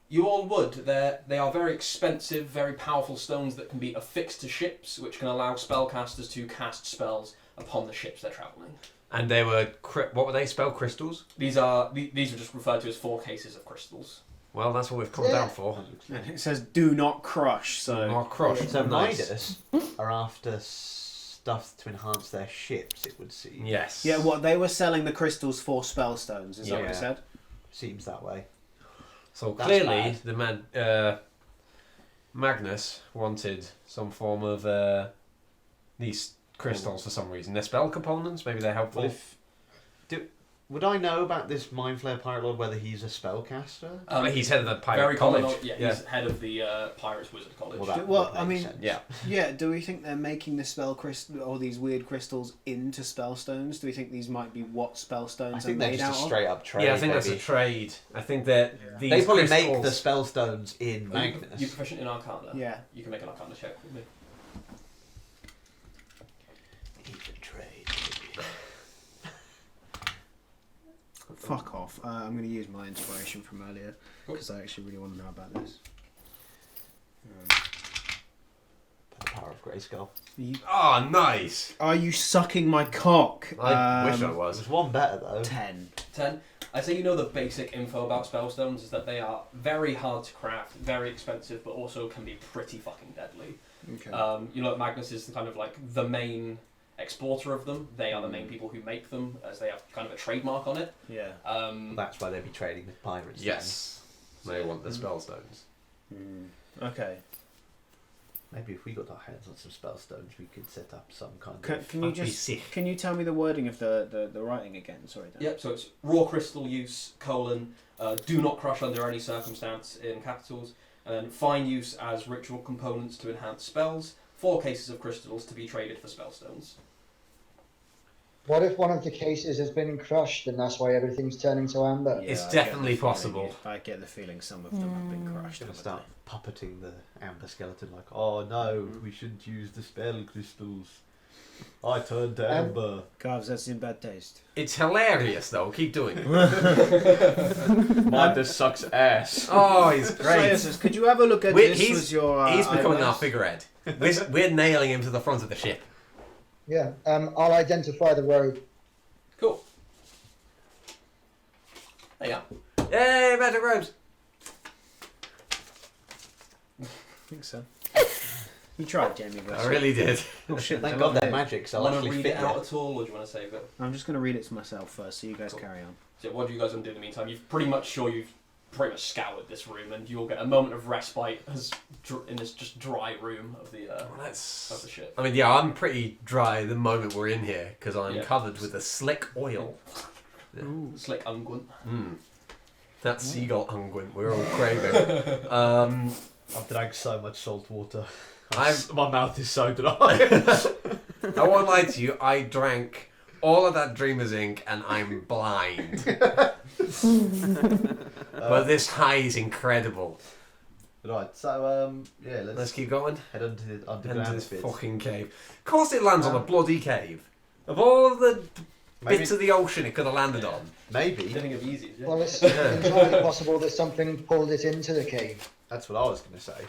You all would. They are very expensive, very powerful stones that can be affixed to ships, which can allow spellcasters to cast spells upon the ships they're travelling. And they were what were they? Spell crystals. These are just referred to as 4 cases of crystals. Well, that's what we've come down for. And it says "do not crush." So Not crushed. So Nice. riders are after stuff to enhance their ships, it would seem. Yes. yeah, what they were selling the crystals for spellstones. Is that what Yeah. it said? Seems that way. So That's clearly, bad. the man Magnus wanted some form of these crystals for some reason. They're spell components. Maybe they're helpful. Well, would I know about this Mind Flayer Pirate Lord, whether he's a spellcaster? He's head of the pirate very college. common. Yeah, he's head of the Pirates Wizard College. That Well, would I make mean, sense. Yeah. Yeah. Do we think they're making the spell crystal or these weird crystals into spellstones? Do we think these might be what spellstones I are think they're made just a out of? straight up trade. Yeah, I think that's a maybe. trade. I think that these They probably crystals... make the spellstones in Are you Magnus. proficient in Arcana? Yeah. You can make an Arcana check with me. Even trade. Fuck off. I'm going to use my inspiration from earlier because I actually really want to know about this. The power of Grayskull. Oh, nice. Are you sucking my cock? I wish I There's was. one better though. 10. 10. I say you know the basic info about spellstones is that they are very hard to craft, very expensive, but also can be pretty fucking deadly. Okay. You know that Magnus is kind of like the main exporter of them. They are the main people who make them, as they have kind of a trademark on it. Yeah. That's why they'd be trading with pirates. Yes. They want the spellstones. Okay. Maybe if we got our hands on some spellstones, we could set up some kind Can, of. can you That'd be just sick. can you tell me the wording of the writing again? Sorry, Dan. Yep, so it's raw crystal use, do not crush under any circumstance in capitals, and then fine use as ritual components to enhance spells, 4 cases of crystals to be traded for spellstones. What if one of the cases has been crushed and that's why everything's turning to amber? It's I get definitely the feeling- possible. I get the feeling some of them have been crushed. Gonna haven't start puppeting the amber skeleton like, oh no, we shouldn't use the spell crystals. I turned to amber. they? Carves, that's in bad taste. It's hilarious, though. Keep doing it. Mine just sucks ass. Oh, he's great. Great. Could you have a look at Wait, this? he's- Was your He's becoming our eyebrows? figurehead. We're nailing him to the front of the ship. Yeah. I'll identify the rogue. Cool. There you are. Yay, magic robes! I think so. You tried, Jamie. but- I really did. Oh shit! Thank there's a God lot they're here. magic, so I'll Want to actually read fit it out you. at all, or do you want to save it? I'm just going to read it to myself first, so you guys Cool. carry on. So what do you guys want to do in the meantime? You've pretty much pretty much scoured this room, and you'll get a moment of respite in this just dry room of the Well, that's... of the ship. I mean, yeah, I'm pretty dry the moment we're in here because I'm Yeah. covered with a slick oil. Slick unguent. That seagull unguent we're all craving. I've drank so much salt water. My mouth is so dry. I won't lie to you, I drank all of that Dreamer's Ink and I'm blind. But this high is incredible. Right, so yeah, Let's keep going. head on to the Into underground this bit. fucking cave. Of course it lands on a bloody cave. Of all of the bits of the ocean it could have landed on. Maybe. Think of easy. Yeah. Well, it's entirely possible that something pulled it into the cave. That's what I was going to say.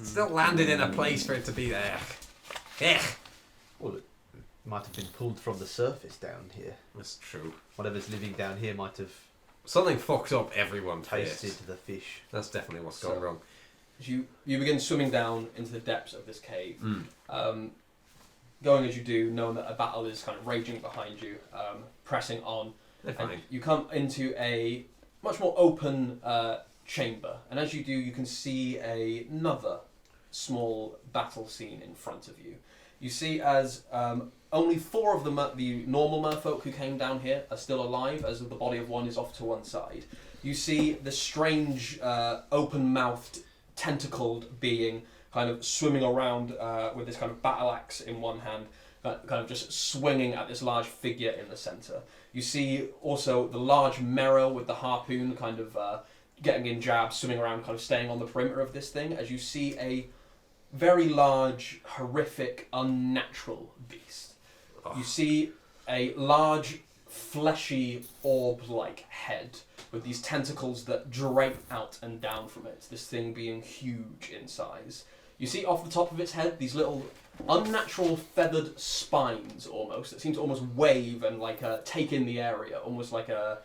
It still landed in a place for it to be there. Ugh. Well, it might have been pulled from the surface down here. That's true. Whatever's living down here might have Something fucks up everyone tasted tasted. the fish. That's definitely what's going wrong. As you begin swimming down into the depths of this cave, Mm. going as you do, knowing that a battle is kind of raging behind you, pressing on, They're and fine. you come into a much more open chamber, and as you do, you can see another small battle scene in front of you. You see as only 4 of the normal merfolk who came down here are still alive, as the body of one is off to one side. You see the strange, open-mouthed, tentacled being kind of swimming around with this kind of battle axe in one hand, kind of just swinging at this large figure in the centre. You see also the large Merrow with the harpoon kind of getting in jabs, swimming around, kind of staying on the perimeter of this thing, as you see a very large, horrific, unnatural beast. You see a large, fleshy, orb-like head with these tentacles that drape out and down from it, this thing being huge in size. You see off the top of its head these little unnatural feathered spines almost that seem to almost wave and take in the area, almost like a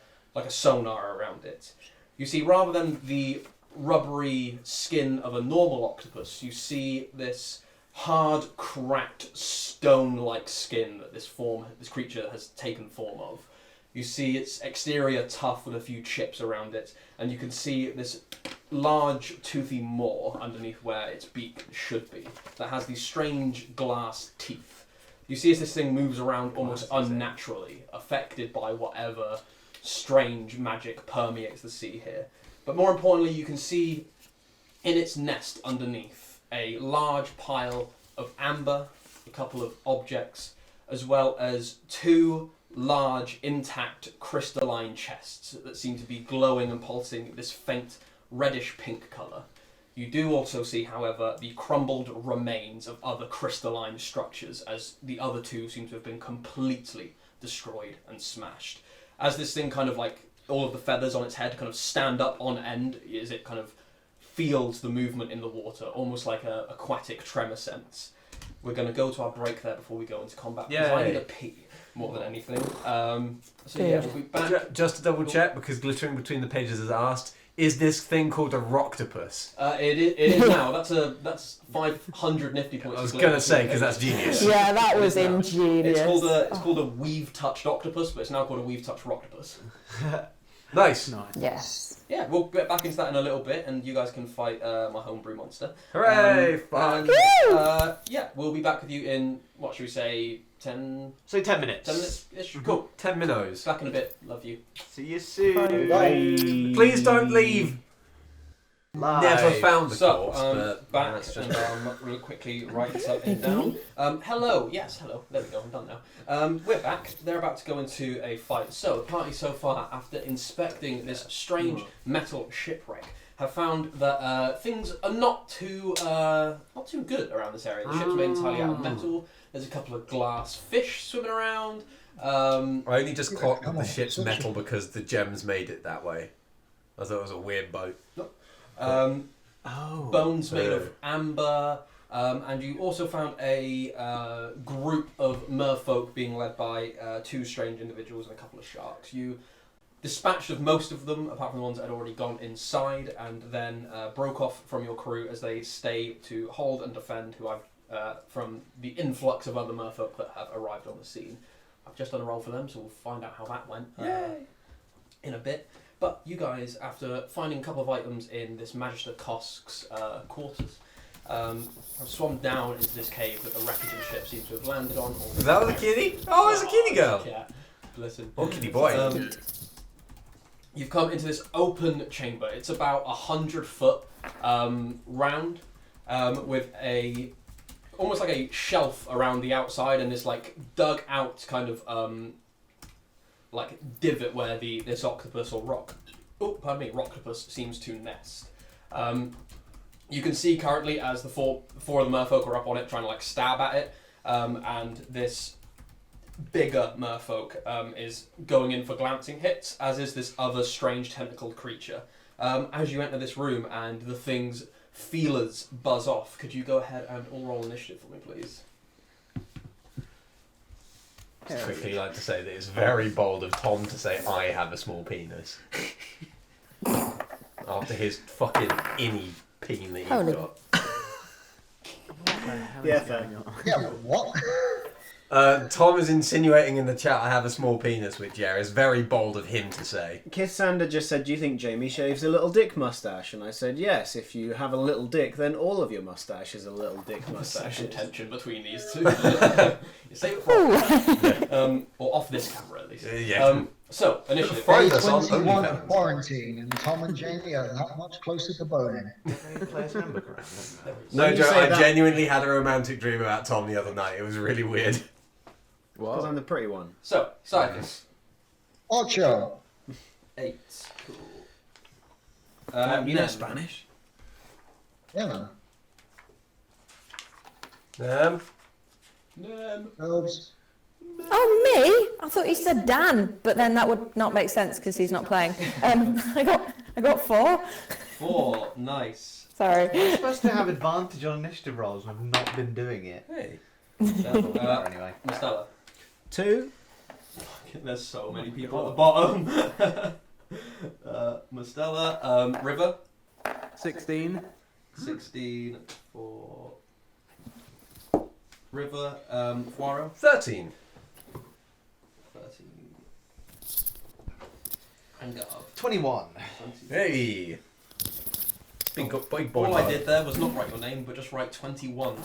sonar around it. You see, rather than the rubbery skin of a normal octopus, you see this hard, cracked, stone-like skin that this creature has taken form of. You see its exterior tough with a few chips around it, and you can see this large, toothy maw underneath where its beak should be, that has these strange glass teeth. You see as this thing moves around almost unnaturally, affected by whatever strange magic permeates the sea here. But more importantly, you can see in its nest underneath a large pile of amber, a couple of objects, as well as two large, intact, crystalline chests that seem to be glowing and pulsing this faint reddish-pink colour. You do also see, however, the crumbled remains of other crystalline structures, as the other two seem to have been completely destroyed and smashed. As this thing all of the feathers on its head kind of stand up on end, as it kind of feels the movement in the water, almost like an aquatic tremor sense. We're going to go to our break there before we go into combat, because I need a pee more than anything. We'll be back. Just to double check, because glittering between the pages has asked, is this thing called a roctopus? It is now. That's 500 nifty points. I was going to say, because that's genius. Yeah, that was ingenious. It's called a weave-touched octopus, but it's now called a weave-touched roctopus. Nice. Yes. Yeah, we'll get back into that in a little bit, and you guys can fight my homebrew monster. Hooray! Fuck! We'll be back with you in, what should we say, 10... So 10 minutes. 10 minutes-ish? Cool. 10 minutes. Back in a bit. Love you. See you soon. Bye. Please don't leave. Live. Never found the corpse, So, but back that's just... and really quickly write something down. Hello, yes, hello. There we go, I'm done now. We're back. They're about to go into a fight. So, the party so far, after inspecting this strange metal shipwreck, have found that things are not too good around this area. The ship's made entirely out of metal. There's a couple of glass fish swimming around. I only just clocked that the ship's metal because the gems made it that way. I thought it was a weird boat. Bones made of amber, and you also found a group of merfolk being led by two strange individuals and a couple of sharks. You dispatched of most of them, apart from the ones that had already gone inside, and then broke off from your crew as they stay to hold and defend from the influx of other merfolk that have arrived on the scene. I've just done a roll for them, so we'll find out how that went in a bit. But you guys, after finding a couple of items in this Magister Kosk's quarters, have swum down into this cave that the wreckage of the ship seems to have landed on. Is that the kitty? Oh, it's a kitty girl. Yeah, listen. Oh, kitty boy. You've come into this open chamber. It's about 100 foot round, with almost like a shelf around the outside, and this dug out kind of divot where this octopus or roctopus seems to nest. You can see currently as the four of the merfolk are up on it trying to stab at it, and this bigger merfolk is going in for glancing hits, as is this other strange tentacled creature. As you enter this room and the thing's feelers buzz off, could you go ahead and all roll initiative for me, please? I'd quickly like to say that it's very bold of Tom to say I have a small penis. After his fucking innie peen that you've got. Yeah, fair. Yeah, what? Tom is insinuating in the chat I have a small penis, which is very bold of him to say. Kissander just said, do you think Jamie shaves a little dick mustache? And I said, yes, if you have a little dick, then all of your mustache is a little dick mustache. Sexual tension between these two. You say it properly. Or off this camera, at least. So, initiative. Find Day us on 21 of OnlyFans. quarantine, and Tom and Jamie are that much closer to boning. No, you Joe, say I that- genuinely had a romantic dream about Tom the other night. It was really weird. Because I'm the pretty one. So, Cyrus. Ocho. 8. Cool. You know Nem. Spanish. Yeah, man. Elves. Oh, me? I thought you said Dan, but then that would not make sense because he's not playing. I got 4. 4, nice. Sorry. You're supposed to have advantage on initiative rolls, and I've not been doing it. Hey. Anyway. Mustella. 2. There's so many people at the bottom. Mustella. River. 16. 16 for River. Poirot. 13. 13. And Garv. 21. 22. Hey. Big boy. All I did there was not write your name, but just write 21.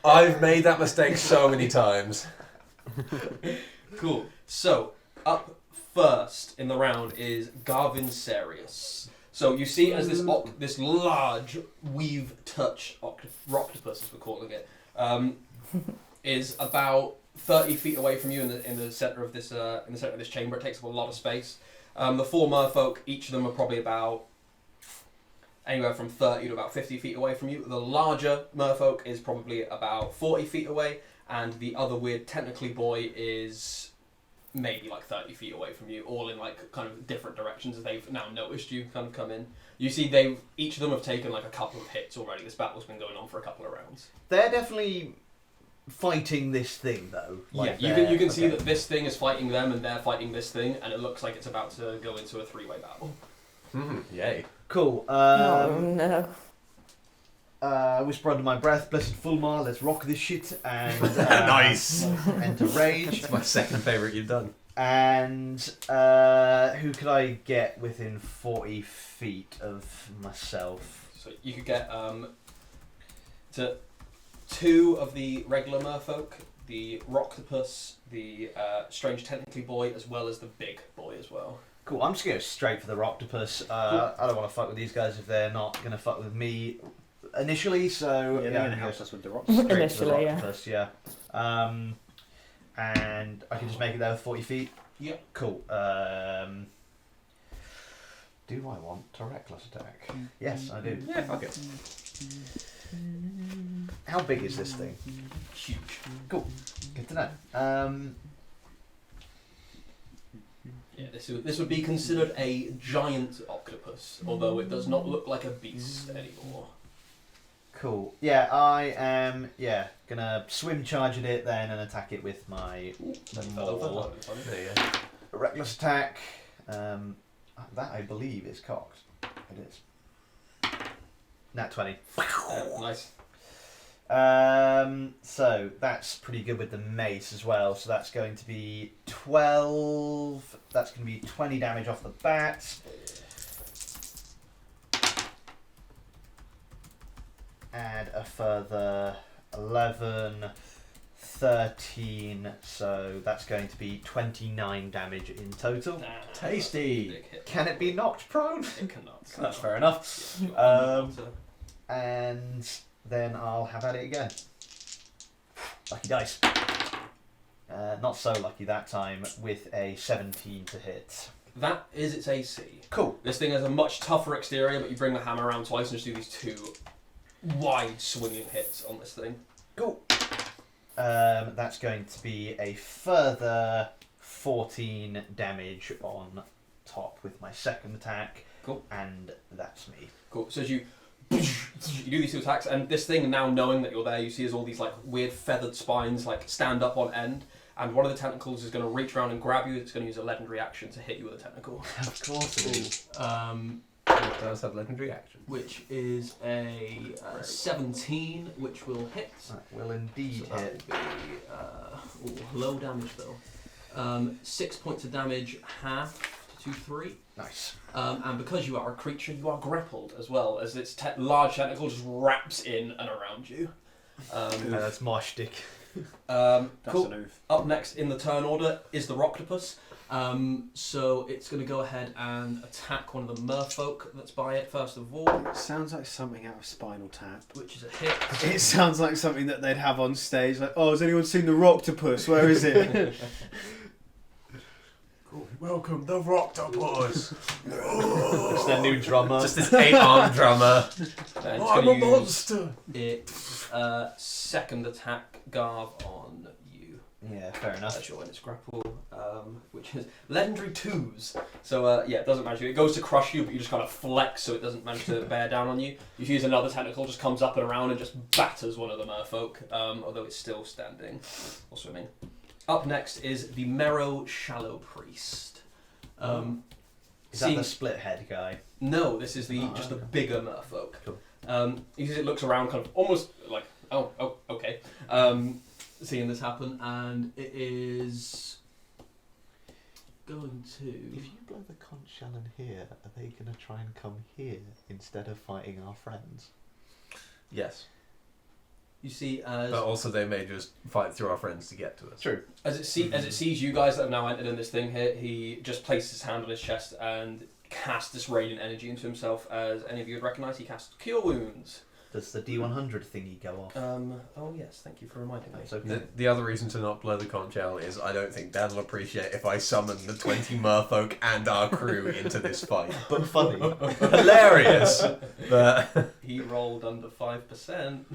I've made that mistake so many times. Cool. So, up first in the round is Garvin Sarius. So you see as this large weave touch octopus, as we're calling it, is about 30 feet away from you in the center of this chamber. It takes up a lot of space. The 4 merfolk, each of them are probably about anywhere from 30 to about 50 feet away from you. The larger merfolk is probably about 40 feet away, and the other weird technically boy is maybe like 30 feet away from you, all in like kind of different directions as they've now noticed you kind of come in. You see each of them have taken like a couple of hits already. This battle's been going on for a couple of rounds. They're definitely fighting this thing, though. Like you can see that this thing is fighting them and they're fighting this thing, and it looks like it's about to go into a 3-way battle. Yay. Cool. Oh no. Whisper under my breath, blessed Fulmar, let's rock this shit, and Nice. enter rage. It's my second favourite you've done. And who could I get within 40 feet of myself? So you could get to 2 of the regular merfolk, the Rocktopus, the strange technically boy, as well as the big boy as well. Cool, I'm just going to go straight for the Rocktopus. I don't want to fight with these guys if they're not going to fight with me initially, so Yeah, they're going to help us with the rocks. straight Initially, to the Rocktopus, yeah. And I can just make it there with 40 feet? Yep. Cool. Do I want to reckless attack? Yes, I do. Yeah, fuck it. How big is this thing? Huge. Cool. Good to know. Yeah, this would be considered a giant octopus, although it does not look like a beast anymore. Cool. Yeah, I am. Yeah, gonna swim charge at it then and attack it with my maul. There you go. Reckless attack. That I believe is cocked. It is. Nat 20. Nice. So that's pretty good with the mace as well. So that's going to be 12. That's going to be 20 damage off the bat. Add a further 11, 13. So that's going to be 29 damage in total. Tasty. Big hit. Can it be knocked prone? It cannot. That's fair enough. And then I'll have at it again. Lucky dice. Not so lucky that time with a 17 to hit. That is its AC. Cool. This thing has a much tougher exterior, but you bring the hammer around twice and just do these 2 wide swinging hits on this thing. Cool. That's going to be a further 14 damage on top with my second attack. Cool. And that's me. Cool. So as you do these 2 attacks, and this thing, now knowing that you're there, you see as all these like weird feathered spines like stand up on end, and one of the tentacles is going to reach around and grab you. It's going to use a legendary action to hit you with a tentacle. Of course it is. It does have legendary action. Which is a 17, which will hit. That will indeed So that hit. will be low damage though. 6 points of damage, half to 2-3. Nice. And because you are a creature, you are grappled as well, as its large tentacle just wraps in and around you. That's my shtick. That's Cool. an oof. Up next in the turn order is the Rocktopus. So it's going to go ahead and attack one of the merfolk that's by it first of all, It sounds like something out of Spinal Tap. which is a hit. It sounds like something that they'd have on stage. Like, oh, has anyone seen the Rocktopus? Where is it? Welcome, the Rocktopus. It's their new drummer. Just this 8-arm drummer. And it's I'm gonna a use monster. its second attack, Garv, on you. Yeah, fair enough. That's your its grapple, which is legendary 2s. So yeah, it doesn't manage to. It goes to crush you, but you just kind of flex, so it doesn't manage to bear down on you. You use another tentacle, just comes up and around and just batters one of the merfolk, although it's still standing or swimming. Up next is the Merrow Shallow Priest. Is that the split head guy? No, this is the just the bigger merfolk. Cool. It looks around, kind of almost like, oh, okay. Seeing this happen, and it is going to. If you blow the conch shell in here, are they going to try and come here instead of fighting our friends? Yes. You see, as But also they may just fight through our friends to get to us. True. as it sees you guys that have now entered in this thing here, he just places his hand on his chest and casts this radiant energy into himself. As any of you would recognise, he casts Cure Wounds. Does the D100 thingy go off? Oh yes, thank you for reminding me. That's okay. The other reason to not blow the conch shell is I don't think Dad will appreciate if I summon the 20 merfolk and our crew into this fight. But funny. Hilarious! But He rolled under 5%.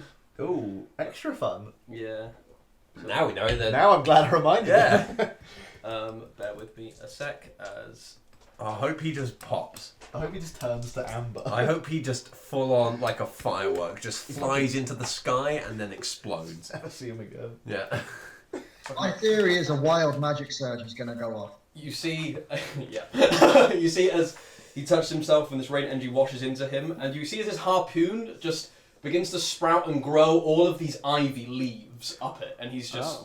Ooh, extra fun. Yeah. now we know that. Now I'm glad I reminded Yeah. Bear with me a sec, as I hope he just pops. I hope he just turns to amber. I hope he just full on like a firework just flies into the sky and then explodes. Never see him again. Yeah. My theory is a wild magic surge is going to go off. you see, yeah, you see as he touches himself and this radiant energy washes into him, and you see as his harpoon just begins to sprout and grow all of these ivy leaves up it, and he's just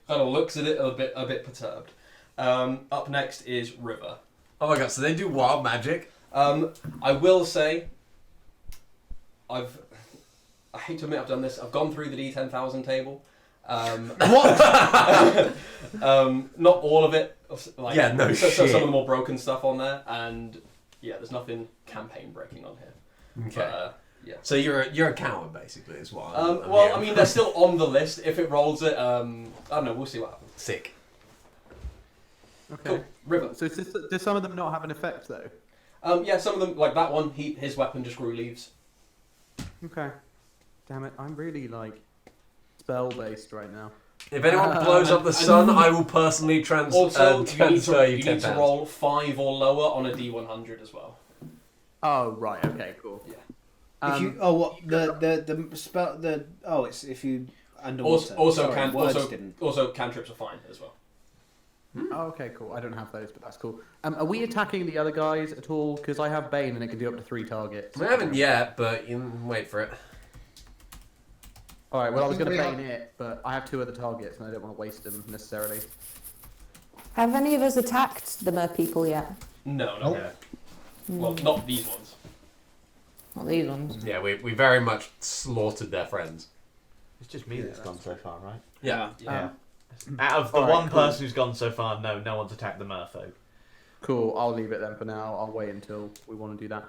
kind of looks at it a bit perturbed. Up next is River. Oh my god, so they do wild magic? I will say, I hate to admit I've done this. I've gone through the D10,000 table. What? Not all of it. Like, Yeah, no so shit. some of the more broken stuff on there, and yeah, there's nothing campaign breaking on here. Okay. But, yeah. So you're a coward basically, is what I'm Well, hearing. I mean, they're still on the list. If it rolls it, I don't know. We'll see what happens. Sick. Okay. Cool. River. So do some of them not have an effect though? Yeah, some of them, like that one, his weapon just grew leaves. Okay. Damn it, I'm really like spell based right now. If anyone blows up the sun, I will personally Also, transfer you you 10 need to pounds. roll 5 or lower on a D100 as well. Oh right, okay, cool. Yeah. If you the spell it's if you underwater. Also, Sorry, words didn't. also cantrips are fine as well. Oh, okay, cool. I don't have those, but that's cool. Are we attacking the other guys at all? Because I have Bane and it can do up to 3 targets. We haven't yet, but you can wait for it. Alright, well I was going to I think Bane it, but I have 2 other targets and I don't want to waste them necessarily. Have any of us attacked the mer people yet? No, Nope. no. Well, not these ones. Not these ones. Yeah, we very much slaughtered their friends. It's just me that's gone so far, right? Yeah. Yeah. Out of the Alright, one cool. person who's gone so far, no one's attacked the merfolk. Cool, I'll leave it then for now. I'll wait until we want to do that.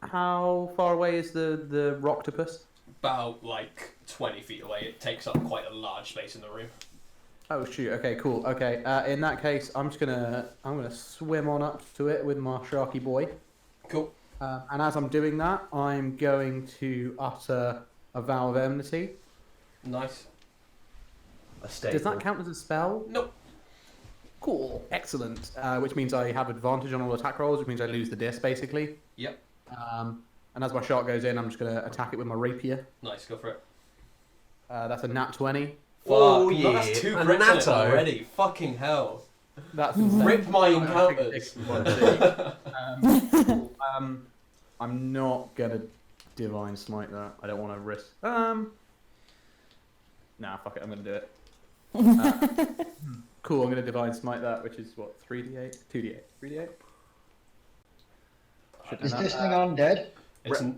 How far away is the Rocktopus? About like 20 feet away. It takes up quite a large space in the room. Oh shoot, okay, cool. Okay, in that case, I'm gonna swim on up to it with my sharky boy. Cool. And as I'm doing that, I'm going to utter a vow of enmity. Nice. A staple. Does that count as a spell? Nope. Cool, excellent. Which means I have advantage on all attack rolls, which means I lose the disc basically. Yep. And as my shot goes in, I'm just going to attack it with my rapier. Nice. Go for it. That's a nat 20. Oh, Fuck, yeah. That's 2 A crits on it natto. already. Fucking hell. That's Rip my I'm gonna take encounters. 61. I'm not going to divine smite that. I don't want to risk. Nah, fuck it. I'm going to do it. Cool. I'm going to divine smite that, which is what, 3d8, 2d8, 3d8. Is this thing undead?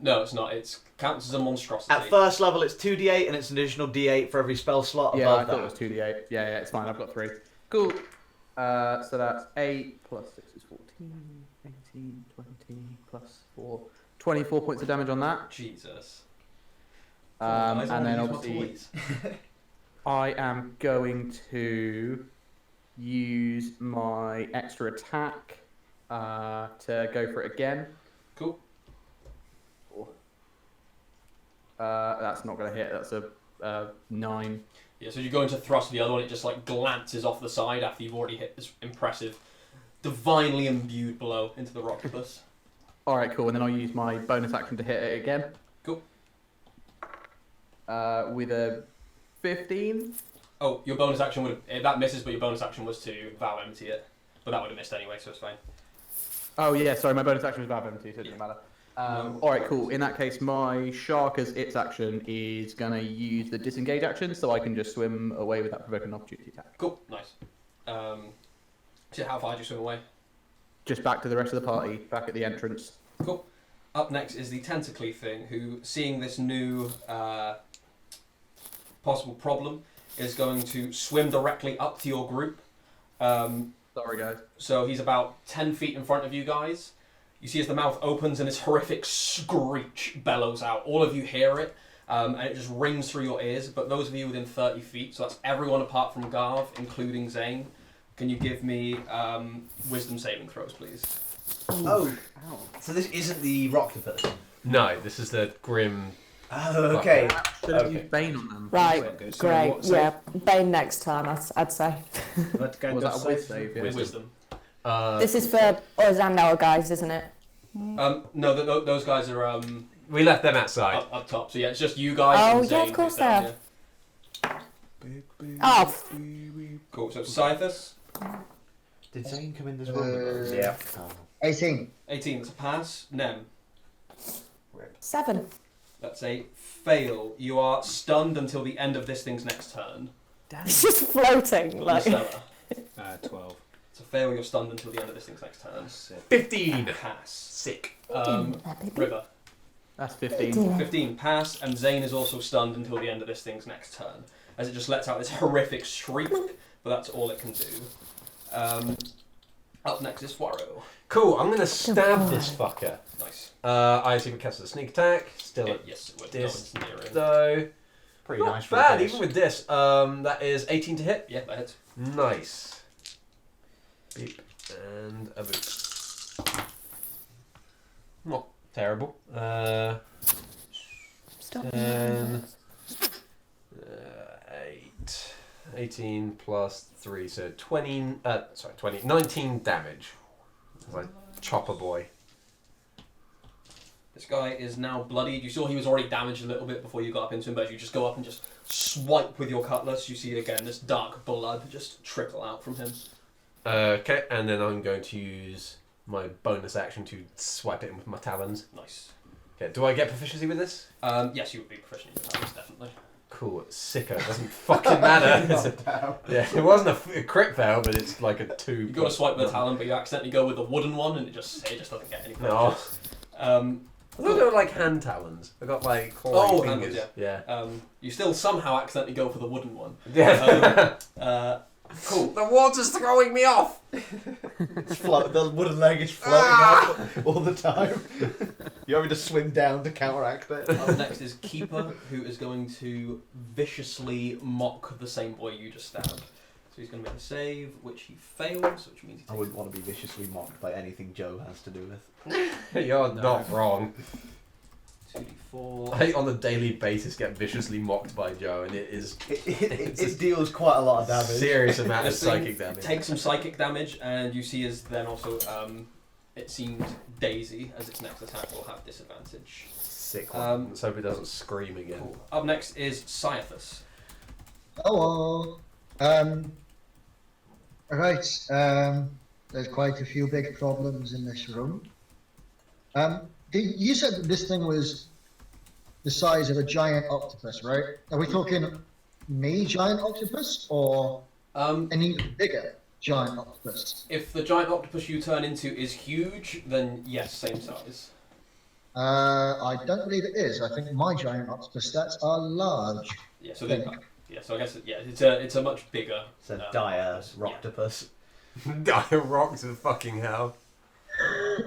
No, it's not. It counts as a monstrosity. At first level, it's 2d8, and it's an additional d8 for every spell slot Yeah, I above thought that. it was 2d8. Yeah, it's fine. I've got 3. Cool. So that's 8 plus 6 is 14, 18, 20 plus 4. 24 points of damage on that. Jesus. And then use my obviously toys. I am going to use my extra attack to go for it again. Cool. That's not going to hit. That's a 9. Yeah, so you go into thrust the other one, it just like glances off the side after you've already hit this impressive, divinely imbued blow into the Roctopus. Alright, cool. And then I'll use my bonus action to hit it again. Cool. With a 15. Oh, your bonus action would have... That misses, but your bonus action was to Vow Empty it. But that would have missed anyway, so it's fine. Oh, yeah, sorry, my bonus action was Valve Empty, so it doesn't matter. Alright, cool. In that case, my shark as its action is going to use the disengage action, so I can just swim away with that provoking opportunity attack. Cool, nice. So how far do you swim away? Just back to the rest of the party, back at the entrance. Cool. Up next is the Tentacly thing, who, seeing this new possible problem, is going to swim directly up to your group. Sorry, guys. So he's about 10 feet in front of you guys. You see as the mouth opens and this horrific screech bellows out. All of you hear it, and it just rings through your ears. But those of you within 30 feet, so that's everyone apart from Garv, including Zane, can you give me wisdom saving throws, please? Oh, so this isn't the Roctopus? No, this is the grim. Oh, okay. Should have used Bane on them. Right, Good. So great. what save? Yeah, Bane next time, I'd say. Let's go. Was that a save. whiz save? Yeah. Wisdom. This is for us and our guys, isn't it? No, those guys are We left them outside. up top. So yeah, it's just you guys. Oh, and yeah, Zane of course who's down they are. here. Oh, Cool. So Scythus, Did Zane come in as well? Yeah. 18. 18. That's a pass. Nem. 7. That's a fail. You are stunned until the end of this thing's next turn. It's just floating, like. Stella. 12. It's a fail. You're stunned until the end of this thing's next turn. 15. Pass. Sick. River. That's 15. 15. Pass. And Zane is also stunned until the end of this thing's next turn, as it just lets out this horrific shriek. But that's all it can do. Up next is Fwaro. Cool, I'm going to stab this fucker. Nice. I assume it counts as a sneak attack. Still at Yes, it would. this, No one's near him. though. Pretty Not nice for bad, a even with this. That is 18 to hit. Yeah, that hits. Nice. Beep. And a boot. Not terrible. 10, 8, 18 plus 3, so 20, 19 damage. As I chop a boy. This guy is now bloodied. You saw he was already damaged a little bit before you got up into him, but as you just go up and just swipe with your cutlass, you see again this dark blood just trickle out from him. Okay, and then I'm going to use my bonus action to swipe it in with my talons. Nice. Okay, do I get proficiency with this? Yes, you would be proficient in your talents, definitely. Cool, sicko. It doesn't fucking matter. Yeah, it wasn't a crit fail, but it's like a 2. You got to swipe with a talon, but you accidentally go with the wooden one, and it just doesn't get any No. progress. I thought they were like hand talons. I got like clawy fingers. handles, Yeah. You still somehow accidentally go for the wooden one. Yeah. Cool. The water's throwing me off. The wooden leg is floating out all the time. You're having to swim down to counteract it. Up next is Keeper, who is going to viciously mock the same boy you just stabbed. So he's going to make a save, which he fails, which means he I takes wouldn't want to be viciously mocked by anything Joe has to do with. You're not wrong. 2d4. I on a daily basis get viciously mocked by Joe, and it is It deals quite a lot of damage. serious amount of This thing psychic damage. Takes some psychic damage, and you see as then also, it seems Daisy, as its next attack, will have disadvantage. Sick one. Let's hope it doesn't scream again. Cool. Up next is Scythus. Hello. Right. There's quite a few big problems in this room. You said that this thing was the size of a giant octopus, right? Are we talking me giant octopus or an even bigger giant octopus? If the giant octopus you turn into is huge, then yes, same size. I don't believe it is. I think my giant octopus stats are large. Yeah, so so I guess it's a much bigger. It's a dire octopus. Roctopus. Dire rocks of fucking hell.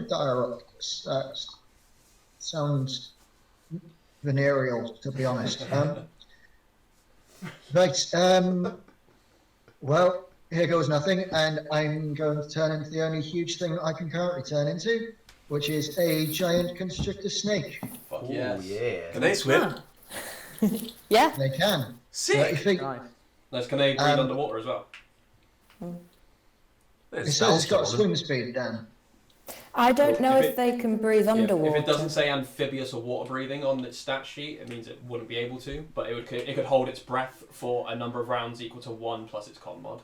Dire octopus. That sounds venereal, to be honest. Right. Well, here goes nothing, and I'm going to turn into the only huge thing I can currently turn into, which is a giant constrictor snake. Fuck Oh yes. yeah. Can they swim? Yeah. They can. 30 Sick. feet. Nice. Nice. Can they breathe Um, underwater as well? It says it's got swim speed, Dan. I don't know If if they can breathe If underwater. it doesn't say amphibious or water breathing on its stat sheet, it means it wouldn't be able to. But it could hold its breath for a number of rounds equal to 1 plus its con mod.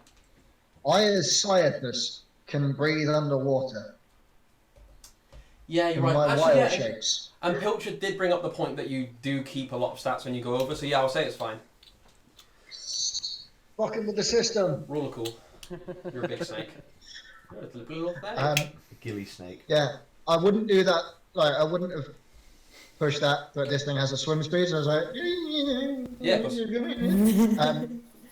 I, as Cyathus, can breathe underwater Yeah, in you're right. my Actually, wild yeah. shapes. And Pilchard did bring up the point that you do keep a lot of stats when you go over. So yeah, I'll say it's fine. Fucking with the system. Rule of cool. You're a big snake. You're a little thing. Gilly snake. Yeah, I wouldn't do that. Like, I wouldn't have pushed that, but this thing has a swim speed, so I was like, Yeah, of course.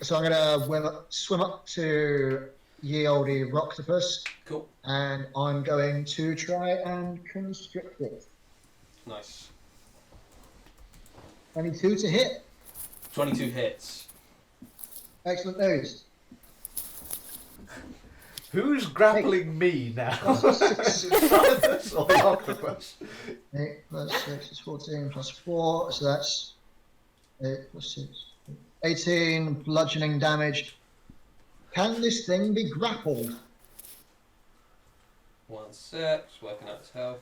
so I'm gonna swim up to ye olde Roctopus, Cool. and I'm going to try and constrict it. Nice. 22 to hit. 22 hits. Excellent news. Who's grappling me now? Cyathus or the octopus? 8 plus 6 is 14 plus 4, so that's 8 plus 6. 18 bludgeoning damage. Can this thing be grappled? 1 sec. Just working out its health.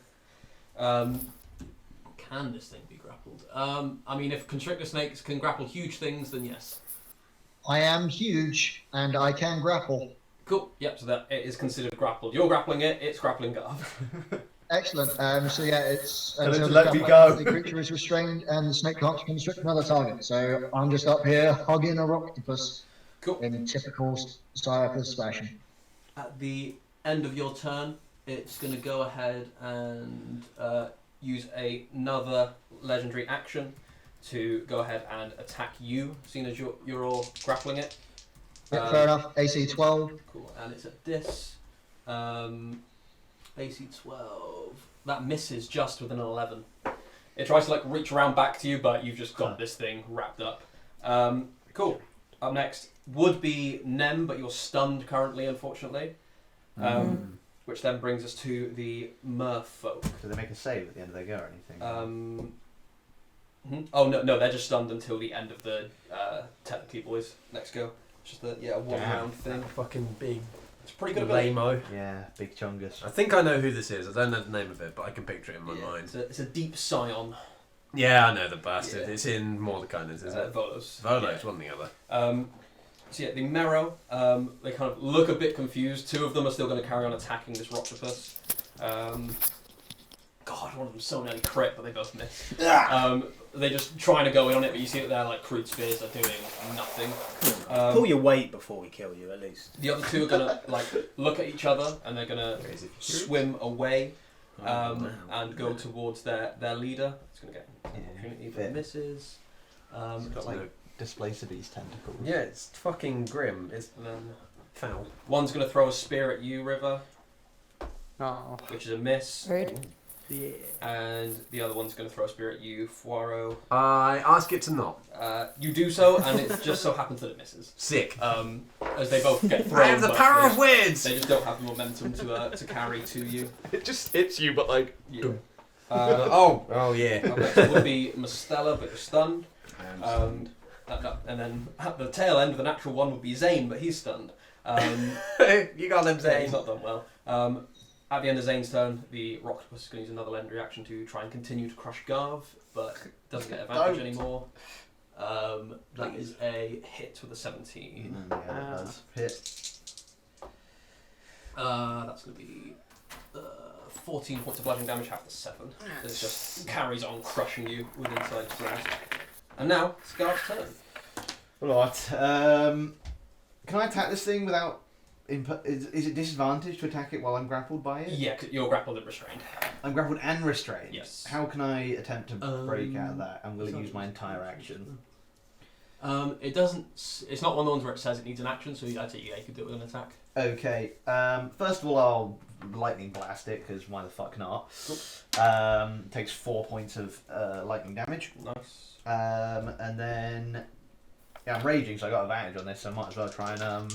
Can this thing be grappled? I mean, if constrictor snakes can grapple huge things, then yes. I am huge, and I can grapple. Cool. Yep. So that it is considered grappled. You're grappling it. It's grappling Garth. Excellent. So yeah, it's Tell it until to the let me grapple- go. the creature is restrained and the snake can't constrict another target. So I'm just up here hugging a Roctopus Cool. in typical Cyathus fashion. At the end of your turn, it's going to go ahead and use another legendary action to go ahead and attack you, seeing as you're all grappling it. Yeah, fair enough. AC 12. Cool, and it's at this. AC 12. That misses just with an 11. It tries to like reach around back to you, but you've just got this thing wrapped up. Cool. Up next would be Nem, but you're stunned currently, unfortunately. Which then brings us to the merfolk. Do they make a save at the end of their go or anything? Oh no, they're just stunned until the end of the technically boys next go. It's just a one round thing. Fucking big It's pretty good ability. lame-o. Yeah, big chungus. I think I know who this is. I don't know the name of it, but I can picture it in my Yeah, mind. it's a deep scion. Yeah, I know the bastard. Yeah. It's in Mordekainen's, isn't it? Volos. Volos, one or the other. So yeah, the Mero, they kind of look a bit confused. 2 of them are still going to carry on attacking this Roctopus. God, one of them's so nearly crit, but they both miss. They're just trying to go in on it, but you see that their like crude spears are doing nothing. Pull your weight before we kill you, at least. The other 2 are going to like look at each other, and they're going to swim away and go towards their leader. It's going to get an opportunity, but it misses. It's got like displacer beast tentacles. Yeah, it's fucking grim. It's And then foul. one's going to throw a spear at you, River, Oh. which is a miss. Rude. Yeah. And the other one's going to throw a spear at you, Fuaro. I ask it to not. You do so, and it just so happens that it misses. Sick. As they both get thrown. I have the but power they- of words! They just don't have the momentum to carry to you. It just hits you, but like. Yeah. Oh yeah. Up next would be Mustela, but you're stunned. And then at the tail end of the natural one would be Zane, but he's stunned. You got them, He's Zane. not done well. At the end of Zane's turn, the Roctopus is going to use another legendary action to try and continue to crush Garv, but doesn't get advantage anymore. That is a hit with a 17. Yeah, that does hit. That's going to be 14 points of bludgeoning damage, half the 7. It just carries on crushing you with inside grasp. And now, it's Garv's turn. Right. Can I attack this thing without... Is it disadvantage to attack it while I'm grappled by it? Yeah, 'cause you're grappled and restrained. I'm grappled and restrained? Yes. How can I attempt to break out of that? I'm going to use my entire action. It doesn't. It's not one of the ones where it says it needs an action, so I'd say you could do it with an attack. Okay. First of all, I'll lightning blast it, because why the fuck not? Cool. Takes 4 points of lightning damage. Nice. And then... Yeah, I'm raging, so I got advantage on this, so I might as well try and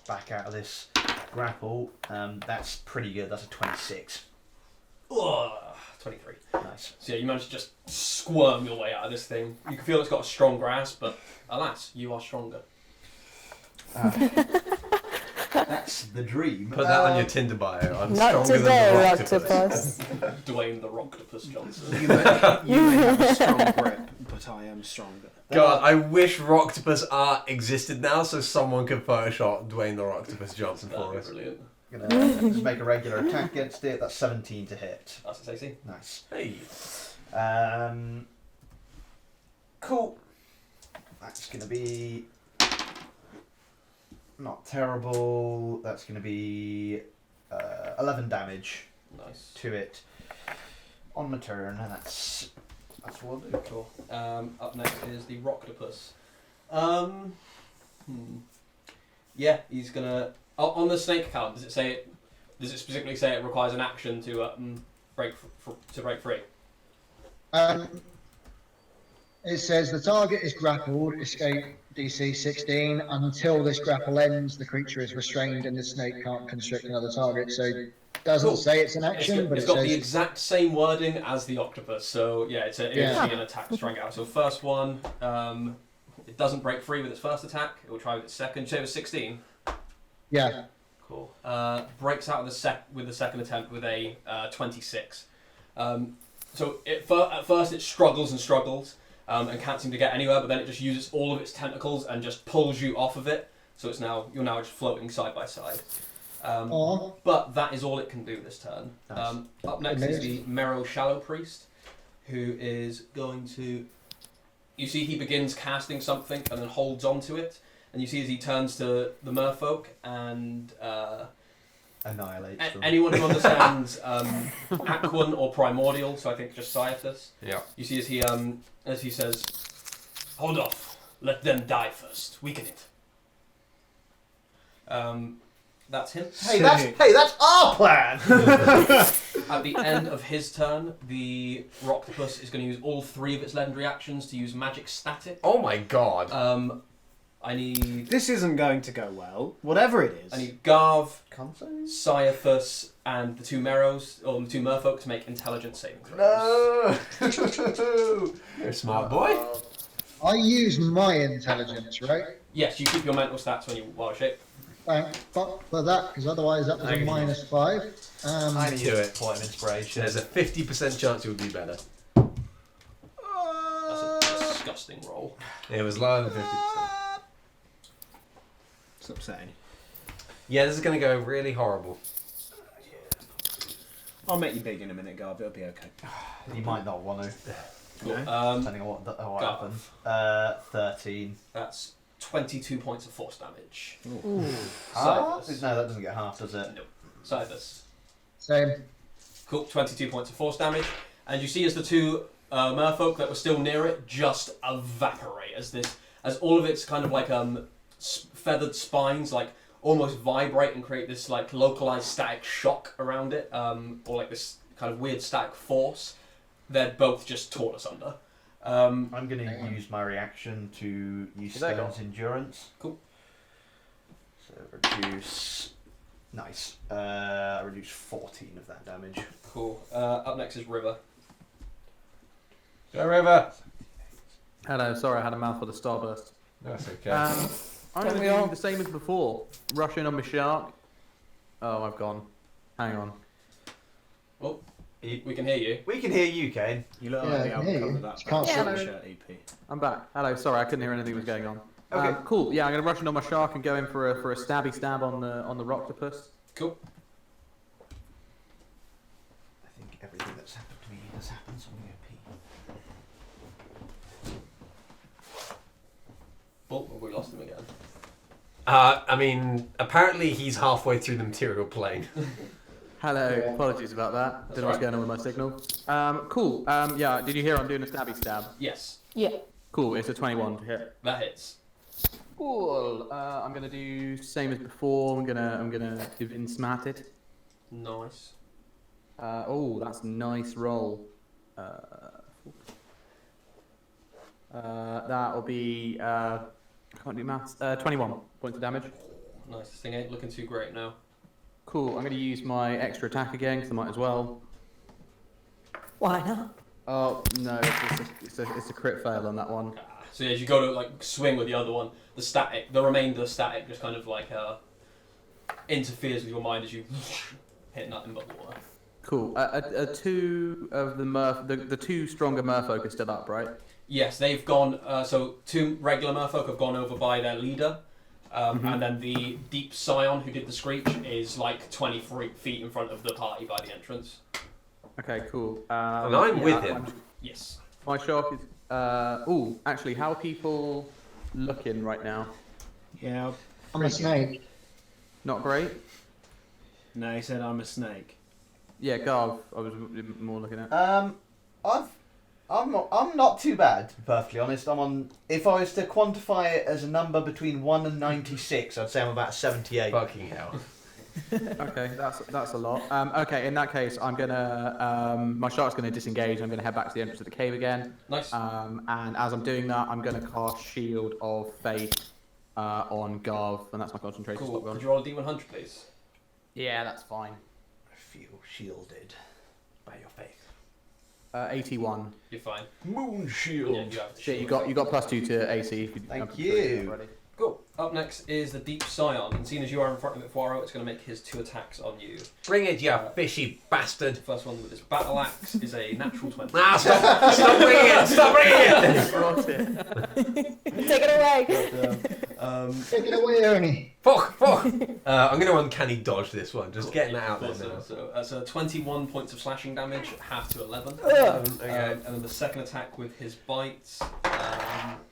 back out of this grapple. That's pretty good. That's a 26. Ugh, 23. Nice. So yeah, you manage to just squirm your way out of this thing. You can feel it's got a strong grasp, but alas, you are stronger. That's the dream. Put that on your Tinder bio. I'm Not stronger today, than the octopus. Dwayne the Rocktopus Johnson. You may have a strong grip, but I am stronger. God, I wish Rocktopus art existed now so someone could Photoshop Dwayne the Rocktopus Johnson That'd for be us. brilliant. Gonna just make a regular attack against it. That's 17 to hit. That's its AC. Nice. Hey. Cool. That's gonna be not terrible. That's gonna be 11 damage Nice. to it on my turn, and that's what I'll do. Cool. Up next is the Rocktopus. Yeah, he's gonna. Oh, on the snake account, does it say it? Does it specifically say it requires an action to break free? It says the target is grappled, escape DC 16. Until this grapple ends, the creature is restrained and the snake can't constrict another target. So it doesn't Cool. say it's an action, but It's it got says the exact same wording as the octopus. So yeah, it's an attack strike out. So first one, it doesn't break free with its first attack. It will try with its second. You say it was 16. yeah. Cool. Breaks out with the second attempt with a 26. So at first it struggles and struggles and can't seem to get anywhere, but then it just uses all of its tentacles and just pulls you off of it. So you're now just floating side by side. But that is all it can do this turn. Nice. Up next is the Mero Shallow Priest, who is going to. You see, he begins casting something and then holds onto it. And you see as he turns to the merfolk and Annihilate them. anyone who understands Aquan or Primordial, so I think just Cyathus. Yeah. You see as he says, "Hold off, let them die first. Weaken it." That's him. Hey, that's our plan. At the end of his turn, the Rocktopus is going to use all 3 of its legendary actions to use Magic Static. Oh my god. I need This isn't going to go well. Whatever it is. I need Garv, Console? Cyathus, and the 2 Meros, or the 2 merfolk to make intelligence saving throws. No! You're a smart boy. I use my intelligence, right? Yes, you keep your mental stats when you wild shape. Thank fuck for that, because otherwise that was a -5. I need Do it. point of inspiration. There's a 50% chance it would be better. That's a disgusting roll. It was lower than 50%. It's upsetting. Yeah, this is going to go really horrible. I'll make you big in a minute, Garb. It'll be okay. You might not want to, Cool. depending on what Go. happens. 13. That's 22 points of force damage. Half? Cyathus. No, that doesn't get half, does it? No. Cyathus. Same. Cool. 22 points of force damage. And you see as the 2 merfolk that were still near it just evaporate as all of its kind of like feathered spines like almost vibrate and create this like localized static shock around it, or like this kind of weird static force. They're both just torn asunder. I'm going to use my reaction to use Is that Stone's Endurance. Cool. So reduce... Nice. Reduce 14 of that damage. Cool. Up next is River. Go River! Hello, sorry, I had a mouthful of Starburst. That's okay. I'm going to do the same as before. Rush in on my shark. Oh, I've gone. Hang on. Oh, we can hear you. We can hear you, Kane. You look Yeah, like I the can hear outcome you. of that. You can't see me. Shirt EP. I'm back. Hello, sorry, I couldn't hear anything that was going on. Okay. Cool. Yeah, I'm going to rush in on my shark and go in for a stabby stab on the Rocktopus. Cool. I think everything that's happened to me has happened, so I'm going to pee. Oh, we lost him again. I mean, apparently he's halfway through the material plane. Hello, apologies about that. Don't know what's going on with my signal. Cool. Yeah, did you hear I'm doing a stabby stab? Yes, Yeah. Cool, it's a 21 to hit. that hits. Cool. I'm gonna do same as before. I'm gonna divine smart it. Nice. Oh, that's a nice roll. That'll be I can't do maths. 21 points of damage. Nice. This thing ain't looking too great now. Cool. I'm going to use my extra attack again because I might as well. Why not? Oh no, it's a crit fail on that one. So yeah, as you go to like swing with the other one, the remainder static just kind of like interferes with your mind as you hit nothing but water. Cool. Two of the two stronger merfolk are still up, right? Yes, they've gone. So 2 regular merfolk have gone over by their leader, and then the deep scion who did the screech is like 23 feet in front of the party by the entrance. Okay, cool. And I'm with him. Yes. My shark is. Actually, how are people looking right now? Yeah. I'm a snake. Not great. No, he said I'm a snake. Yeah, Garv. I was more looking at. I'm not too bad, to be perfectly honest. I'm on. If I was to quantify it as a number between 1 and 96, I'd say I'm about 78. Fucking hell. Okay, that's a lot. Okay, in that case, I'm gonna my shark's gonna disengage. I'm gonna head back to the entrance of the cave again. Nice. And as I'm doing that, I'm gonna cast Shield of Faith on Garv, and that's my concentration Cool. spot. Could you roll a D100, please? Yeah, that's fine. I feel shielded by your faith. 81. You're fine. Moon shield. Yeah, you have the Shit, shield. you got +2 to AC. If you Thank haven't you. already. Cool. Up next is the deep scion, and seeing as you are in front of it, Poirot, it's going to make his 2 attacks on you. Bring it, you fishy bastard. The first one with his battle axe is a natural 20. Ah, stop bringing it! Stop bringing it! Take it away. Take it away, Ernie. Fuck! I'm going to uncanny dodge this one. Just getting that out there now. So that's 21 points of slashing damage, half to 11. Okay. And then the second attack with his bites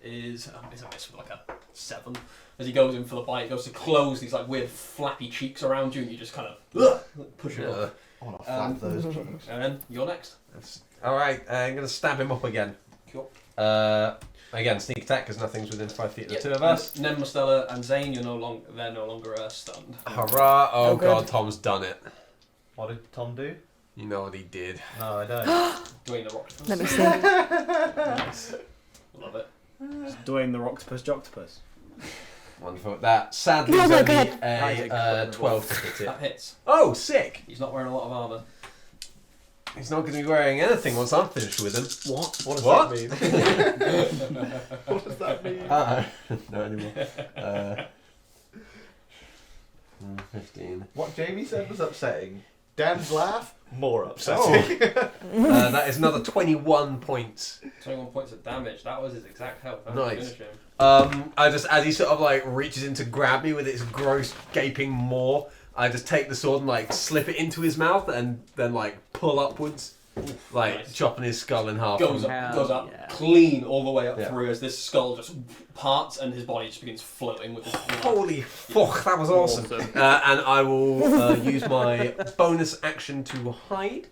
is a miss with like a 7. As he goes in for the bite, he goes to close these like weird flappy cheeks around you, and you just kind of push it off. I want to flap those cheeks. And then you're next. Alright, I'm going to stab him up again. Cool. Again, sneak attack because nothing's within 5 feet of the two of us. Nem, Mostella, and Zane, they're no longer stunned. Hurrah! Oh, Oh, good. God, Tom's done it. What did Tom do? You know what he did. No, I don't. Dwayne the Rock. Let me see. Nice. Love it. It's Dwayne the Rocktopus Joctopus. Wonderful. That sadly Oh is my only God. a 12 to hit it. That hits. Oh, sick! He's not wearing a lot of armour. He's not going to be wearing anything once I'm finished with him. What? What does What? that mean? What does that mean? No anymore. 15. What Jamie said was upsetting. Dan's laugh, more upsetting. That is another 21 points. 21 points of damage. That was his exact health. That Nice. was finish him. I just, as he sort of like reaches in to grab me with its gross gaping maw, I just take the sword and like slip it into his mouth and then like pull upwards, like Nice. chopping his skull in half. Goes Hell up yeah. clean all the way up Yeah. through as this skull just parts and his body just begins floating with this blood. Holy fuck, that was awesome. And I will use my bonus action to hide,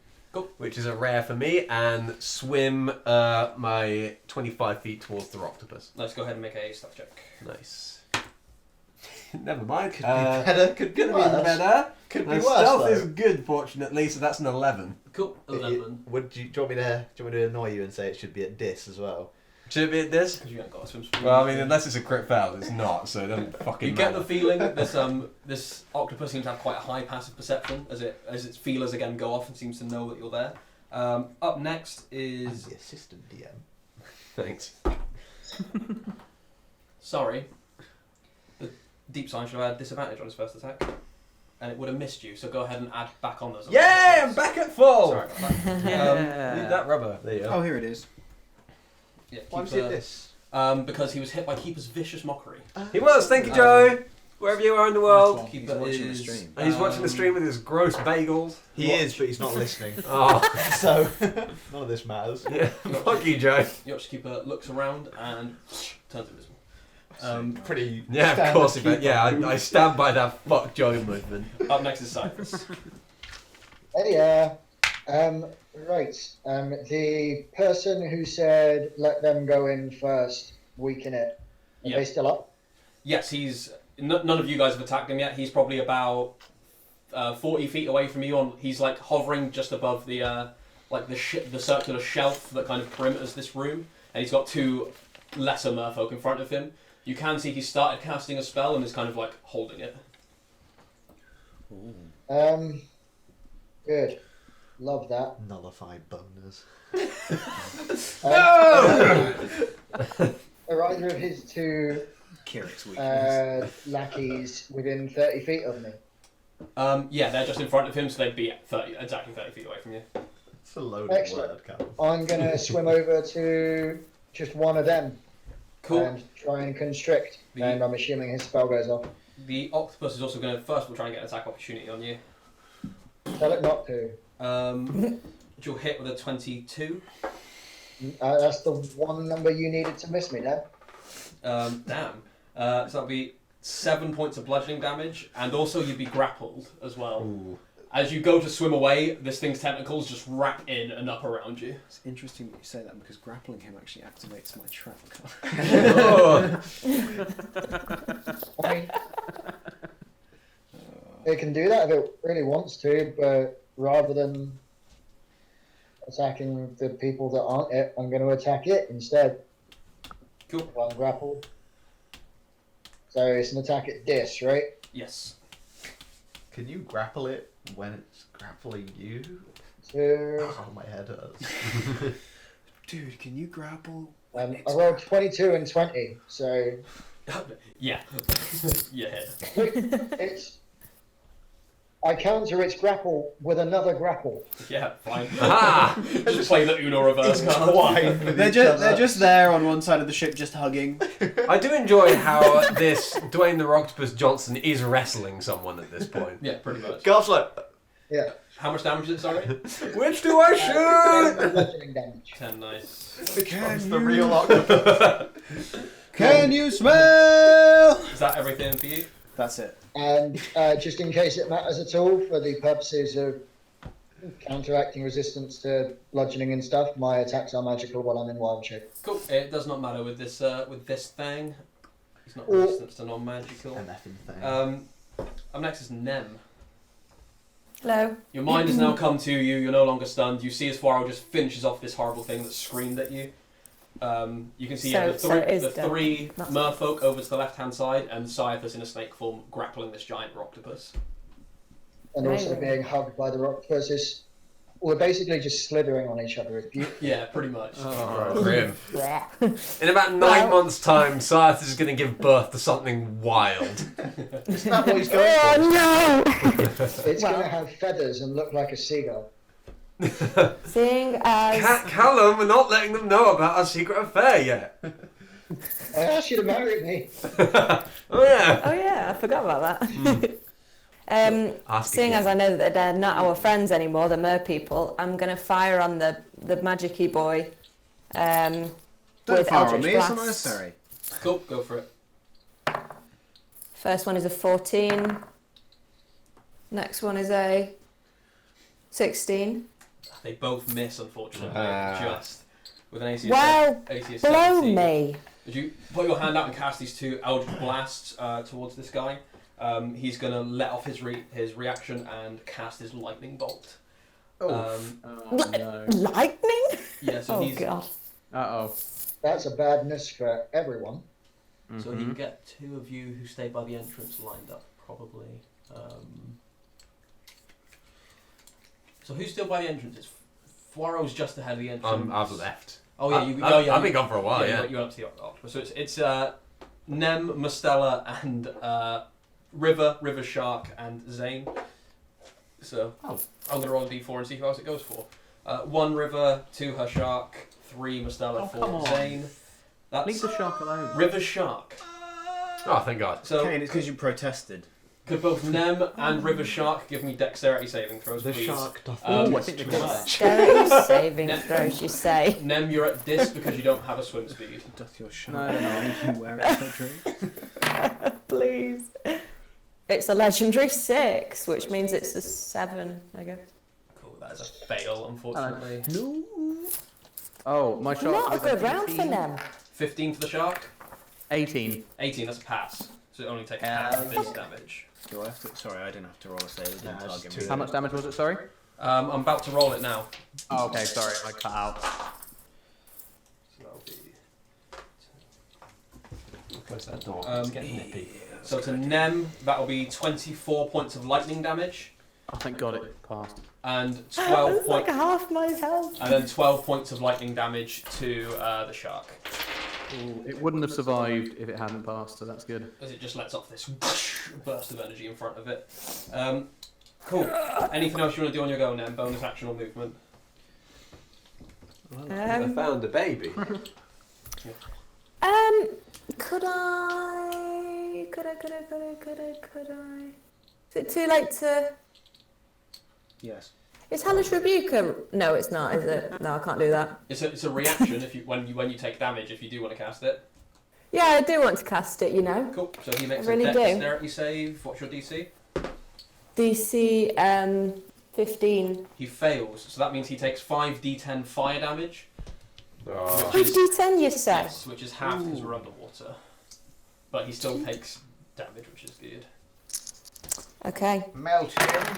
which is a rare for me, and swim my 25 feet towards the octopus. Let's go ahead and make a stealth check. Nice. Never mind. Could be better, could be Could be worse. better. Could be My worse, stealth though. is good, fortunately, so that's an 11. Cool. 11. Do you want me to annoy you and say it should be at dis as well? Should it be at this? Because you haven't got a swim speed. Well, I mean, unless it's a crit fail, it's not, so it doesn't fucking You get matter. the feeling that this octopus seems to have quite a high passive perception as its feelers again go off and seems to know that you're there. Up next I'm is the assistant DM. Thanks. sorry. The deep sign should have had disadvantage on his first attack, and it would have missed you. So go ahead and add back on those. Yeah, I'm back at full! Sorry about that. Need that rubber. There you go. Oh, here it is. Yeah, Why was Keeper- it this? Because he was hit by Keeper's vicious mockery. He was, thank you, Joe! Wherever you are in the world. Keeper watching the is, stream. And he's watching the stream with his gross bagels. He is, but he's not listening. Oh, So, none of this matters. yeah. Fuck you, Joe. Yacht's Keeper looks around and turns invisible. Pretty. Yeah, of standard course he did. keeper. Yeah, I stand by that fuck Joe movement. Up next is Cypress. Hey, right. The person who said let them go in first, weaken it. Are Yeah. they still up? Yes, none of you guys have attacked him yet. He's probably about 40 feet away from you. He's like hovering just above the the circular shelf that kind of perimeters this room, and he's got 2 lesser merfolk in front of him. You can see he started casting a spell and is kind of like holding it. Good. Love that. Nullified boners. Are either of his two Kirit's weakness. lackeys within 30 feet of me? Yeah, they're just in front of him, so they'd be exactly 30 feet away from you. It's a loaded Excellent. word, Cal. I'm going to swim over to just one of them Cool. and try and constrict. And I'm assuming his spell goes off. The octopus is also going to first of all try and get an attack opportunity on you. Tell it not to. You'll hit with a 22. That's the one number you needed to miss me, Dad. Damn. So that'll be 7 points of bludgeoning damage, and also you'd be grappled as well. Ooh. As you go to swim away, this thing's tentacles just wrap in and up around you. It's interesting that you say that because grappling him actually activates my trap card. I mean, it can do that if it really wants to, but rather than attacking the people that aren't it, I'm going to attack it instead. Cool. If I'm grappled. So it's an attack at dis, right? Yes. Can you grapple it when it's grappling you? So, Oh, my head hurts. Dude, can you grapple? I rolled 22 and 20, so Yeah. Yeah. it's. I counter its grapple with another grapple. Yeah, fine. Ah! Just play the Uno reverse card. They're just there on one side of the ship, just hugging. I do enjoy how this Dwayne the Octopus Johnson is wrestling someone at this point. Yeah, pretty much. Garth's like, Yeah. How much damage is it, sorry? Which do I shoot? Bludgeoning damage. 10, nice. becomes the real octopus. Can you smell? Is that everything for you? That's it. And just in case it matters at all, for the purposes of counteracting resistance to bludgeoning and stuff, my attacks are magical while I'm in wild shape. Cool. It does not matter with this thing. It's not Or- resistance to non-magical. An effing thing. Up next is Nem. Hello. Your mind has now come to you. You're no longer stunned. You see as Fwaro just finishes off this horrible thing that screamed at you. You can see the three merfolk over to the left-hand side, and Cyathus in a snake form grappling this giant octopus. And also Amazing. being hugged by the octopuses. We're basically just slithering on each other. It's beautiful. Yeah, pretty much. Oh, grim. Yeah. In about 9 months' time, Cyathus is going to give birth to something wild. Isn't that what he's going for? Oh no! It's going to have feathers and look like a seagull. Seeing as Callum, we're not letting them know about our secret affair yet. I asked you to marry me. Oh, yeah. oh yeah, I forgot about that. Ask Seeing again. as I know that they're not our friends anymore, the mer people, I'm gonna fire on the magic-y boy. Don't with fire on Eldritch me, it's Blast. unnecessary. Cool, go for it. First one is a 14. Next one is a 16. They both miss, unfortunately. Ah. Just with an AC of, Wow, AC of blow 17. me! As you put your hand out and cast these two Eldritch Blasts towards this guy, he's going to let off his reaction and cast his Lightning Bolt. Oh no. Lightning? Yeah, so Oh he's god. Uh-oh. That's a badness for everyone. so he can get two of you who stay by the entrance lined up, probably. So who's still by the entrance? It's Fwaro's just ahead of the entrance. I've left. Oh yeah, I've been gone for a while, yeah. You went up to the octopus. So it's Nem, Mustela, and River Shark, and Zane. So I'm gonna roll a d4 and see who else it goes for. 1 River, 2 her Shark, 3 Mustela, Oh, 4 come on. Zane. That's Leave the shark alone. River Shark. Oh, thank God. So Kane, it's because you protested. could both Nem and River Shark give me dexterity saving throws, The please? shark doth Um, I think they've got Dexterity saving throws, you say. Nem, you're at dis because you don't have a swim speed. Doth your shark No, no, no. you wear it for a drink? Please. It's a legendary 6, which means it's a 7, I guess. Cool, that is a fail, unfortunately. No. Oh, my shark. Not a was good round for 18. them. 15 for the Shark. 18. 18, that's a pass. So it only takes Yeah. half of this damage. Do I have to? Sorry, I didn't have to roll a save. It didn't Nah, target it's me. two. How much damage was it, sorry? I'm about to roll it now. Oh, okay, sorry, I cut out. So that'll be... Close that door. Um, It's getting nippy. So to Nem, that'll be 24 points of lightning damage, Oh, thank God it passed. and 12 That's like points, half my health. and then 12 points of lightning damage to the shark, Ooh, it wouldn't have survived if it hadn't passed, so that's good. as it just lets off this burst of energy in front of it. Cool. Anything else you want to do on your go, Nem? Bonus action or movement? I found a baby. Could I? Is it too late to? Yes. Is Hellish Rebuke no, it's not, is it? No, I can't do that. It's a reaction if you when you take damage if you do want to cast it. Yeah, I do want to cast it, you know. Cool. So he makes I really a do. dexterity save. What's your DC? DC 15. He fails, so that means he takes 5d10 fire damage. Oh. 5d10, you say? Yes, which is half because we're underwater. But he still takes damage, which is good. Okay. Melt him.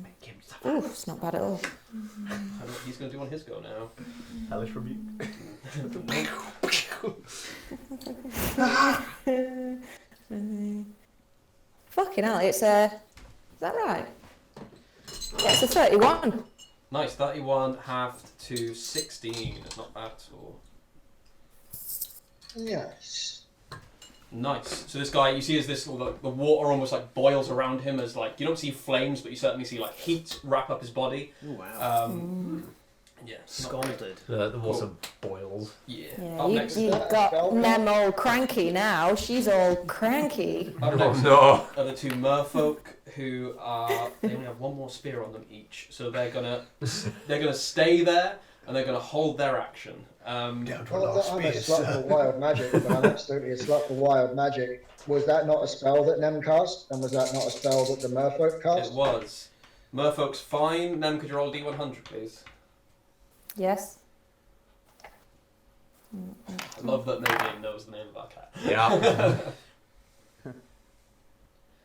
Make him suffer. Ooh, it's not bad at all. I don't know what he's going to do on his go now. Hellish rebuke. Fucking hell, it's a... Is that right? Yeah, it's a 31. Nice, 31 halved to 16. Not bad at all. Yes. Nice. So this guy, you see as this, the water almost like boils around him as like, you don't see flames, but you certainly see like heat wrap up his body. Oh, wow. Yeah. Scalded. The water boils. Yeah. Yeah, Up next, you got Nem all cranky now. She's all cranky. up Oh next no! are the two merfolk who are, they only have one more spear on them each, so they're gonna stay there and they're gonna hold their action. Well, I'm a slut for wild magic, but I'm absolutely a slut for wild magic. Was that not a spell that Nem cast? And was that not a spell that the merfolk It cast? was. Merfolk's fine. Nem, could you roll D100, please? Yes. I love that nobody knows the name of our cat. Yeah.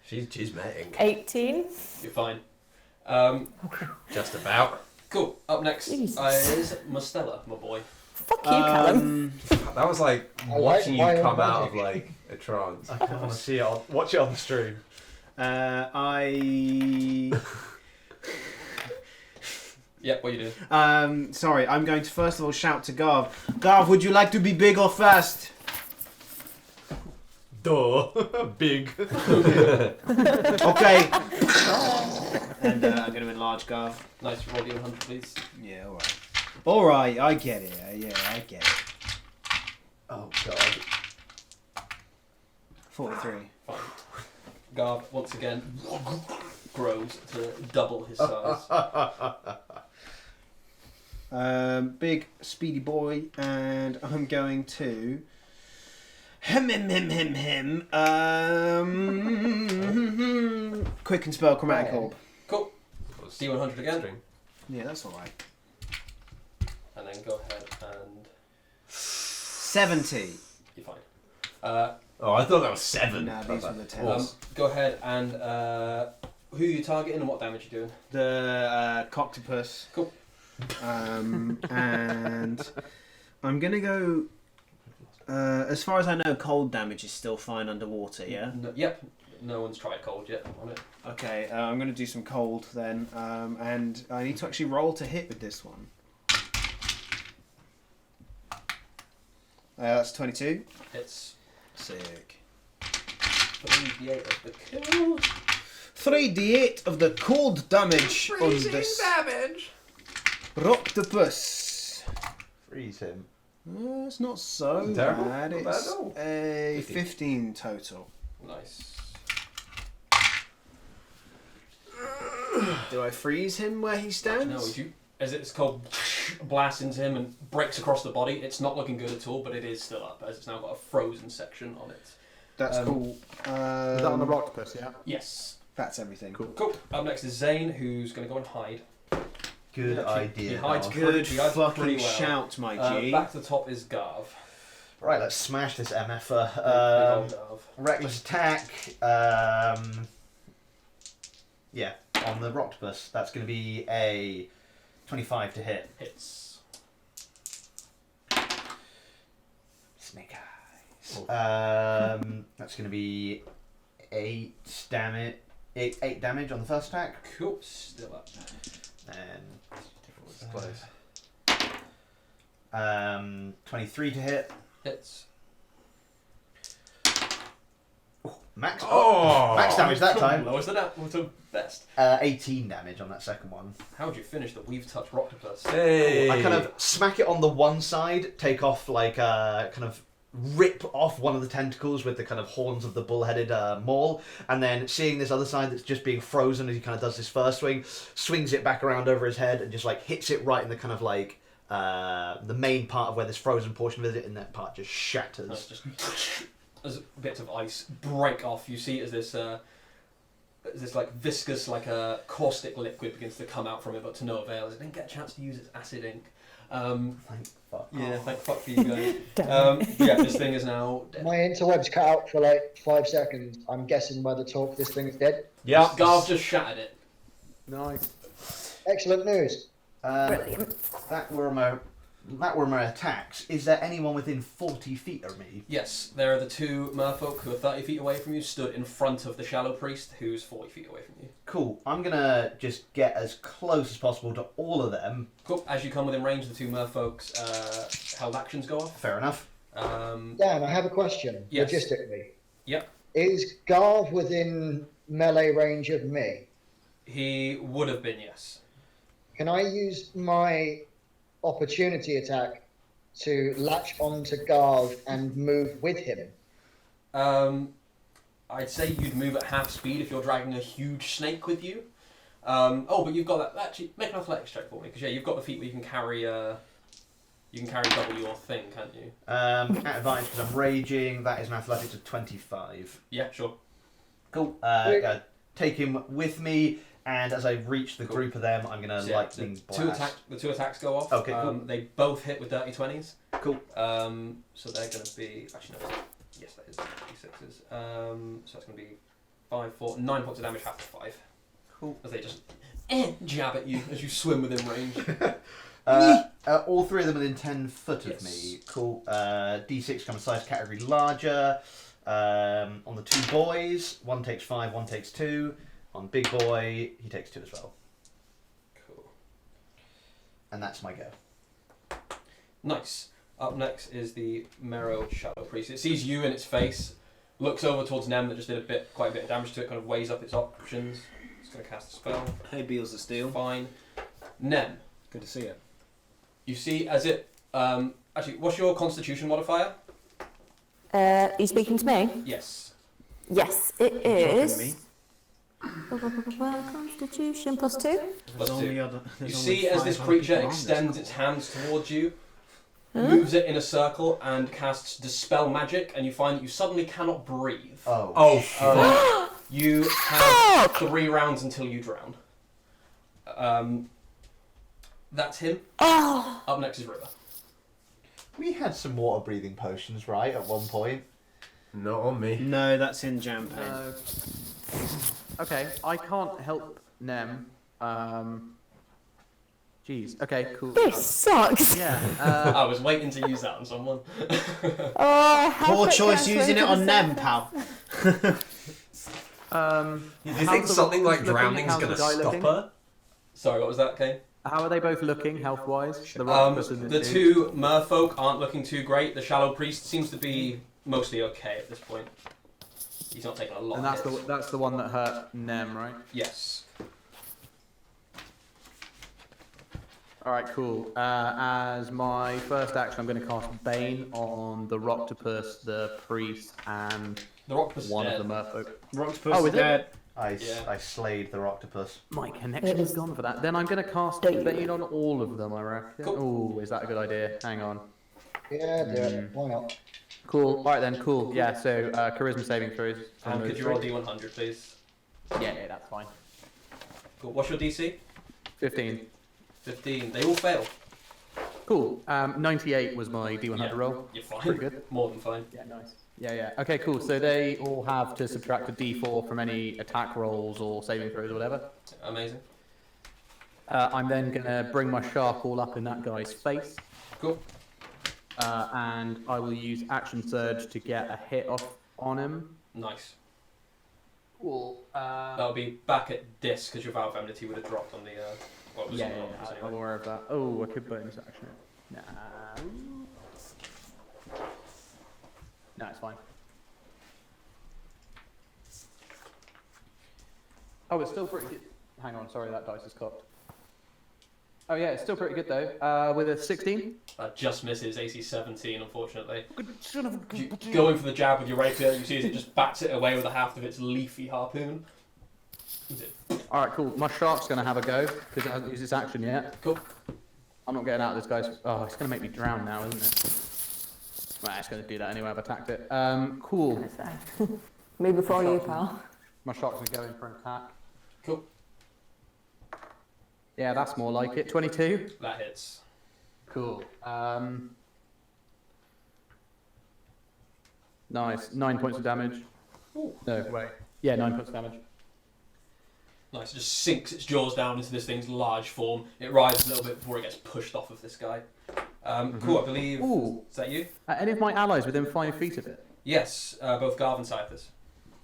she's mating. 18. You're fine. Just about. Cool. Up next Jesus. is Mostella, my boy. Fuck you, Callum. That was like I like watching you wild come out of magic. like a trance. I kind of want to see it. Watch it on the stream. Yep, what you doing? Sorry, I'm going to first of all shout to Garv. Garv, would you like to be big or fast? Duh. Big. Okay. And I'm going to enlarge Garv. Nice, roll D100, please. Yeah, alright. Alright, I get it. Yeah, I get it. Oh god. 43. Fine. Garb, once again, grows to double his size. Big, speedy boy, and I'm going to... Quick and spell chromatic orb. Cool. D100 again. Yeah, that's alright. And then go ahead and... 70. You're fine. Oh, I thought that was 7. Nah, these were the 10s. Go ahead and... who are you targeting and what damage you doing? The coctopus. Cool. And I'm going to go... as far as I know, cold damage is still fine underwater, yeah? Yep. No one's tried cold yet on it. Okay, I'm going to do some cold then. And I need to actually roll to hit with this one. That's 22. It's Sick. 3d8 of the kill. 3d8 of the cold damage on this damage! octopus. Freeze him. It's not so Terrible. bad. Not bad It's at all. a 15 total. Nice. Do I freeze him where he stands? No, as it's cold blasts into him and breaks across the body, it's not looking good at all, but it is still up, as it's now got a frozen section on it. That's cool. Is that on the octopus, yeah? Yes. That's everything. Cool. Cool. Up next is Zane, who's going to go and hide. Good He idea. hides Garv. Good he hides fucking pretty well. shout, my G. Back to the top is Garv. Right, let's smash this MFer. Big old Garv. Reckless attack. Yeah, on the Roctopus. That's going to be a 25 to hit. Hits. Snake eyes. That's going to be 8 damage. 8 damage on the first attack. Cool. Still up. And 23 to hit. Hits. Max. Oh! Max damage that time. Lowest the best. 18 damage on that second one. How would you finish the Weave Touch Roctopus? Hey. I kind of smack it on the one side, take off like kind of rip off one of the tentacles with the kind of horns of the bull-headed maul, and then seeing this other side that's just being frozen as he kind of does this first swing, swings it back around over his head and just like hits it right in the kind of like the main part of where this frozen portion of it, and that part just shatters. Just as bits of ice break off, you see as this like viscous, like a caustic liquid begins to come out from it, but to no avail, as it didn't get a chance to use its acid ink. Thank fuck. Yeah, thank fuck for you guys. Yeah, this thing is now dead. My interwebs cut out for like 5 seconds. I'm guessing by the talk this thing is dead. Yeah. Garv just shattered it. Nice. Excellent news. Brilliant. That were my attacks. Is there anyone within 40 feet of me? Yes, there are the 2 merfolk who are 30 feet away from you, stood in front of the Shallow Priest, who's 40 feet away from you. Cool. I'm gonna just get as close as possible to all of them. Cool. As you come within range, the 2 merfolk's held actions go off. Fair enough. Dan, I have a question. Yes. Logistically. Yep. Is Garv within melee range of me? He would have been, yes. Can I use my opportunity attack to latch onto Garv and move with him? I'd say you'd move at half speed if you're dragging a huge snake with you. But you've got that. Actually, make an athletics check for me, because you've got the feat where you can carry double your thing, can't you? At advantage because I'm raging. That is an athletics of 25. Yeah, sure. Cool. Take him with me, and as I reach the group of them, I'm gonna lightning blast. The two attacks go off. Okay, cool. They both hit with dirty 20s. Cool. So they're going to be actually no. Yes, that is d6s. So that's going to be 5, 4, 9 points of damage, half to 5. Cool. As they just jab at you as you swim within range. All 3 of them within 10 foot of me. Cool. D6 kind of size category larger. On the 2 boys, 1 takes 5, 1 takes 2. On big boy, he takes 2 as well. Cool. And that's my go. Nice. Up next is the Mero Shadow Priest. It sees you in its face, looks over towards Nem that just did quite a bit of damage to it, kind of weighs up its options. It's going to cast a spell. Hey, Beals of Steel. Fine. Nem. Good to see you. You see as it... actually, what's your Constitution modifier? Are you speaking to me? Yes. Yes, it is. Constitution plus 2. Plus 2. You see as this creature extends its hands towards you, moves it in a circle, and casts Dispel Magic, and you find that you suddenly cannot breathe. Oh. You have 3 rounds until you drown. That's him. Oh. Up next is River. We had some water breathing potions, right, at one point? Not on me. No, that's in Jam Pain. Okay, I can't help Nem. Jeez. Okay, cool. This sucks. Yeah. I was waiting to use that on someone. Oh, how Poor quick choice can I using it swim on to Nem, the pal. Do you think something like drowning's going to stop her? Sorry, what was that, Kane? How are they both looking health-wise? The 2 merfolk aren't looking too great. The Shallow Priest seems to be mostly okay at this point. He's not taking a lot And of hits. that's the one that hurt Nem, right? Yes. Alright, cool. As my first action, I'm going to cast Bane on the Roctopus, the Priest, and The Roctopus is one dead. of the Merfolk. Roctopus Oh, is is it? dead. I slayed the Roctopus. My connection is gone for that. Then I'm going to cast Bane on all of them, I reckon. Cool. Oh, is that a good idea? Hang on. Yeah, do it. Why not? Cool. Alright then, cool. Yeah, so charisma saving throws. And could you roll D100, please? Yeah, that's fine. Cool. What's your DC? 15. 15. They all fail. Cool. 98 was my D100 Yeah. roll. You're fine. Pretty good. More than fine. Yeah, nice. Yeah. Okay, cool. So they all have to subtract a D4 from any attack rolls or saving throws or whatever. Amazing. I'm then going to bring my shark all up in that guy's face. Cool. and I will use action surge to get a hit off on him. Nice. Cool. That'll be back at this because your Vow of Enmity would have dropped on the. Well, it was Yeah, on the yeah, roll, yeah, anyway. I'm aware of that. Oh, I could bonus action it. Nah. No, it's fine. Oh, it's still pretty good. Hang on, sorry, that dice is cocked. Oh yeah, it's still pretty good though. With a 16. That just misses AC 17, unfortunately. Son of a... You go in for the jab with your rapier. You see as it just bats it away with the haft of its leafy harpoon. All right, cool. My shark's gonna have a go because it hasn't used its action yet. Cool. I'm not getting out of this guy's. Oh, it's gonna make me drown now, isn't it? Right, it's gonna do that anyway. I've attacked it. Cool. Me before you, pal. My shark's gonna go in for an attack. Cool. Yeah, that's more like it. 22. That hits. Cool. Nice. 9 points of damage. Ooh. No. Wait. Yeah, 9 points of damage. Nice. It just sinks its jaws down into this thing's large form. It rises a little bit before it gets pushed off of this guy. Cool, I believe. Ooh. Is that you? Are any of my allies within 5 feet of it? Yes, both Garv and Scythers.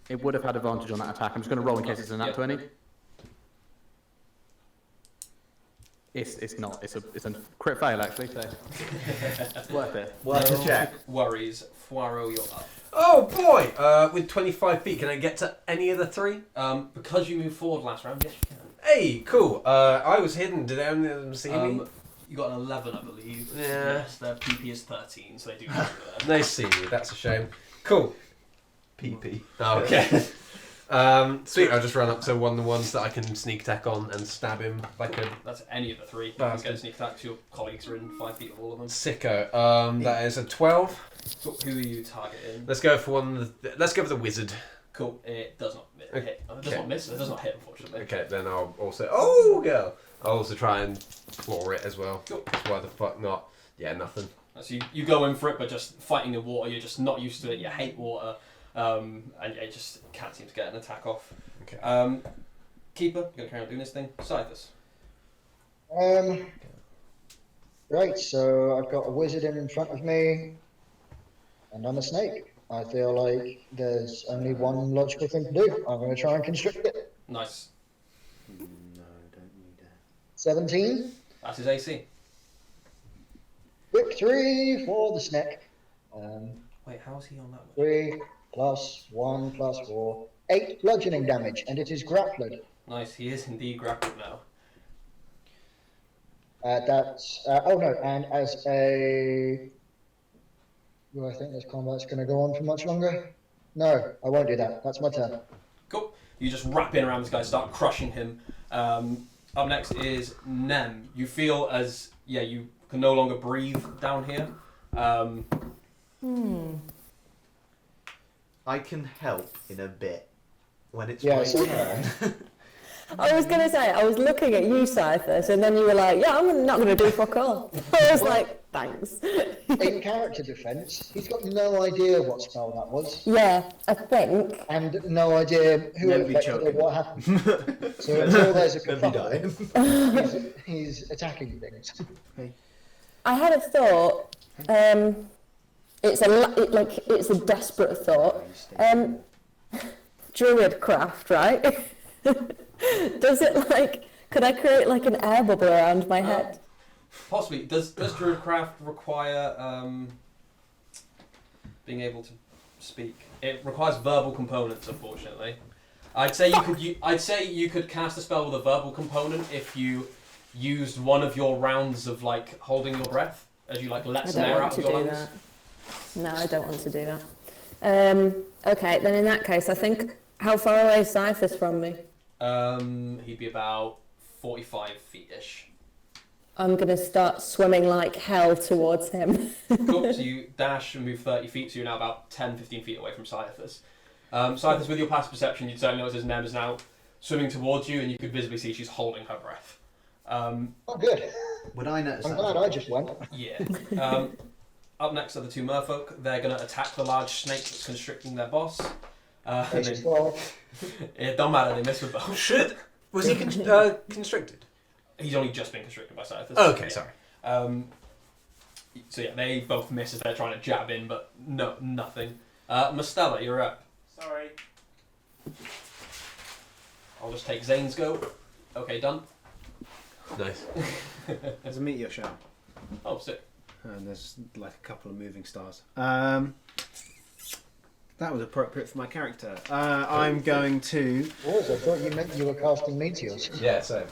It would have had advantage on that attack. I'm just going to roll in case it's a nat 20. It's not. It's a crit fail actually. So it's worth it. Worth a check. Worries. Foiro, you're up. Oh boy! With 25 feet, can I get to any of the three? Because you moved forward last round, yes you can. Hey, cool. I was hidden. Did any of them see me? You got an 11, I believe. Yeah. Yes, their PP is 13, so they do. Nice see you. That's a shame. Cool. PP. Okay. Sweet. I'll just run up to one of the ones that I can sneak attack on and stab him like a That's any of the three. You can Bastard. get a sneak attack. Your colleagues are in 5 feet of all of them. sicko. That is a 12. So who are you targeting? Let's go for one. Let's go for the wizard. Cool. It does not hit. It does Okay. not miss. It does not hit, unfortunately. Okay, then I'll also. Oh, girl. I'll also try and claw it as well. Cool. 'Cause why the fuck not? Yeah, nothing. So you go in for it, but just fighting in water, you're just not used to it. You hate water, and you just can't seem to get an attack off. Okay. Keeper, you're gonna carry on doing this thing. Scythers. Right, so I've got a wizard in front of me, and I'm a snake. I feel like there's only one logical thing to do. I'm going to try and constrict it. Nice. No, don't need it. 17. That's his AC. Victory for the snake. Wait, how is he on that one? 3 plus 1 plus 4. 8 bludgeoning damage, and it is grappled. Nice, he is indeed grappled now. Oh no, and as a... Do I think this combat's going to go on for much longer? No, I won't do that. That's my turn. Cool. You just wrap in around this guy, start crushing him. Up next is Nem. You feel as, you can no longer breathe down here. I can help in a bit when it's Yeah, my so- turn. I was going to say, I was looking at you, Scythus, and then you were like, yeah, I'm not going to do fuck all. I was like, thanks. In character defense, he's got no idea what spell that was, Yeah, I think. and no idea who Nobody affected or choking. what happened. So until there's a Nobody kerfuffle, he's attacking things. I had a thought. It's a desperate thought. Druid craft, right? Does it could I create like an air bubble around my head? Possibly. Does Druidcraft require being able to speak? It requires verbal components, unfortunately. I'd say you could cast a spell with a verbal component if you used one of your rounds of holding your breath as you let I some don't air want out to of your do lungs. that. No, I don't want to do that. Okay, then in that case, I think how far away is Scythus from me? He'd be about 45 feet-ish. I'm gonna start swimming like hell towards him. Cool. So you dash and move 30 feet, so you're now about 10, 15 feet away from Scythus. Scythus, with your passive perception, you'd certainly notice Nem is now swimming towards you, and you could visibly see she's holding her breath. Oh, good. Would I notice I'm that? glad I just went. Yeah. Up next are the two merfolk. They're going to attack the large snake that's constricting their boss. It's just, well, It don't matter, they miss with both. Shit. Was he constricted? He's only just been constricted by Scythus. Okay, sorry. So yeah, they both miss as they're trying to jab in, but no, nothing. Mustela, you're up. Sorry. I'll just take Zane's go. Okay, done. Nice. There's a meteor shower. Oh, sick. And there's like a couple of moving stars. That was appropriate for my character. I'm going to... Was I thought you meant you were casting meteors. Yeah, same.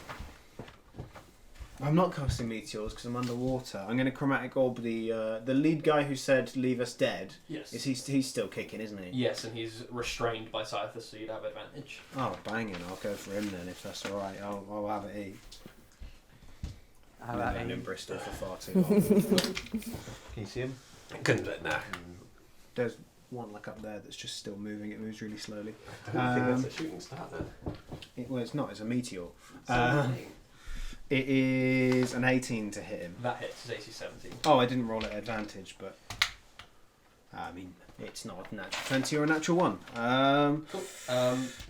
I'm not casting meteors because I'm underwater. I'm going to chromatic orb the lead guy who said leave us dead. Yes. He's still kicking, isn't he? Yes, and he's restrained by Scyther, so you'd have advantage. Oh, banging. I'll go for him then if that's alright. I'll have it eat. How I've about been in you? Bristol for far too long. Can you see him? Couldn't do it now. There's one like up there that's just still moving. It moves really slowly. I don't think that's a shooting star then. Well, it's not. It's a meteor. It is an 18 to hit him. That hits, it's AC 17. Oh, I didn't roll it at advantage, but I mean, it's not a natural 20 or a natural 1. Cool.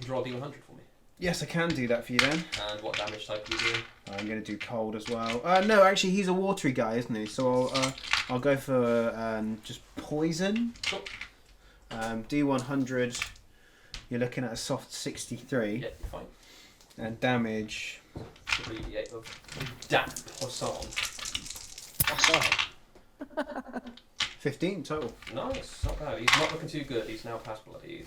Draw a D100 for me. Yes, I can do that for you then. And what damage type are you doing? I'm going to do cold as well. No, actually, he's a watery guy, isn't he? So I'll go for just poison. Cool. D100. You're looking at a soft 63, Yeah, you're fine. and damage. 3d8 of damp poisson. That's all. 15 total. Nice, not bad. He's not looking too good. He's now past bloodied.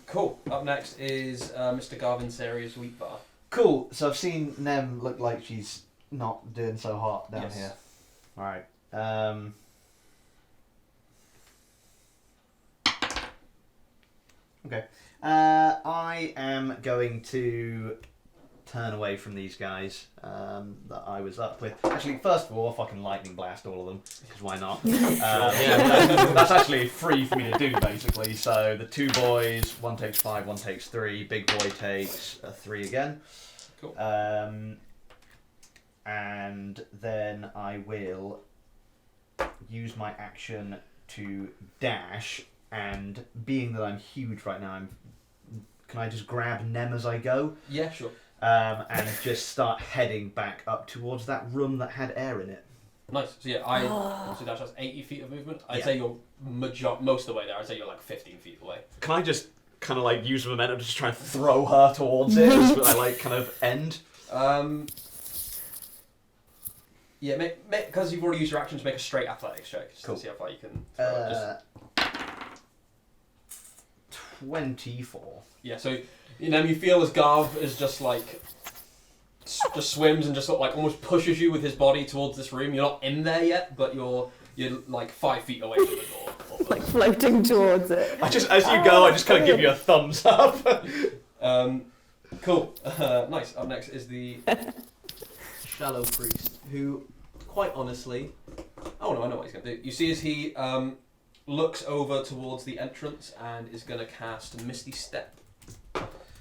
Cool. Up next is Mr. Garvin Serious Wheat Bar. Cool. So I've seen Nem look like she's not doing so hot down Yes. here. All right. Okay. I am going to turn away from these guys that I was up with. Actually, first of all, I'll fucking lightning blast all of them, because why not? That's actually free for me to do, basically. So the two boys, one takes 5, one takes 3. Big boy takes 3 again. Cool. And then I will use my action to dash, and being that I'm huge right now, can I just grab Nem as I go? Yeah, sure. And just start heading back up towards that room that had air in it. Nice. So yeah, so that's 80 feet of movement. I'd Yeah. say you're most of the way there. I'd say you're like 15 feet away. Can I just kind of like use the momentum to just try and throw her towards it as I like kind of end? Yeah, because you've already used your action to make a straight athletics check, just Cool. to see how far you can throw it. 24. Yeah, so you feel as Garv is just like just swims and just sort of like almost pushes you with his body towards this room. You're not in there yet, but you're like 5 feet away from the door. Like floating towards it. I just, as you go, I just kind of give you a thumbs up. Cool. Nice. Up next is the Shallow Priest, who, quite honestly, oh no, I know what he's going to do. You see as he looks over towards the entrance and is going to cast Misty Step.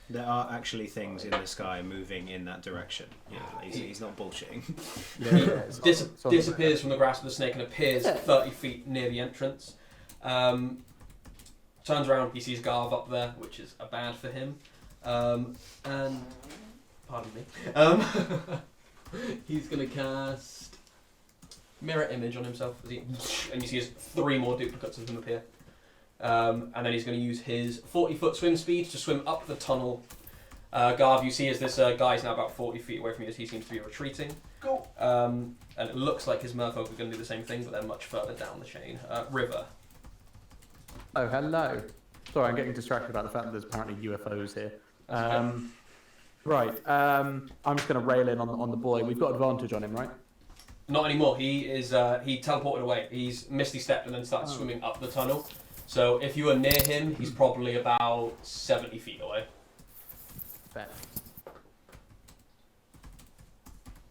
There are actually things in the sky moving in that direction. Yeah, he's not bullshitting. Disappears from the grasp of the snake and appears 30 feet near the entrance. Turns around, he sees Garv up there, which is a bad for him. And pardon me. He's gonna cast Mirror Image on himself, and you see his 3 more duplicates of him appear. And then he's going to use his 40-foot swim speed to swim up the tunnel. Garv, you see as this guy's now about 40 feet away from you as he seems to be retreating. Cool. And it looks like his merfolk are going to do the same thing, but they're much further down the chain. River. Oh, hello. Sorry, I'm getting distracted about the fact that there's apparently UFOs here. Right, I'm just going to rail in on the boy. We've got advantage on him, right? Not anymore. He is he teleported away. He's misty stepped and then started swimming up the tunnel. So if you were near him, he's probably about 70 feet away. Fair.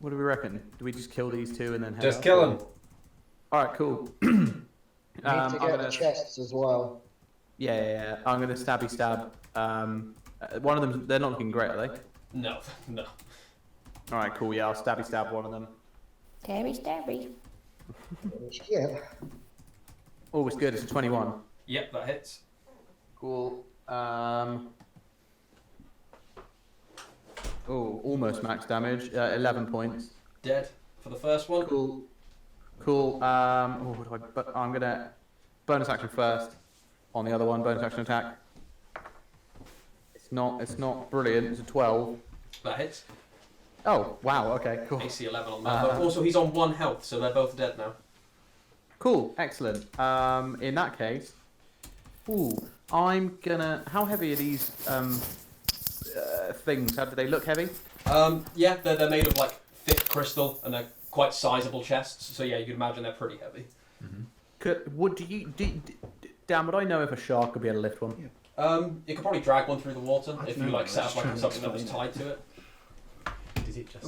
What do we reckon? Do we just kill these two and then head Just up, kill or- him. Alright, cool. You need to I'm get gonna- the chests as well. Yeah. I'm going to stabby stab. One of them, they're not looking great, are they? No, no. Alright, cool. Yeah, I'll stabby stab one of them. Stabby. Yeah. Oh, it's good. It's a 21. Yep, that hits. Cool. Oh, almost max damage. 11 points. Dead for the first one. Cool. Cool. I'm gonna bonus action first on the other one. Bonus action attack. It's not brilliant. It's a 12. That hits. Oh wow. Okay. Cool. AC 11 on that. But also, he's on 1 health, so they're both dead now. Cool. Excellent. In that case, I'm gonna. How heavy are these things? How do they look heavy? Yeah, they're made of like thick crystal, and they're quite sizable chests. So yeah, you can imagine they're pretty heavy. Dan, would I know if a shark could be able to lift one? You could probably drag one through the water if you like set up like just something that was tied to it. Did it just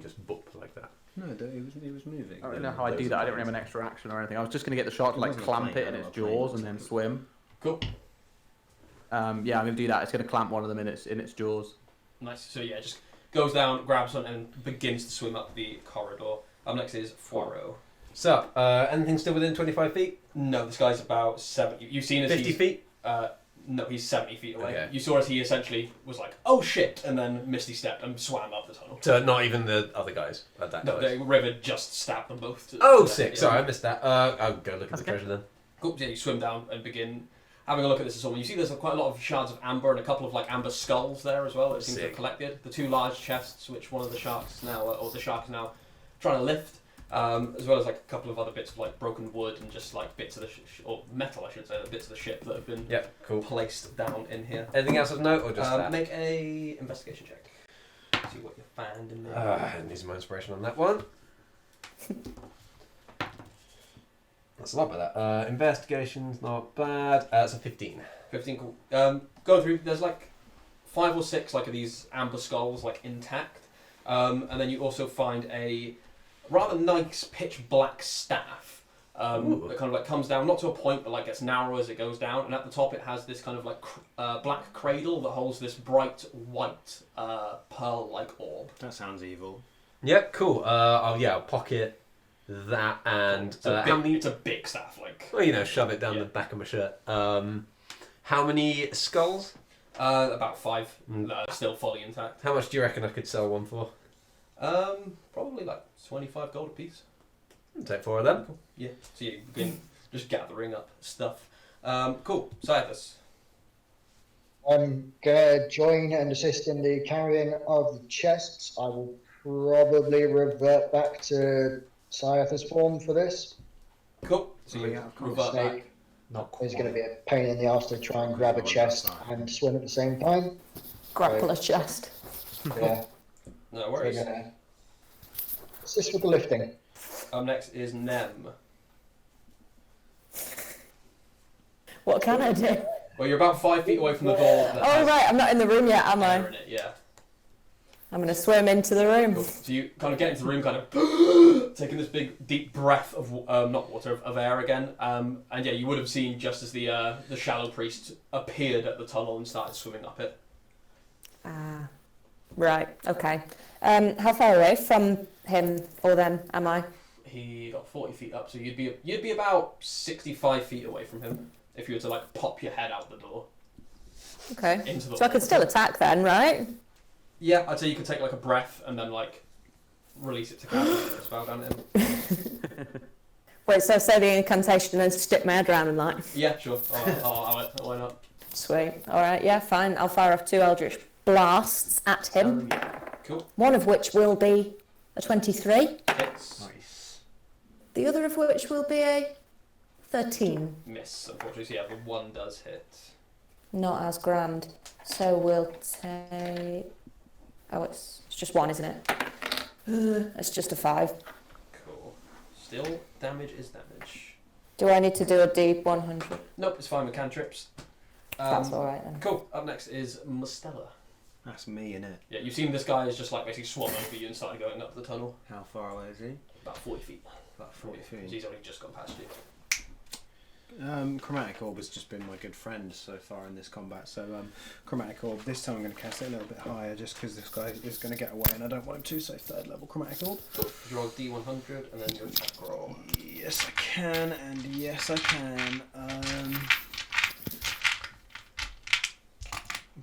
just book like that? No, it was moving. I don't know how I do that. I don't really have an extra action or anything. I was just gonna get the shark to like clamp it in its jaws and then swim. Cool. Yeah, I'm gonna do that. It's gonna clamp one of them in its jaws. Nice. So yeah, just goes down, grabs one, and begins to swim up the corridor. Up next is Foiro. So, anything still within 25 feet? No, this guy's about 70. You've seen as 50 he's, feet? No, he's 70 feet away. Okay. You saw as he essentially was like, "Oh shit!" and then misty stepped and swam up the tunnel. So not even the other guys at that No, close? the river just stabbed them both. Oh, to sick. death, Sorry, yeah. I missed that. I'll go look at the treasure then. Cool. Yeah, you swim down and begin having a look at this assortment. You see there's quite a lot of shards of amber and a couple of like amber skulls there as well that seem to have Sick. collected. The 2 large chests, which one of the sharks now, or the shark is now trying to lift, as well as like a couple of other bits of like broken wood and just like bits of the or metal, I should say, bits of the ship that have been Cool. placed down in here. Anything else of note or just that? Make a investigation check. See what you find in there. I need some more inspiration on that one. That's a lot better. Investigation's not bad. It's a 15. 15. Cool. Go through. There's like 5 or 6 like of these amber skulls like intact, and then you also find a rather nice pitch black staff that kind of like comes down, not to a point, but like gets narrower as it goes down. And at the top, it has this kind of like black cradle that holds this bright white pearl-like orb. That sounds evil. Yeah, cool. I'll pocket that and how many? It's a big staff, like. Well, shove it down the back of my shirt. How many skulls? About 5 that are still fully intact. How much do you reckon I could sell one for? Probably like 25 gold a piece. I'll take 4 of them. Cool. Yeah. So you begin just gathering up stuff. Cool. Cyathus. I'm gonna join and assist in the carrying of the chests. I will probably revert back to Cyathus form for this. Cool. So you revert back. Snake is going to be a pain in the arse to try and grab a chest and swim at the same time. Grapple a chest. Yeah. No So worries. we're gonna assist with the lifting. Up next is Nem. What can I do? Well, you're about 5 feet away from the door. That Oh has right, I'm not in the room yet, am air I? in it, yeah. I'm gonna swim into the room. Cool. So you kind of get into the room, kind of taking this big, deep breath of not water, of air again. And yeah, you would have seen just as the shallow priest appeared at the tunnel and started swimming up it. Ah, right, okay. How far away from him or them am I? He got 40 feet up, so you'd be about 65 feet away from him if you were to like pop your head out the door. Okay. Into the So I could still attack then, right? Yeah, I'd say you could take like a breath and then like release it to cast a spell down at him. Wait, so say the incantation and stick my head around and like. Yeah, sure. I'll why not? Sweet. Alright, yeah, fine. I'll fire off 2 Eldritch blasts at him. Cool. One of which will be a 23. Hits. Nice. The other of which will be a 13. Miss, unfortunately. So yeah, the 1 does hit. Not as grand. So we'll take... Oh, it's just 1, isn't it? It's just a 5. Cool. Still, damage is damage. Do I need to do a D100? Nope, it's fine with cantrips. That's alright then. Cool. Up next is Mustela. That's me, innit? Yeah, you've seen this guy is just like basically swum over you and started going up the tunnel. How far away is he? About 40 feet. About 40 So feet. he's only just gone past you. Chromatic Orb has just been my good friend so far in this combat. So Chromatic Orb, this time I'm going to cast it a little bit higher just because this guy is going to get away and I don't want him to, so 3rd level Chromatic Orb. Cool. You roll D100 and then your attack roll. Yes I can, and yes I can.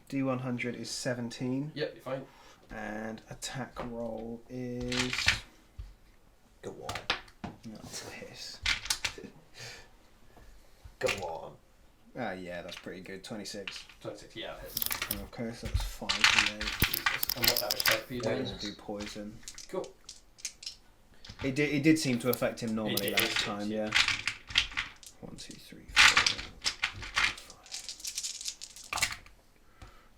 D100 is 17 Yep, you're fine. and attack roll is... Go on. That's a hiss. Go on. Yeah, that's pretty good. 26. 26, yeah. It hits. Okay, so that's 5d8. And what damage type are you doing? Do poison. Cool. It did seem to affect him normally It did, last it did, time, yeah. yeah. 1, 2, 3,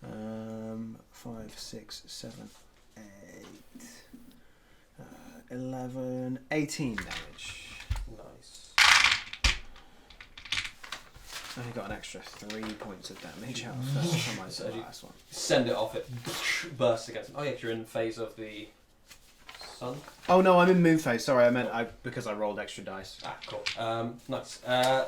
4, 5, 6, 7, 8, 11, 18 damage. Nice. I only got an extra 3 points of damage out of that from my So you- last one. Send it off, it bursts against him. Oh, yeah, you're in phase of the sun. Oh no, I'm in move phase. Sorry, I meant because I rolled extra dice. Ah, cool. Nice.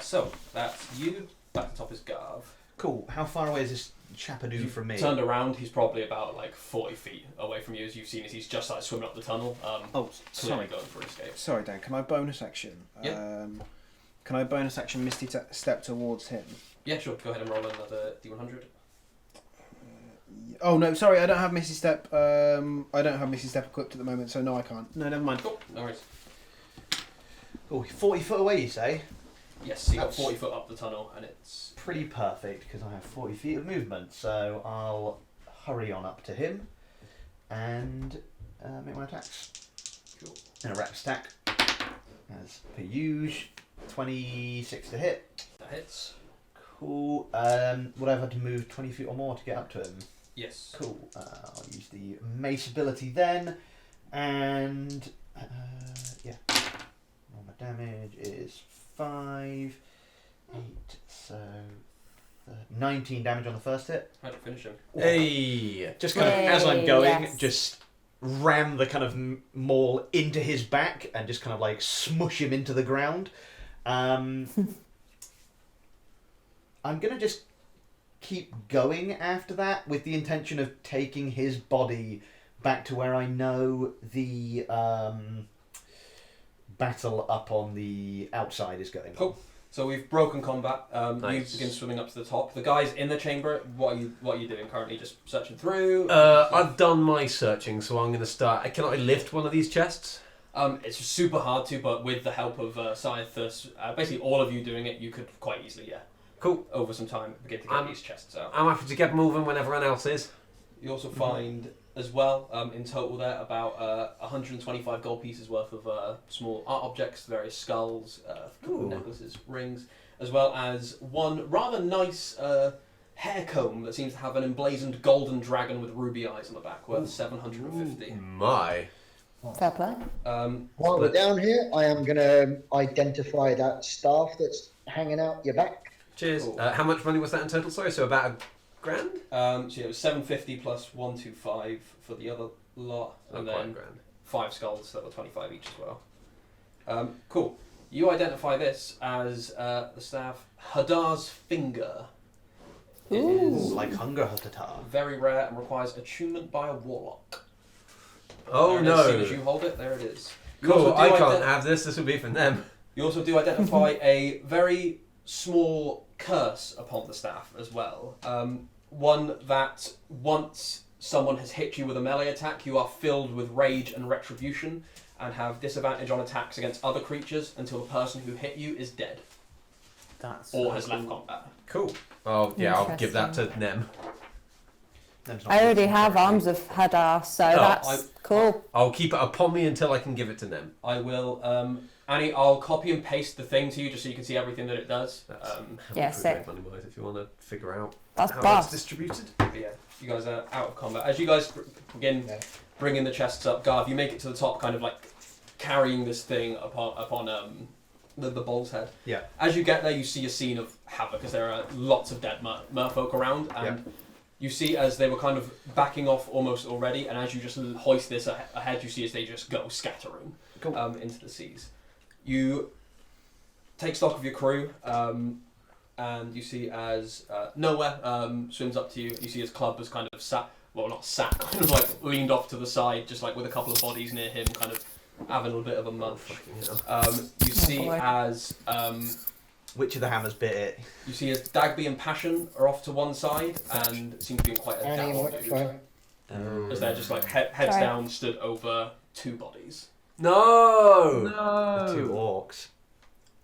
So, that's you. Back to top is Garv. Cool. How far away is this Chapadoo from me? Turned around, he's probably about like 40 feet away from you, as you've seen as he's just started swimming up the tunnel. Oh, Clearly sorry. going for escape. Sorry, Dan. Can I bonus action? Yeah. Can I bonus action Misty Step towards him? Yeah, sure. Go ahead and roll another D100. Oh no, sorry, I don't have Misty Step. I don't have Misty Step equipped at the moment, so no, I can't. No, never mind. Cool. No worries. Oh, 40 foot away, you say? Yes, so you got That's 40 foot up the tunnel, and it's pretty perfect because I have 40 feet of movement. So I'll hurry on up to him and make my attacks. Cool. In a rep stack, as per usual. 26 to hit. That hits. Cool. Would I have had to move 20 feet or more to get up to him? Yes. Cool. I'll use the mace ability then, and yeah. Well, my damage is 5, 8, so 19 damage on the first hit. How'd you finish him? Hey! Just kind of, as I'm Yay, going, yes. just ram the kind of maul into his back and just kind of like Smush him into the ground. I'm gonna just keep going after that with the intention of taking his body back to where I know the battle up on the outside is going on. Cool. So we've broken combat. Nice. You begin swimming up to the top. The guys in the chamber. What are you doing currently? Just searching through. I've done my searching, so I'm going to start. Can I lift one of these chests? It's super hard to, but with the help of Scythus, basically all of you doing it, you could quite easily, Cool. over some time, begin to get these chests out. I'm happy to get moving when everyone else is. You also find, as well, in total there, about 125 gold pieces worth of small art objects, various skulls, Ooh. necklaces, rings, as well as one rather nice hair comb that seems to have an emblazoned golden dragon with ruby eyes on the back, worth 750. My. Fair play. While we're down here, I am going to identify that staff that's hanging out your back. Cheers. Cool. How much money was that in total? Sorry, so about £1,000? So yeah, it was 750 plus 125 for the other lot, and Not quite then £1,000. 5 skulls that were 25 each as well. Cool. You identify this as the staff Hadar's Finger. It is Like Hunger Hutata. very rare and requires attunement by a warlock. Oh There it is. As soon no. as you hold it, there it is. You Cool, also I do can't have this. This will be for them. You also do identify a very small curse upon the staff as well. One that once someone has hit you with a melee attack, you are filled with rage and retribution and have disadvantage on attacks against other creatures until the person who hit you is dead That's or has left combat. Cool. Oh yeah, I'll give that to Nem. I already have Arms of Hadar, so that's I- cool. I'll keep it upon me until I can give it to Nem. I will, Annie, I'll copy and paste the thing to you just so you can see everything that it does. That's Um, how much Yeah, we sick. make money-wise, if you want to figure out That's how boss. it's distributed. But yeah, you guys are out of combat. As you guys begin bringing the chests up, Garth, you make it to the top, kind of like carrying this thing upon the bull's head. Yeah. As you get there, you see a scene of havoc, because there are lots of dead merfolk around, and you see as they were kind of backing off almost already, and as you just hoist this ahead, you see as they just go scattering into the seas. You take stock of your crew, and you see as Nowhere swims up to you. You see his club has kind of sat, well, not sat, kind of like leaned off to the side, just like with a couple of bodies near him, kind of having a bit of a munch. You see boy. as Which of the hammers bit it? you see as Dagby and Passion are off to one side and seem to be in quite a Annie, down mood, microphone. as they're just like heads Sorry. down, stood over 2 bodies. No! The two orcs.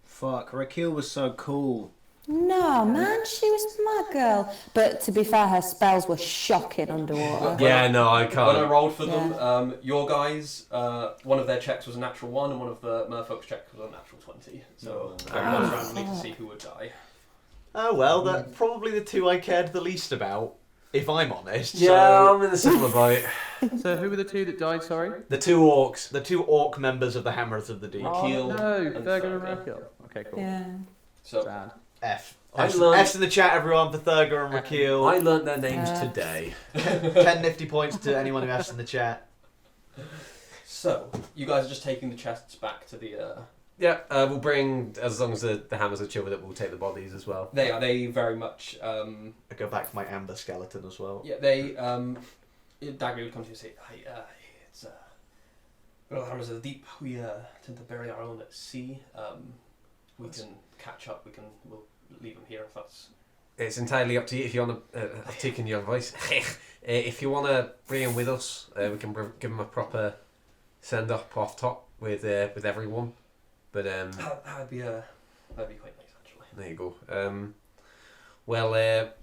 Fuck, Raquel was so cool. No, man, she was my girl. But to be fair, her spells were shocking underwater. Yeah, no, I When I can't. rolled for them, your guys, one of their checks was a natural 1 and one of the merfolk's checks was a natural 20. So I rolled randomly to see who would die. Oh well, they're probably the two I cared the least about, if I'm honest. Yeah, So I'm in a similar boat. So who were the two that died, sorry? The two orcs. the two orc members of the Hammers of the Deep. Raquel Oh, no, and Thurger and Thurger. Raquel. Okay, cool. Yeah. So Sad. F. I F's, learned- F's in the chat, everyone, for Thurger and Raquel. I learnt their names today. 10 nifty points to anyone who F's in the chat. So, you guys are just taking the chests back to the... Yeah, we'll bring, as long as the hammers are chill with it, we'll take the bodies as well. They very much... I go back to my amber skeleton as well. Yeah, they... Dagger would come to you and say, "Hi, it's... Well, Hammers of the Deep, we tend to bury our own at sea. We can catch up, we'll leave them here if that's... It's entirely up to you if you want to... I've taken your voice. If you want to bring them with us, we can give them a proper send-up off top with everyone. But That'd be quite nice, actually. there you go. Well,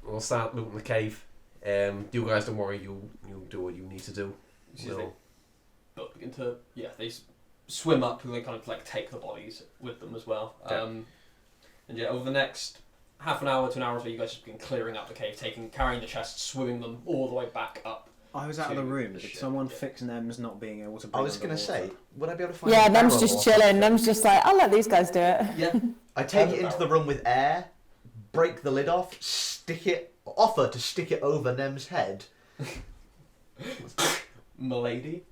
we'll start looting the cave. You guys don't worry. You'll do what you need to do. They both begin to... Yeah, they swim up and they kind of like take the bodies with them as well. Yeah. And yeah, over the next half an hour to an hour or so, you guys have been clearing out the cave, carrying the chests, swimming them all the way back up. I was out of to the room. the Did ship, someone yeah. fix Nem's not being able to breathe I was going to say, would I be able to find Yeah, a Nem's barrel just or chilling. something? Nem's just like, I'll let these guys do it. Yeah. I take it into the room with air, break the lid off, offer to stick it over Nem's head. Milady.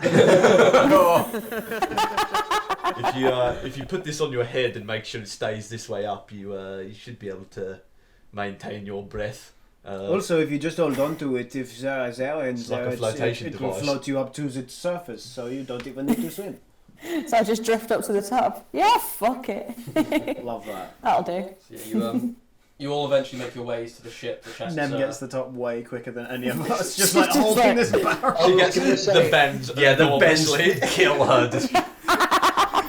If you put this on your head and make sure it stays this way up, you should be able to maintain your breath. Also, if you just hold on to it, if there's air in It's like there, a flotation it will device. float you up to the surface, so you don't even need to swim. So I just drift up to the top. Yeah, fuck it. Love that. That'll do. So yeah, you all eventually make your ways to the ship. The chests. Nem gets the top way quicker than any of us, just She's like just holding like- this barrel. I She was gets gonna the say, bends. Yeah, the bends enormously. kill her.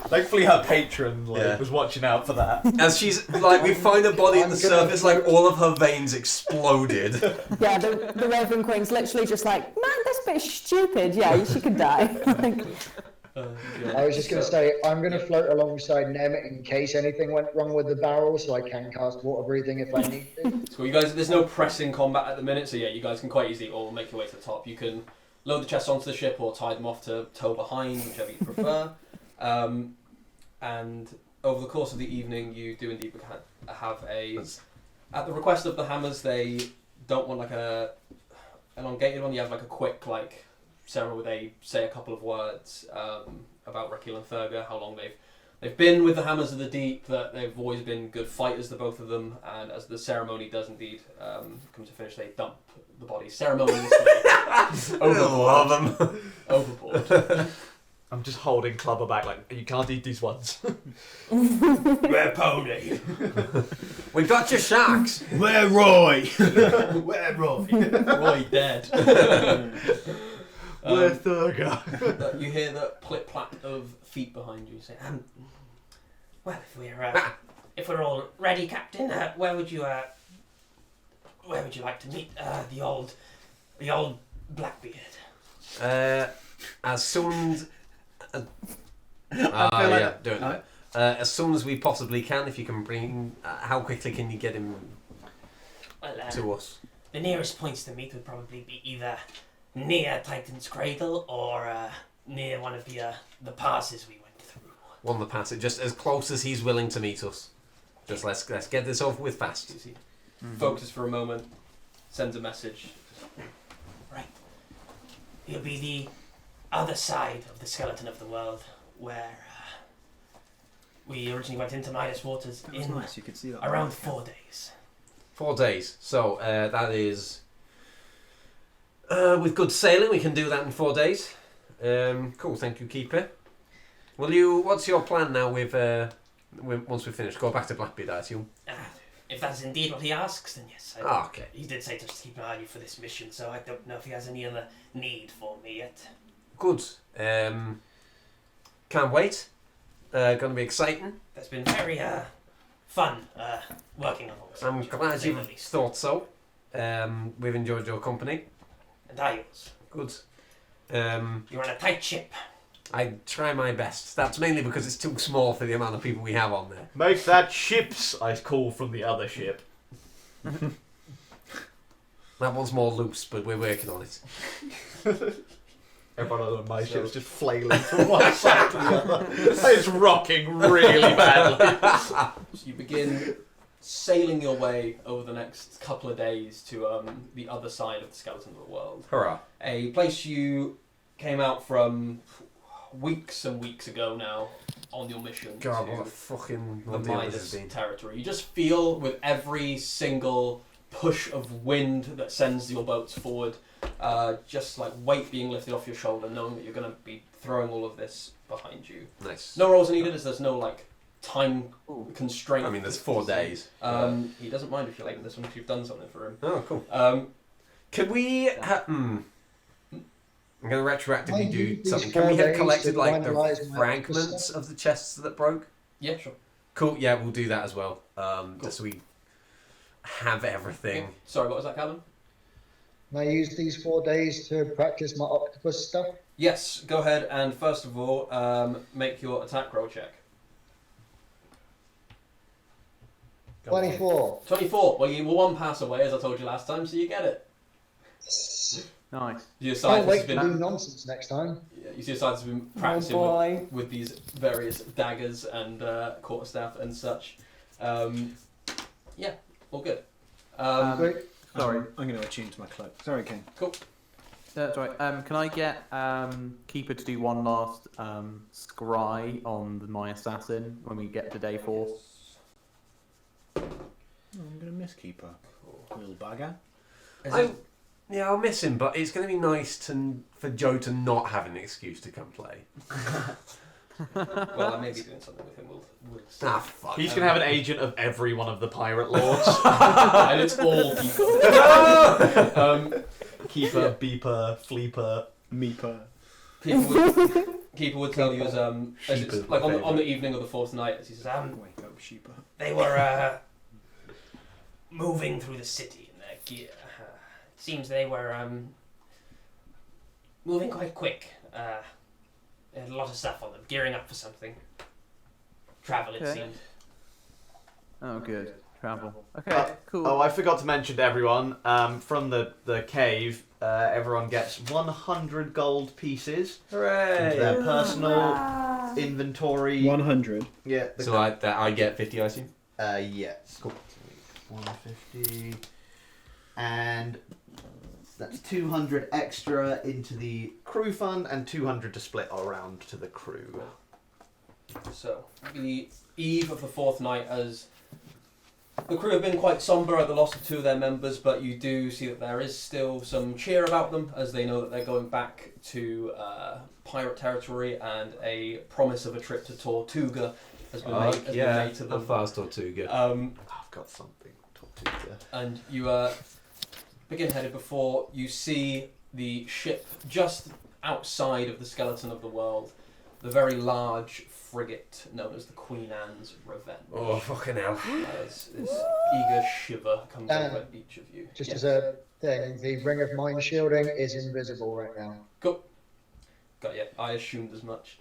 Thankfully, her patron Yeah. was watching out for that. As she's like, we find her body at the surface, like all of her veins exploded. Yeah, the Raven Queen's literally just like, man, this bitch is stupid. Yeah, she could die. Like, I was just going to say, I'm going to float alongside Nem in case anything went wrong with the barrel, so I can cast water breathing if I need to. So you guys, there's no pressing combat at the minute, so yeah, you guys can quite easily all make your way to the top. You can load the chests onto the ship or tie them off to tow behind, whichever you prefer. And over the course of the evening, you do indeed have at the request of the Hammers, they don't want like a elongated one. You have like a quick like ceremony where they say a couple of words about Raquel and Thurger, how long they've been with the Hammers of the Deep, that they've always been good fighters, the both of them, and as the ceremony does indeed come to finish, they dump the bodies ceremoniously Love them. overboard. I'm just holding Clubber back, like, you can't eat these ones. Where Pony? We got your sharks. Where Roy? Where Roy? Roy dead. Where Thurger? You hear the plip plap of feet behind you. You say, Well, if we're all ready, Captain, where would you like to meet the old Blackbeard? As soon as... I feel like- do it. As soon as we possibly can, if you can bring... how quickly can you get him Well, to us? the nearest points to meet would probably be either near Titan's Cradle or near one of the passes we went through. One of the passage, just as close as he's willing to meet us. Just let's get this over with fast. Focuses for a moment, sends a message. Right. He'll be the other side of the skeleton of the world, where we originally went into Midas Waters That was in nice. You could see that. around 4 days. 4 days. So that is... with good sailing, we can do that in 4 days. Cool, thank you, Keeper. What's your plan now with once we finish? Go back to Blackbeard, I assume? If that's indeed what he asks, then yes. Okay. He did say to just keep an eye on you for this mission, so I don't know if he has any other need for me yet. Good. Can't wait. Gonna be exciting. That's been very fun working on all this. I'm glad to say you the least. thought so. We've enjoyed your company. And I yours. Good. You're on a tight ship. I try my best. That's mainly because it's too small for the amount of people we have on there. Make that ships, I call from the other ship. That one's more loose, but we're working on it. Everyone on my ship's just flailing from one side to the other. It's rocking really badly. So you begin sailing your way over the next couple of days to the other side of the skeleton of the world. Hurrah. A place you came out from weeks and weeks ago now on your mission God, to what a fucking the ordeal this has Midas been. territory. You just feel with every single push of wind that sends your boats forward, just like weight being lifted off your shoulder, knowing that you're going to be throwing all of this behind you. Nice. No rolls are needed, as there's no like time constraint. I mean, there's 4 days. He doesn't mind if you're late in this one if you've done something for him. Oh, cool. Um, Could we... I'm going to retroactively Might do use these something. Can we 4 have days collected to like the finalise my fragments stuff? of the chests that broke? yeah, sure. Cool, yeah, we'll do that as well. Just so we have everything. Sorry, what was that, Calvin? Can I use these 4 days to practice my octopus stuff? Yes, go ahead and first of all, make your attack roll check. 24. 24. Well, you were one pass away, as I told you last time, so you get it. Nice. You Can't decide wait has to been, do nonsense next time. you see has been practicing with these various daggers and quarterstaff and such. Yeah, all good. Great. Sorry, I'm going to attune to my cloak. Sorry, King. Cool. That's right. Can I get Keeper to do one last scry on my assassin when we get to day 4? Oh, I'm going to miss Keeper. Little bugger. Yeah, I'll miss him, but it's going to be nice for Joe to not have an excuse to come play. Well, I may be doing something with him. We'll see. Ah, fuck. He's going to have an agent of every one of the pirate lords. And it's all people. Keeper, beeper, fleeper. Meeper. People would tell you as Sheep it's is like my on the evening of the 4th night, as he says, Wake up, Sheeper. They were moving through the city in their gear. It seems they were moving quite quick. They had a lot of stuff on them, gearing up for something. Travel, it Okay. seemed. Oh, good. Travel. Okay, cool. Oh, I forgot to mention to everyone, from the cave, everyone gets 100 gold pieces into Hooray! their personal inventory. 100. Yeah. So I get 50, I assume? Yes. Cool. 150. And that's 200 extra into the crew fund and 200 to split around to the crew. So, the eve of the 4th night, as the crew have been quite sombre at the loss of 2 of their members, but you do see that there is still some cheer about them, as they know that they're going back to pirate territory, and a promise of a trip to Tortuga has been made to How them. far's Tortuga? I've got something to talk to you. And you begin headed before you see the ship just outside of the skeleton of the world, the very large frigate known as the Queen Anne's Revenge. Oh, fucking hell. As this eager shiver comes over each of you. Just Yes. as a thing, the ring of mind shielding is invisible right now. Cool. Got you. I assumed as much.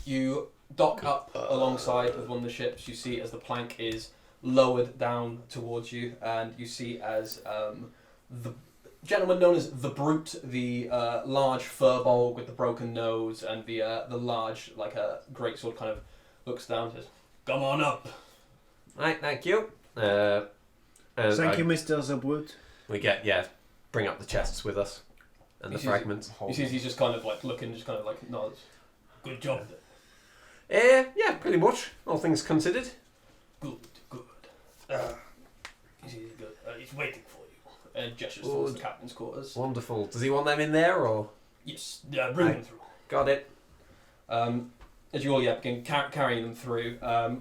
You dock up alongside with one of the ships. You see as the plank is lowered down towards you, and you see as the gentleman known as the Brute, the large furbolg with the broken nose, and the large, like a greatsword, kind of looks down and says, "Come on up." Right, thank you. Thank you, Mr. Zubwood. We bring up the chests with us. And the He sees fragments. You see he's just kind of like looking, just kind of like nods. Good job. Yeah, pretty much. All things considered. Good. He's good. He's waiting for you. And gestures towards the captain's quarters. Wonderful. Does he want them in there, or...? Yes, bring them through. Got it. As you all begin carrying them through,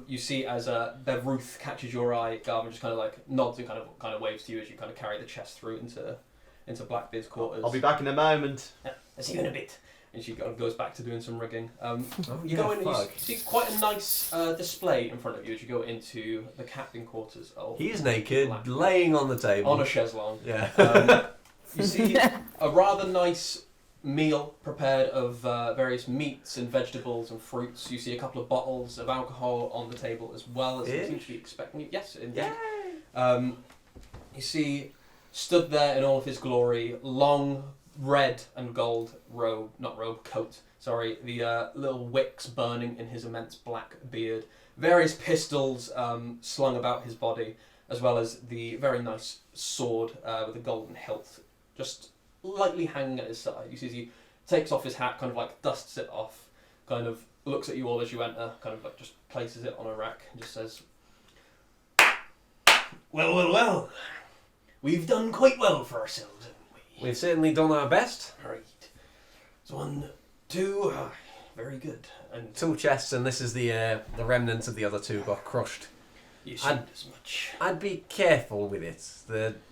you see as Bev Ruth catches your eye, Garvin just kind of like nods and kind of waves to you as you kind of carry the chest through into Blackbeard's quarters. I'll be back in a moment. I'll see you in a bit. And she kind of goes back to doing some rigging. You yeah, go in, fuck. you see quite a nice display in front of you as you go into the captain quarters. He's naked, laying on the table. On a chaise-longue. Yeah. You see a rather nice meal prepared of various meats and vegetables and fruits. You see a couple of bottles of alcohol on the table as well as they seem to be expecting you. Yes, indeed. You see, stood there in all of his glory, long red and gold coat. Sorry, the little wicks burning in his immense black beard. Various pistols slung about his body, as well as the very nice sword with a golden hilt just lightly hanging at his side. You see as he takes off his hat, kind of like dusts it off, kind of looks at you all as you enter, kind of like just places it on a rack and just says, Well. We've done quite well for ourselves, haven't we? We've certainly done our best. Right. So 1, 2, very good. And 2 chests, and this is the remnants of the other 2 got crushed. you seemed as much. I'd be careful with it.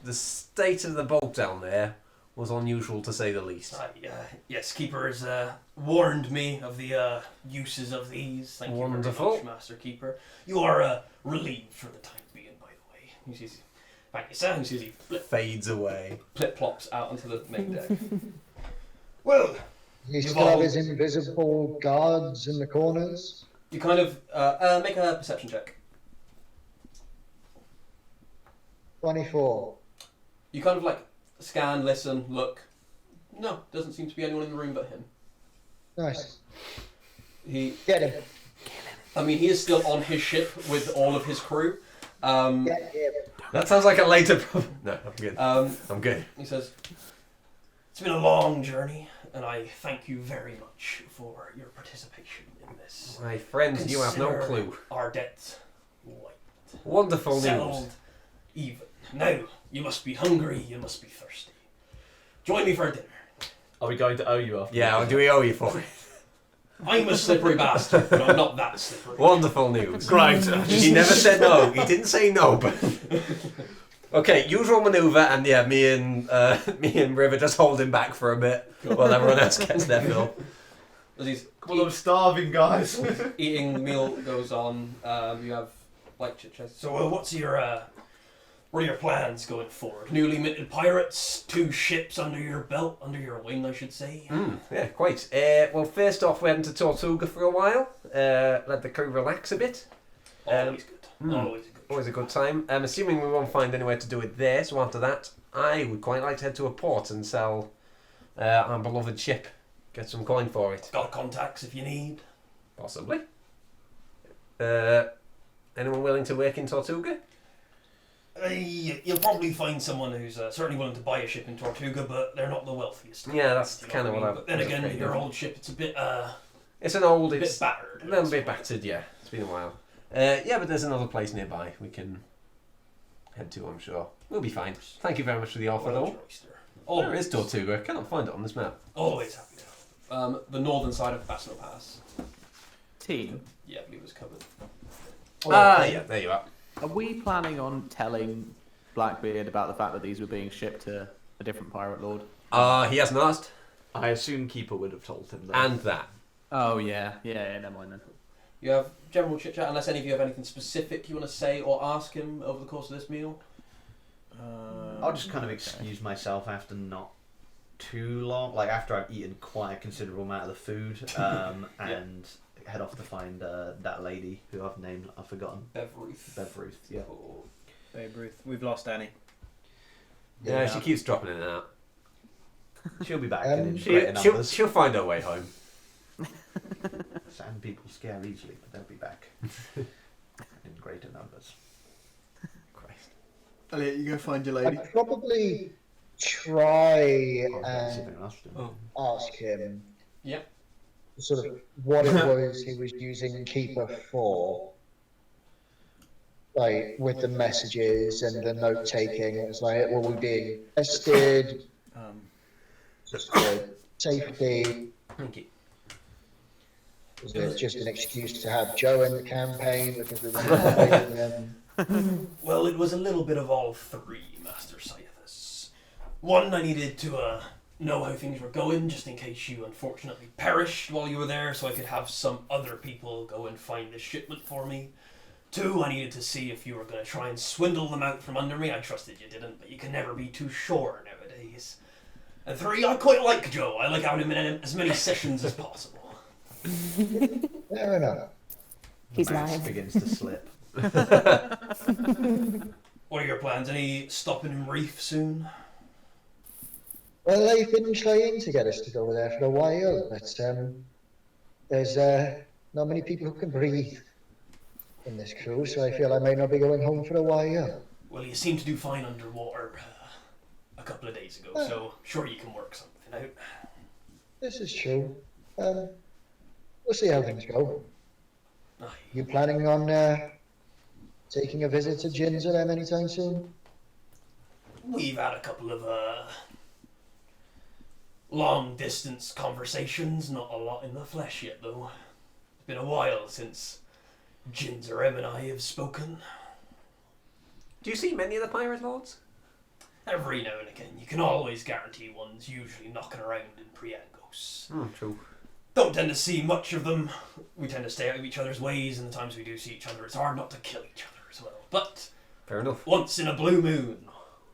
The state of the boat down there was unusual to say the least. Yes, Keeper has warned me of the uses of these. Thank you very much, Master Keeper. You are relieved for the time being, by the way. You see, thank you, sir. You see, he Fades away. Plip-plops out onto the main deck. Well, He still have his invisible guards in the corners. You kind of make a perception check. 24. You kind of like scan, listen, look. No, doesn't seem to be anyone in the room but him. Nice. Get him. I mean, he is still on his ship with all of his crew. Get him. That sounds like a later... No, I'm good. I'm good. He says, it's been a long journey, and I thank you very much for your participation in this. My friends, you have no clue. Our debts white. Wonderful news. Settled even. Now, you must be hungry, you must be thirsty. Join me for dinner. Are we going to owe you after? Yeah, do we owe you for it? I'm a slippery bastard, but I'm not that slippery. Wonderful news. Great. He never said no. He didn't say no, but... Okay, usual manoeuvre, and yeah, me and River just hold him back for a bit while everyone else gets their fill. as he's Well, I'm starving, guys. eating, the meal goes on. You have like chit-chat. So, what are your plans going forward? Newly minted pirates, 2 ships under your belt, under your wing, I should say. Yeah, quite. Well, first off, we're heading to Tortuga for a while. Let the crew relax a bit. Always good. Always a good time. I'm assuming we won't find anywhere to do it there, so after that, I would quite like to head to a port and sell our beloved ship. Get some coin for it. Got contacts if you need. Possibly. Anyone willing to work in Tortuga? You'll probably find someone who's certainly willing to buy a ship in Tortuga, but they're not the wealthiest. Yeah, that's You know kind of I what mean? I've... But then again, your old ship, it's a bit It's an old... bit It's battered. a little bit battered, yeah. It's been a while. Yeah, but there's another place nearby we can head to, I'm sure. We'll be fine. Thank you very much for the offer, though. Where is Tortuga? I cannot find it on this map. Always happy to help. The northern side of Basno Pass. Team, Yeah, I believe it was covered. Yeah, there you are. are we planning on telling Blackbeard about the fact that these were being shipped to a different pirate lord? He hasn't asked. I assume Keeper would have told him that. And that. Oh yeah, never mind then. You have general chit chat, unless any of you have anything specific you want to say or ask him over the course of this meal. I'll just kind of excuse myself after not too long, like after I've eaten quite a considerable amount of the food, and head off to find that lady who I've forgotten. Bev Ruth. Bev Ruth, yeah. Cool. Babe Ruth, we've lost Annie. Yeah, she keeps dropping in and out. She'll be back in greater She'll numbers. find her way home. Sand people scare easily, but they'll be back in greater numbers. Christ. Elliot, you go find your I'd probably try Oh, and oh. ask him Yep. sort of what it was he was using Keeper for. Like, with the messages and the note-taking, it's like, were we being tested? Just for safety? Thank you. Was it just an excuse to have Joe in the campaign because we were away from him? Well, it was a little bit of all three, Master Scythus. One, I needed to know how things were going, just in case you unfortunately perished while you were there, so I could have some other people go and find the shipment for me. 2, I needed to see if you were going to try and swindle them out from under me. I trusted you didn't, but you can never be too sure nowadays. And 3, I quite like Joe. I like having him in as many sessions as possible. Fair enough. He's Mask lying. begins to slip. What are your plans? Any stopping in Reef soon? Well, they've been trying to get us to go there for a while, but there's not many people who can breathe in this crew, so I feel I may not be going home for a while. Well, you seem to do fine underwater a couple of days ago, so sure you can work something out. This is true. We'll see how things go. Aye. You planning on taking a visit to Gin's or them anytime soon? We've had a couple of long distance conversations, not a lot in the flesh yet though. It's been a while since Jinzerem and I have spoken. Do you see many of the pirate lords? Every now and again, you can always guarantee one's usually knocking around in Priangos. True. Don't tend to see much of them. We tend to stay out of each other's ways, and the times we do see each other, it's hard not to kill each other as well. But Fair enough. once in a blue moon,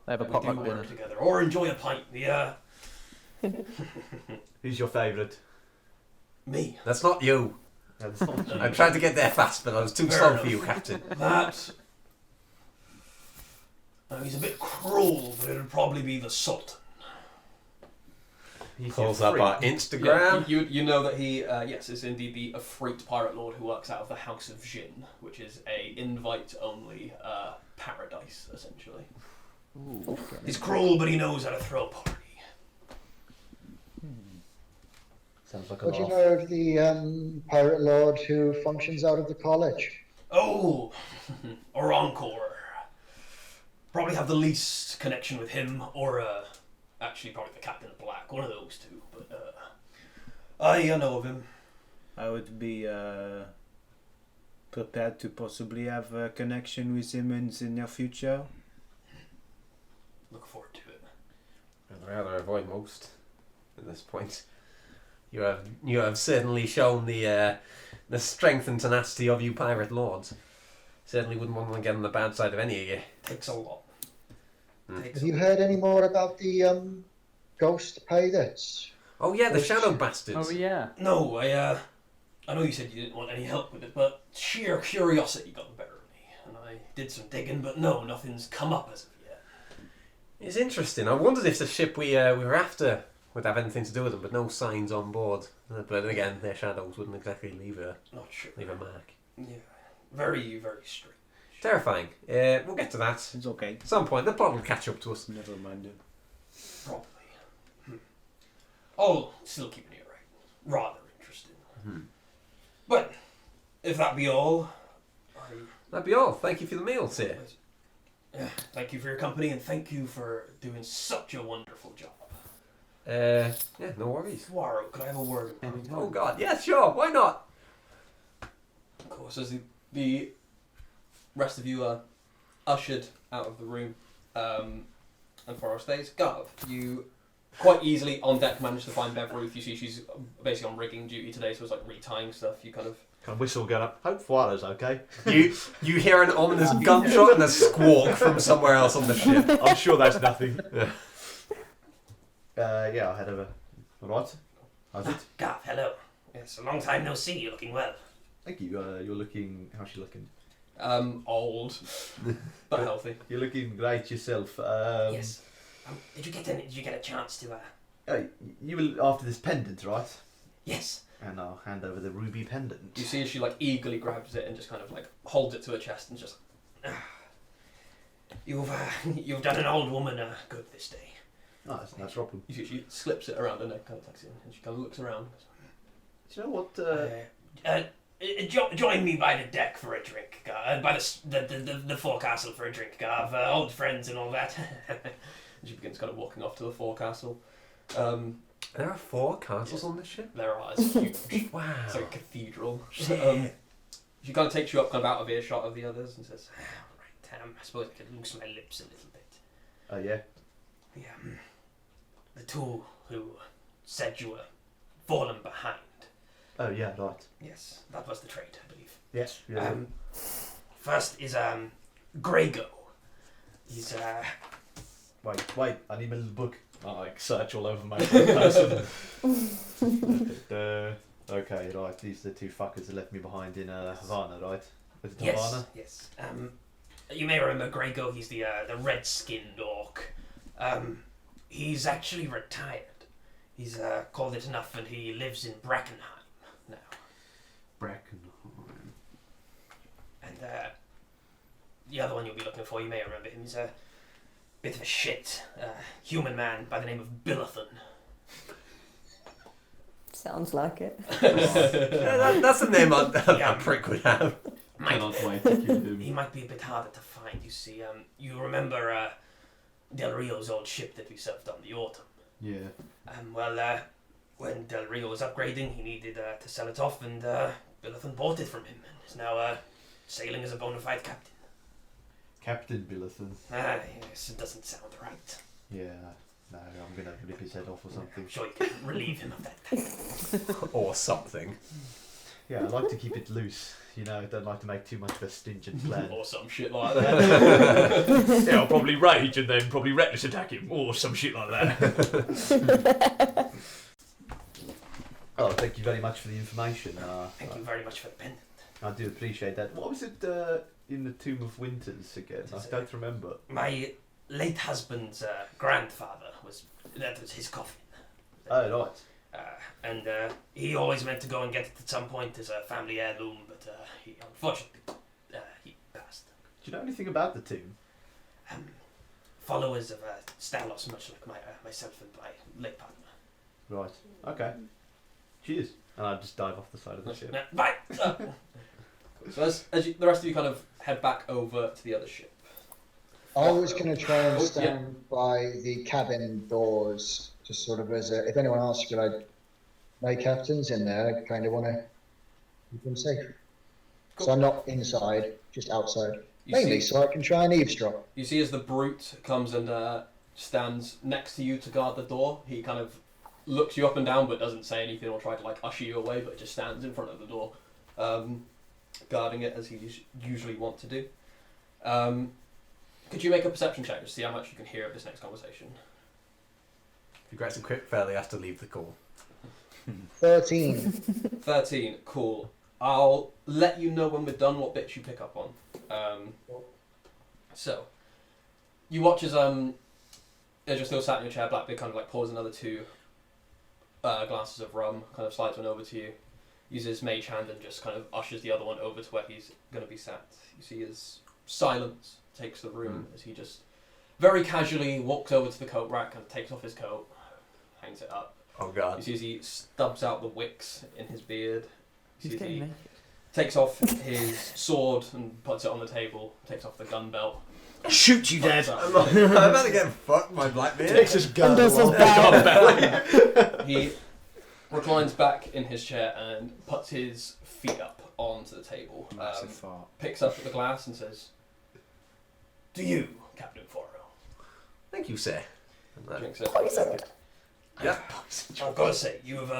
They have a we do potluck work dinner. together, or enjoy a pint. Who's your favourite? Me. That's not you. That's not I tried to get there fast, but I was too Fair slow enough. for you, Captain. That. He's a bit cruel, but it'd probably be the Sultan. He's Pulls your up our freak. Instagram. You know that he yes is indeed the Efreet pirate lord who works out of the House of Jin, which is a invite only paradise essentially. Ooh, He's cruel, but he knows how to throw a party. Sounds like a What do you laugh. know of the pirate lord who functions out of the college? Oh, or Encore. Probably have the least connection with him, or actually probably the Captain of Black, one of those two. But I know of him. I would be prepared to possibly have a connection with him in the near future. Look forward to it. I'd rather avoid most at this point. You have certainly shown the strength and tenacity of you pirate lords. Certainly wouldn't want to get on the bad side of any of you. Takes a lot. Takes Have a you heard any more about the ghost pirates? Oh yeah, the shadow bastards. Oh yeah. No, I know you said you didn't want any help with it, but sheer curiosity got the better of me, and I did some digging, but no, nothing's come up as of yet. It's interesting. I wondered if the ship we were after would have anything to do with them, but no signs on board. But then again, their shadows wouldn't exactly leave a Not sure. mark. Yeah, very, very strange. Terrifying. We'll get to that It's okay. at some point. The plot will catch up to us. Never mind it. Probably. Oh, still keeping it right. Rather interesting. But if that be all, That'd be all. Thank you for the meal, sir. thank you for your company, and thank you for doing such a wonderful job. Yeah, no worries. Waro, could I have a word? Oh God, yeah, sure. Why not? Of course, as the rest of you are ushered out of the room, and Forrest stays. Garv, you quite easily on deck manage to find Bev Ruth. You see she's basically on rigging duty today, so it's like retying stuff. You kind of Kind of whistle going up. Hope Fuara's okay. You hear an ominous gunshot and a squawk from somewhere else on the ship. I'm sure that's nothing. Yeah, I'll head over. Alright. How's it? Gav, hello. It's a long time no see. You're looking well. Thank you. You're looking... How's she looking? old but healthy. You're looking great yourself. Yes. Did you get a chance to? You will after this pendant, right? Yes. And I'll hand over the ruby pendant. You see as she like eagerly grabs it and just kind of like holds it to her chest and just You've done an old woman good this day. Oh, that's no problem. you see she slips it around her neck, kind of tucks it in, and she kind of looks around. Do you know what? Join me by the deck for a drink, by the forecastle for a drink, Gav. Old friends and all that. And she begins kind of walking off to the forecastle. There are 4 castles on this ship? There are, it's huge. Wow. It's like a cathedral. She kind of takes you up kind of out of earshot of the others and says, Right, I suppose I could loose my lips a little bit. Oh yeah. The two who said you were fallen behind. Oh yeah, right. Yes, that was the trait, I believe. Yes. Yeah. First is Grego. He's Wait. I need my little book. I like search all over my person. Okay, right. These are the two fuckers that left me behind in Havana, right? Was it yes, Havana? yes. You may remember Grego. He's the red-skinned orc. He's actually retired. He's called it enough, and he lives in Brackenheim now. Brackenheim. And the other one you'll be looking for, you may remember him. He's a bit of a shit human man by the name of Billithan. Sounds like it. That's the name a prick would have. Cannot wait to kill him. He might be a bit harder to find, you see. You remember Del Rio's old ship that we served on the autumn? Yeah. When Del Rio was upgrading, he needed to sell it off, and Billithan bought it from him, and is now sailing as a bona fide captain. Captain Billithan. Yes, it doesn't sound right. Yeah. No, I'm gonna rip his head off or something. I'm sure you can relieve him of that title. Or something. Yeah, I like to keep it loose. You know, I don't like to make too much of a stingent plan. Or some shit like that. Yeah, I'll probably rage and then probably reckless attack him, or some shit like that. Oh, thank you very much for the information. Thank you very much for the pendant. I do appreciate that. What was it in the Tomb of Winters again? I don't remember. My late husband's grandfather that was his coffin. Oh, right. And he always meant to go and get it at some point as a family heirloom, but he unfortunately he passed. Do you know anything about the tomb? Followers of Stalos, much like myself and my late partner. Right. Okay. Cheers. And I just dive off the side of the ship. Bye! So as the rest of you kind of head back over to the other ship. I was going to try and Oh, stand by the cabin doors, just sort of as a, if anyone asks, could I my captain's in there, I kind of want to keep them safe. Cool. So I'm not inside, just outside. You Mainly see- so I can try and eavesdrop. You see as the brute comes and stands next to you to guard the door, he kind of looks you up and down but doesn't say anything or try to like usher you away, but just stands in front of the door, guarding it as he usually want to do. Could you make a perception check to see how much you can hear of this next conversation? If you grab a quick fail, he has to leave the call. 13. 13, cool. I'll let you know when we're done what bits you pick up on. So, you watch as you're still sat in your chair, Blackbeard kind of like pours another 2 glasses of rum, kind of slides one over to you, uses his mage hand and just kind of ushers the other one over to where he's going to be sat. You see his silence takes the room as he just very casually walks over to the coat rack and takes off his coat, hangs it up. Oh god. You see as he stubs out the wicks in his beard. You He's see as getting he naked. takes off his sword and puts it on the table, takes off the gun belt. Shoot you, Dad! puts I'm out- about to get fucked by Blackbeard. Takes his gun. And does his belt. He reclines back in his chair and puts his feet up onto the table. Massive fart. Picks up the glass and says, "To you, Captain Foro." Thank you, sir. And that- Drinks it. Poisoned. Yeah. I've got to say, you've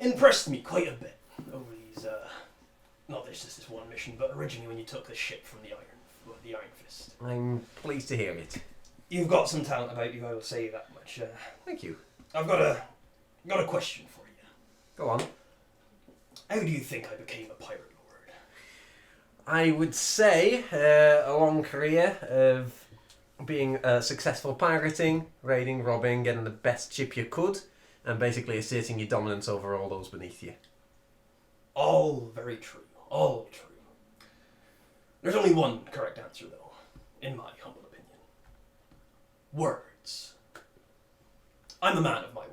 impressed me quite a bit over these, not just this one mission, but originally when you took the ship from the Iron Fist. I'm pleased to hear it. You've got some talent about you, I will say that much. Thank you. I've got a question for you. Go on. How do you think I became a pirate lord? I would say a long career of being successful pirating, raiding, robbing, getting the best ship you could, and basically asserting your dominance over all those beneath you. All very true. All true. There's only one correct answer, though, in my humble opinion. Words. I'm a man of my word.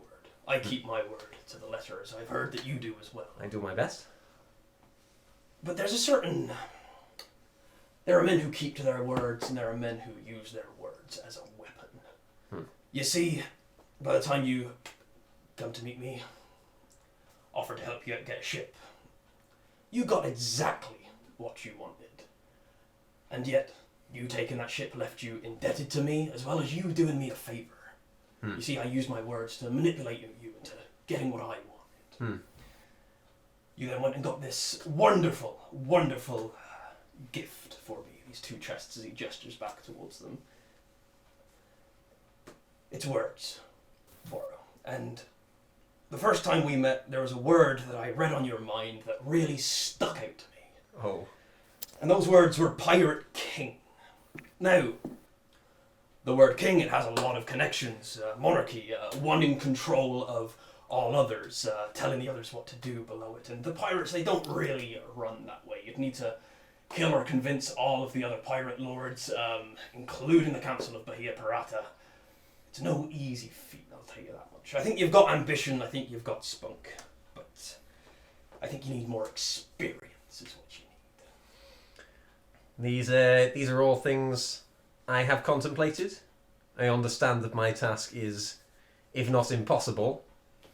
I keep my word to the letter, as I've heard that you do as well. I do my best. But there's a certain... There are men who keep to their words, and there are men who use their words as a weapon. You see, by the time you come to meet me, offer to help you get a ship, you got exactly what you wanted. And yet, you taking that ship left you indebted to me, as well as you doing me a favour. You see, I used my words to manipulate you into getting what I wanted. You then went and got this wonderful, wonderful gift for me. These 2 chests as he gestures back towards them. It's words, Voro. And the first time we met, there was a word that I read on your mind that really stuck out to me. Oh. And those words were Pirate King. Now, the word king, it has a lot of connections. Monarchy, one in control of all others, telling the others what to do below it. And the pirates, they don't really run that way. You'd need to kill or convince all of the other pirate lords, including the Council of Bahia Pirata. It's no easy feat, I'll tell you that much. I think you've got ambition, I think you've got spunk, but I think you need more experience is what you need. These are all things I have contemplated. I understand that my task is, if not impossible,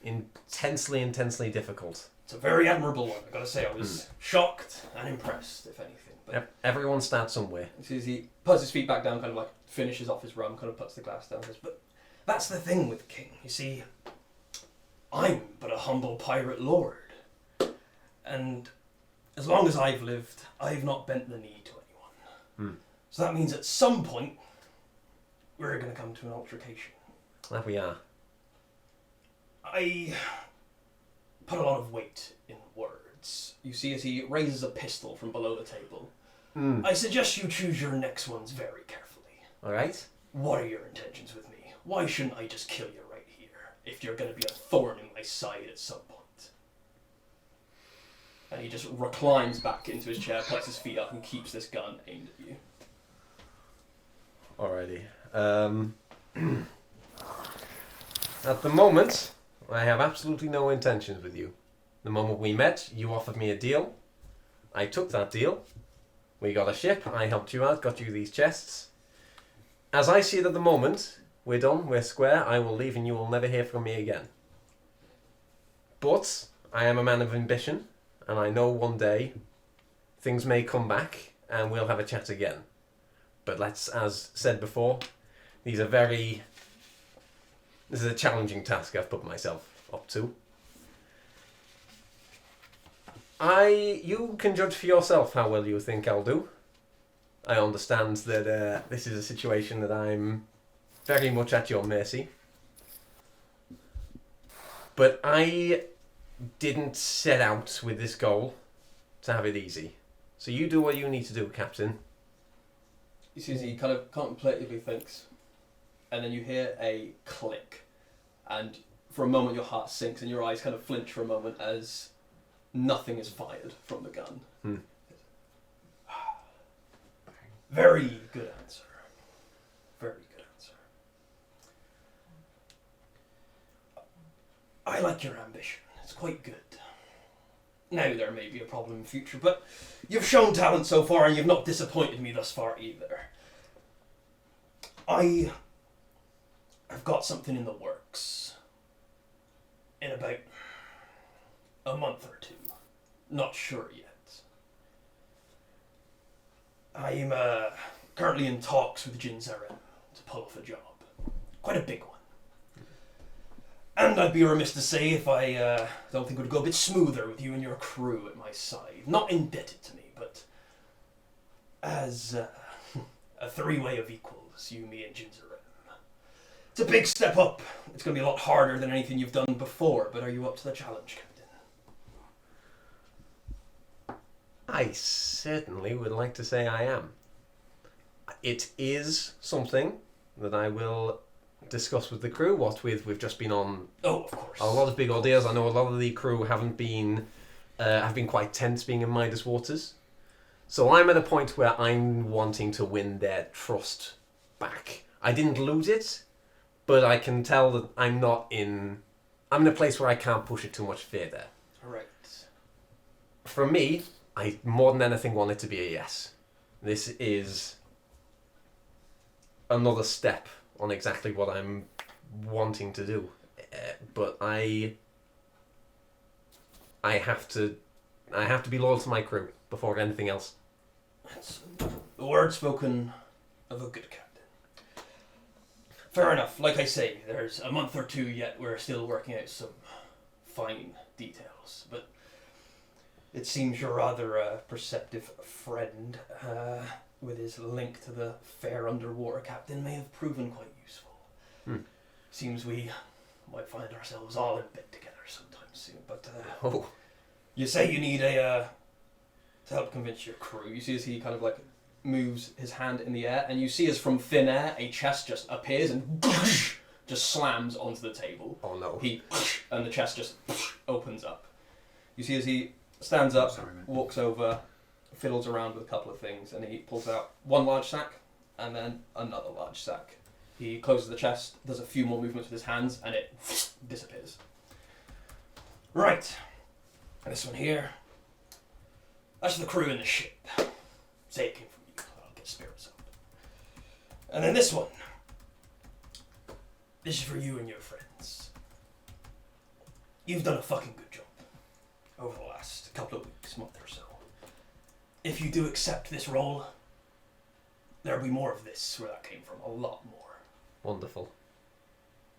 intensely difficult. It's a very admirable one, I've got to say. I was shocked and impressed, if anything. But Everyone starts somewhere. he puts his feet back down, kind of like finishes off his rum, kind of puts the glass down, says, but that's the thing with King. You see, I'm but a humble pirate lord. And as long as I've lived, I've not bent the knee to anyone. So that means at some point, we're going to come to an altercation. That we are. I put a lot of weight in words. You see as he raises a pistol from below the table. I suggest you choose your next ones very carefully. Alright. What are your intentions with me? Why shouldn't I just kill you right here, if you're going to be a thorn in my side at some point? And he just reclines back into his chair, puts his feet up, and keeps this gun aimed at you. Alrighty. At the moment, I have absolutely no intentions with you. The moment we met, you offered me a deal. I took that deal. We got a ship, I helped you out, got you these chests. As I see it at the moment, we're done, we're square, I will leave and you will never hear from me again. But I am a man of ambition, and I know one day things may come back and we'll have a chat again. But let's, as said before, this is a challenging task I've put myself up to. You can judge for yourself how well you think I'll do. I understand that this is a situation that I'm very much at your mercy. But I didn't set out with this goal to have it easy. So you do what you need to do, Captain. You see, he kind of contemplatively thinks, and then you hear a click, and for a moment your heart sinks and your eyes kind of flinch for a moment as nothing is fired from the gun. Very good answer. Very good answer. I like your ambition. It's quite good. Now there may be a problem in the future, but you've shown talent so far and you've not disappointed me thus far either. I've got something in the works. In about a month or two. Not sure yet. I'm currently in talks with Jinzaren to pull off a job. Quite a big one. And I'd be remiss to say if I don't think it would go a bit smoother with you and your crew at my side. Not indebted to me, but as a three-way of equals, you, me, and Jinzaren. It's a big step up. It's going to be a lot harder than anything you've done before, but are you up to the challenge, Captain? I certainly would like to say I am. It is something that I will discuss with the crew. We've just been on of course, a lot of big ordeals. I know a lot of the crew have been quite tense being in Midas waters. So I'm at a point where I'm wanting to win their trust back. I didn't lose it, but I can tell that I'm in a place where I can't push it too much further. Right. For me, I more than anything want it to be a yes. This is another step on exactly what I'm wanting to do. But I have to be loyal to my crew before anything else. That's the word spoken of a good captain. Fair enough. Like I say, there's a month or two yet. We're still working out some fine details, but it seems you're rather a perceptive friend, with his link to the fair underwater captain, may have proven quite useful. Seems we might find ourselves all in bed together sometime soon, but you say you need to help convince your crew. You see as he kind of like moves his hand in the air, and you see as from thin air a chest just appears and just slams onto the table. Oh no. And the chest just opens up. You see as he stands up, walks over, fiddles around with a couple of things, and he pulls out one large sack and then another large sack. He closes the chest, does a few more movements with his hands, and it disappears. Right. This one here. That's the crew in the ship. Say it came from you. I'll get spirits up. And then this one. This is for you and your friends. You've done a fucking good job over the last couple of weeks, month or so. If you do accept this role, there'll be more of this where that came from, a lot more. Wonderful.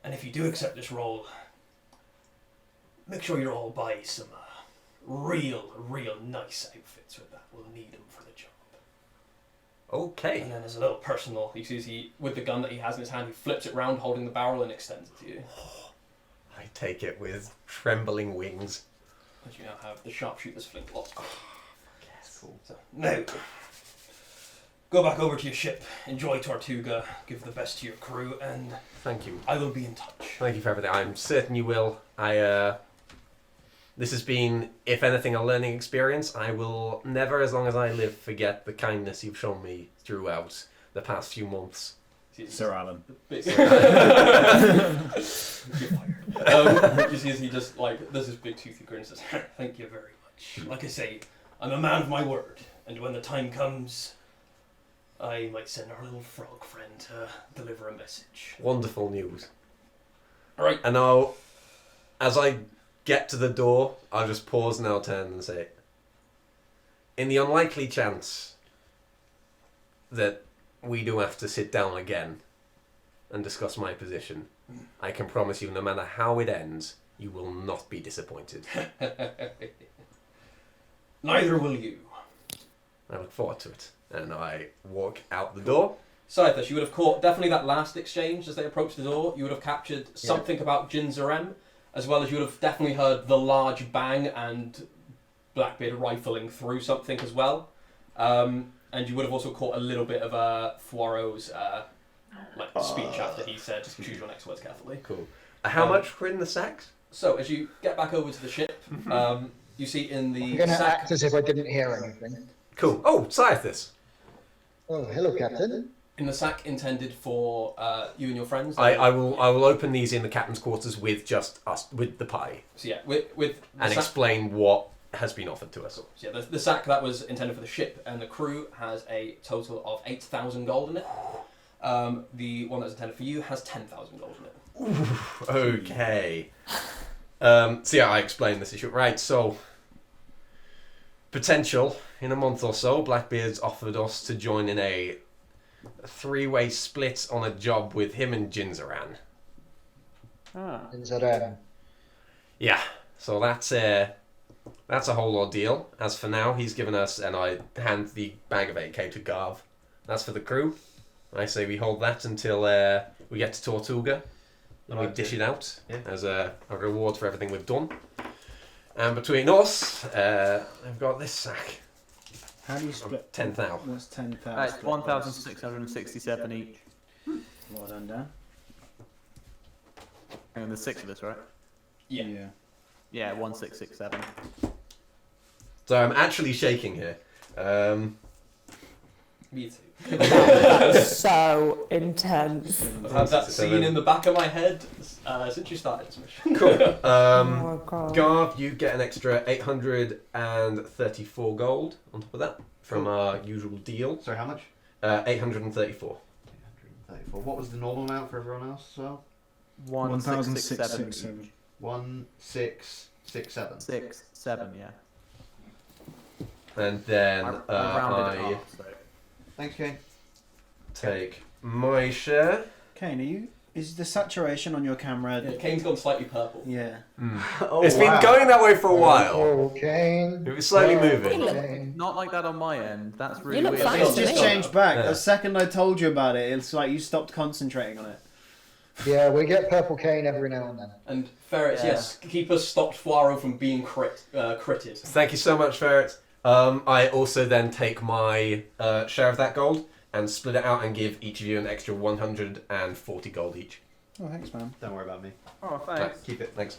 And if you do accept this role, make sure you're all buy some real nice outfits with that. We'll need them for the job. Okay. And then as a little personal, you see as he, with the gun that he has in his hand, he flips it round, holding the barrel, and extends it to you. I take it with trembling wings. As you now have the sharpshooter's flintlock. Yes. Cool. So, now, go back over to your ship, enjoy Tortuga, give the best to your crew, and Thank you. I will be in touch. Thank you for everything. I'm certain you will. This has been, if anything, a learning experience. I will never, as long as I live, forget the kindness you've shown me throughout the past few months. Sir Alan. You're fired. You see as he just, like, does his big toothy grin and says, thank you very much. Like I say, I'm a man of my word, and when the time comes, I might send our little frog friend to deliver a message. Wonderful news. Alright. And now, as I get to the door, I'll just pause and I'll turn and say, in the unlikely chance that we do have to sit down again and discuss my position, I can promise you, no matter how it ends, you will not be disappointed. Neither will you. I look forward to it. And I walk out the door. Scythus, you would have caught definitely that last exchange as they approached the door. You would have captured something about Jin Zarem, as well as you would have definitely heard the large bang and Blackbeard rifling through something as well. And you would have also caught a little bit of Fuaro's speech after he said, just choose your next words carefully. Cool. How much were in the sacks? So as you get back over to the ship, you see in the I'm going to sack... act as if I didn't hear anything. Cool. Oh, Scythus. Oh, hello, Captain. In the sack intended for you and your friends. I will open these in the captain's quarters with just us, with the pie. So yeah, with the and sack, explain what has been offered to us. So yeah, the sack that was intended for the ship and the crew has a total of 8,000 gold in it. The one that's intended for you has 10,000 gold in it. Oof, okay. So yeah, I explained this issue. Right, so potential in a month or so, Blackbeard's offered us to join in a three-way split on a job with him and Jinzaran. Yeah, so that's a whole ordeal. As for now, he's given us, and I hand the bag of 8k to Garv. That's for the crew. I say we hold that until we get to Tortuga, and we dish it out as a reward for everything we've done. And between us, I've got this sack. How do you split? 10,000. What's 10,000? It's 1,667 each. Well done, Dan. And there's 6 of us, right? Yeah. Yeah, 1,667. So I'm actually shaking here. Me too. That was so intense. I've had that scene in the back of my head since you started this mission. Cool. Oh, God. Garv, you get an extra 834 gold on top of that from our usual deal. Sorry, how much? 834. 834. What was the normal amount for everyone else as well? 1,667. 1,667. 6, 7, yeah. And then I rounded it I up, so. Thanks, Kane. take my share. Kane, are you Is the saturation on your camera? Yeah, Kane's gone slightly purple. Yeah. Oh, It's wow. been going that way for a while. Okay. It was slowly moving. Okay. Not like that on my end. That's really look weird. fine It's to just me. changed back. Yeah. The second I told you about it, it's like you stopped concentrating on it. Yeah, we get purple cane every now and then. And Ferrets, Yeah. yes, Keeper stopped Fuaro from being critted. Thank you so much, Ferret. I also then take my share of that gold and split it out and give each of you an extra 140 gold each. Oh, thanks, man. Don't worry about me. Oh, Right, thanks. keep it. Thanks.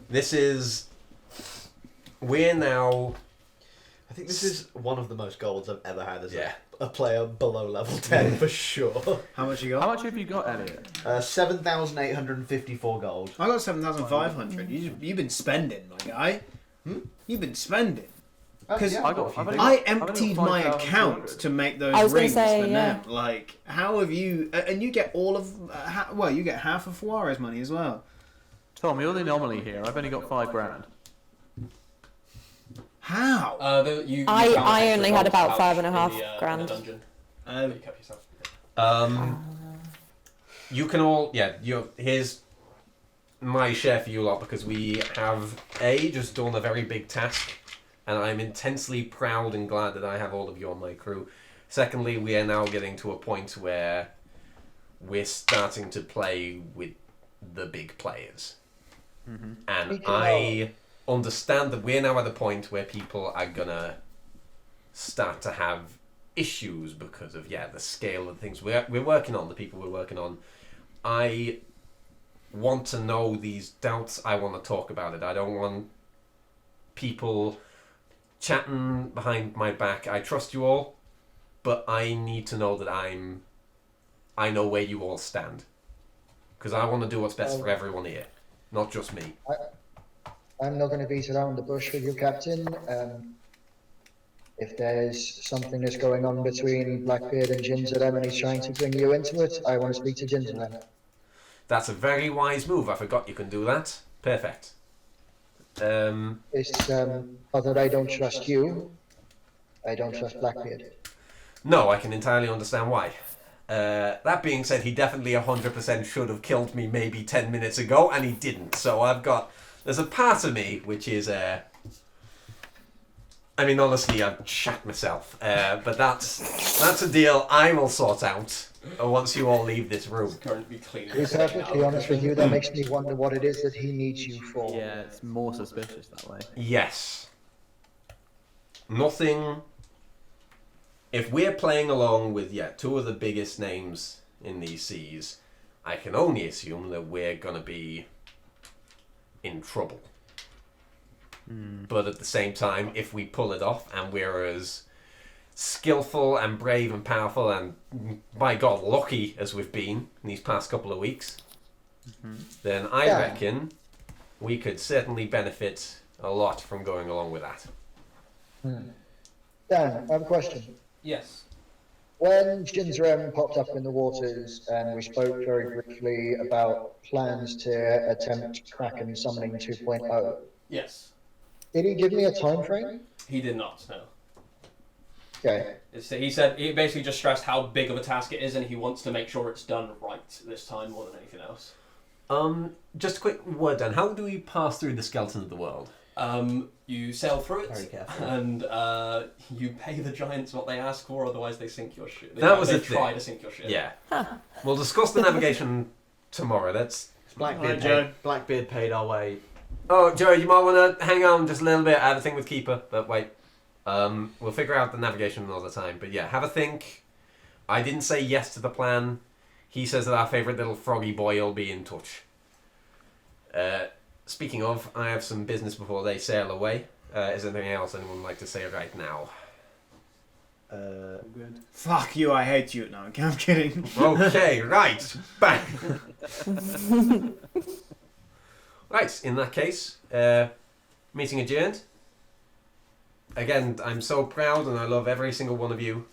This is. We're now. I think this is one of the most golds I've ever had as Yeah. a player below level 10 for sure. How much you How got? much have you got, Elliot? 7,854 gold. I got 7,500. You've been spending, my guy. You've been spending. Because Yeah, I I've got a got. few I've things. only I got- I've only got emptied my 5,200. account to make those I was gonna rings say, for yeah. them. Like, how have you? And you get all of. Well, you get half of Fuaro's money as well. Tom, you're the anomaly here. I've only got 5 grand. How? You I found extra only had gold about pouch 5.5 in the grand. dungeon. Um, That you kept yourself. You can all. Yeah, here's my share for you lot because we have just done a very big task, and I'm intensely proud and glad that I have all of you on my crew. Secondly, we are now getting to a point where we're starting to play with the big players. And I understand that we're now at the point where people are gonna start to have issues because of the scale of things we're working on, the people we're working on. I want to know these doubts. I want to talk about it. I don't want people chatting behind my back. I trust you all, but I need to know that I know where you all stand, because I want to do what's best for everyone here, not just me. I'm not going to beat around the bush with you, Captain. If there's something that's going on between Blackbeard and Gingerem and he's trying to bring you into it, I want to speak to Gingerem. That's a very wise move. I forgot you can do that. Perfect. It's other I don't trust you, I don't trust Blackbeard. No, I can entirely understand why. That being said, he definitely 100% should have killed me maybe 10 minutes ago, and he didn't. So there's a part of me which is, I mean, honestly, I've shat myself. But that's a deal I will sort out once you all leave this room. Currently clean. To be perfectly honest with you, that makes me wonder what it is that he needs you for. Yeah, it's more suspicious that way. Yes. Nothing. If we're playing along with two of the biggest names in these seas, I can only assume that we're gonna be in trouble. But at the same time, if we pull it off and we're as skillful and brave and powerful and, by God, lucky as we've been in these past couple of weeks, then I reckon we could certainly benefit a lot from going along with that. Dan, I have a question. Yes. When Gingerem popped up in the waters and we spoke very briefly about plans to attempt Kraken summoning 2.0, Yes. did he give me a time frame? He did not, no. Okay. He basically just stressed how big of a task it is, and he wants to make sure it's done right this time more than anything else. Just a quick word, Dan. How do we pass through the skeleton of the world? You sail through Very it, careful. and you pay the giants what they ask for, otherwise they sink your ship. They try thing. to sink your ship. Yeah. We'll discuss the navigation tomorrow. Blackbeard, Joe. Blackbeard paid our way. Oh, Joe, you might want to hang on just a little bit. I have a thing with Keeper, but wait. We'll figure out the navigation another time. But yeah, have a think. I didn't say yes to the plan. He says that our favourite little froggy boy will be in touch. Speaking of, I have some business before they sail away. Is there anything else anyone would like to say right now? Fuck you, I hate you. No, I'm kidding. Okay, right. Bang. Right, in that case, meeting adjourned. Again, I'm so proud and I love every single one of you.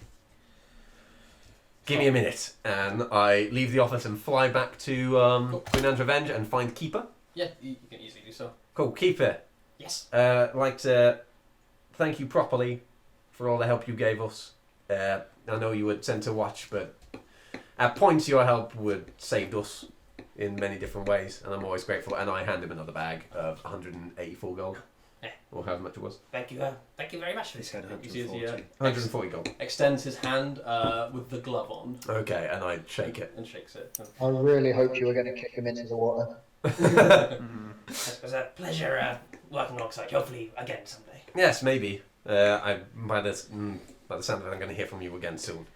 Give me a minute, and I leave the office and fly back to Queen Anne's Revenge and find Keeper. Yeah, you can easily do so. Cool, Keeper. Yes. I'd like to thank you properly for all the help you gave us. I know you were sent to watch, but At points, your help would saved us in many different ways, and I'm always grateful. And I hand him another bag of 184 gold, or however much it was. Thank you very much for this. You see as he 140 gold. extends his hand with the glove on. Okay, and I shake it. And shakes it. I really hoped you were going to kick him into the water. It was a pleasure working alongside you. Hopefully again someday. Yes, maybe. By the sound of it, I'm going to hear from you again soon.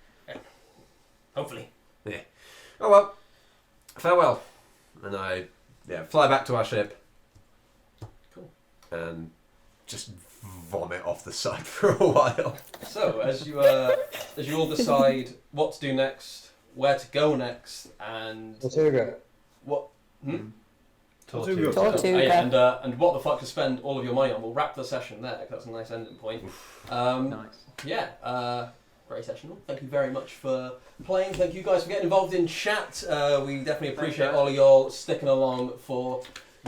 Hopefully. Oh well. Farewell. And I fly back to our ship. Cool. And just vomit off the side for a while. So as you all decide what to do next, where to go next, and Tortuga. what. Tortuga. Tortuga. And what the fuck to spend all of your money on. We'll wrap the session there, 'cause that's a nice ending point. Nice. Yeah, very sessional. Thank you very much for playing. Thank you guys for getting involved in chat. We definitely appreciate all of y'all sticking along for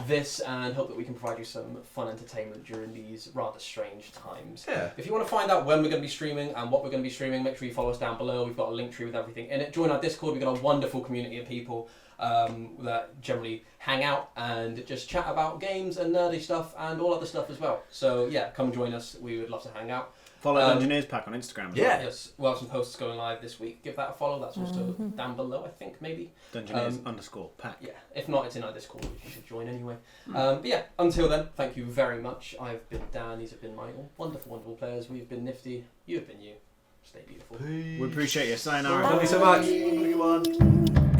this, and hope that we can provide you some fun entertainment during these rather strange times. Yeah. If you want to find out when we're going to be streaming and what we're going to be streaming, make sure you follow us down below. We've got a link tree with everything in it. Join our Discord. We've got a wonderful community of people that generally hang out and just chat about games and nerdy stuff and all other stuff as well. So yeah, come join us. We would love to hang out. Follow Dungeoneers Pack on Instagram. Yeah. Yes, we'll have some posts going live this week. Give that a follow. That's also down below, I think, maybe. Dungeoneers_pack. Yeah, if not, it's in our Discord, which you should join anyway. But yeah, until then, thank you very much. I've been Dan, these have been Michael. Wonderful, wonderful players. We've been Nifty. You have been you. Stay beautiful. We appreciate you. Sayonara. Thank you so much. Everyone.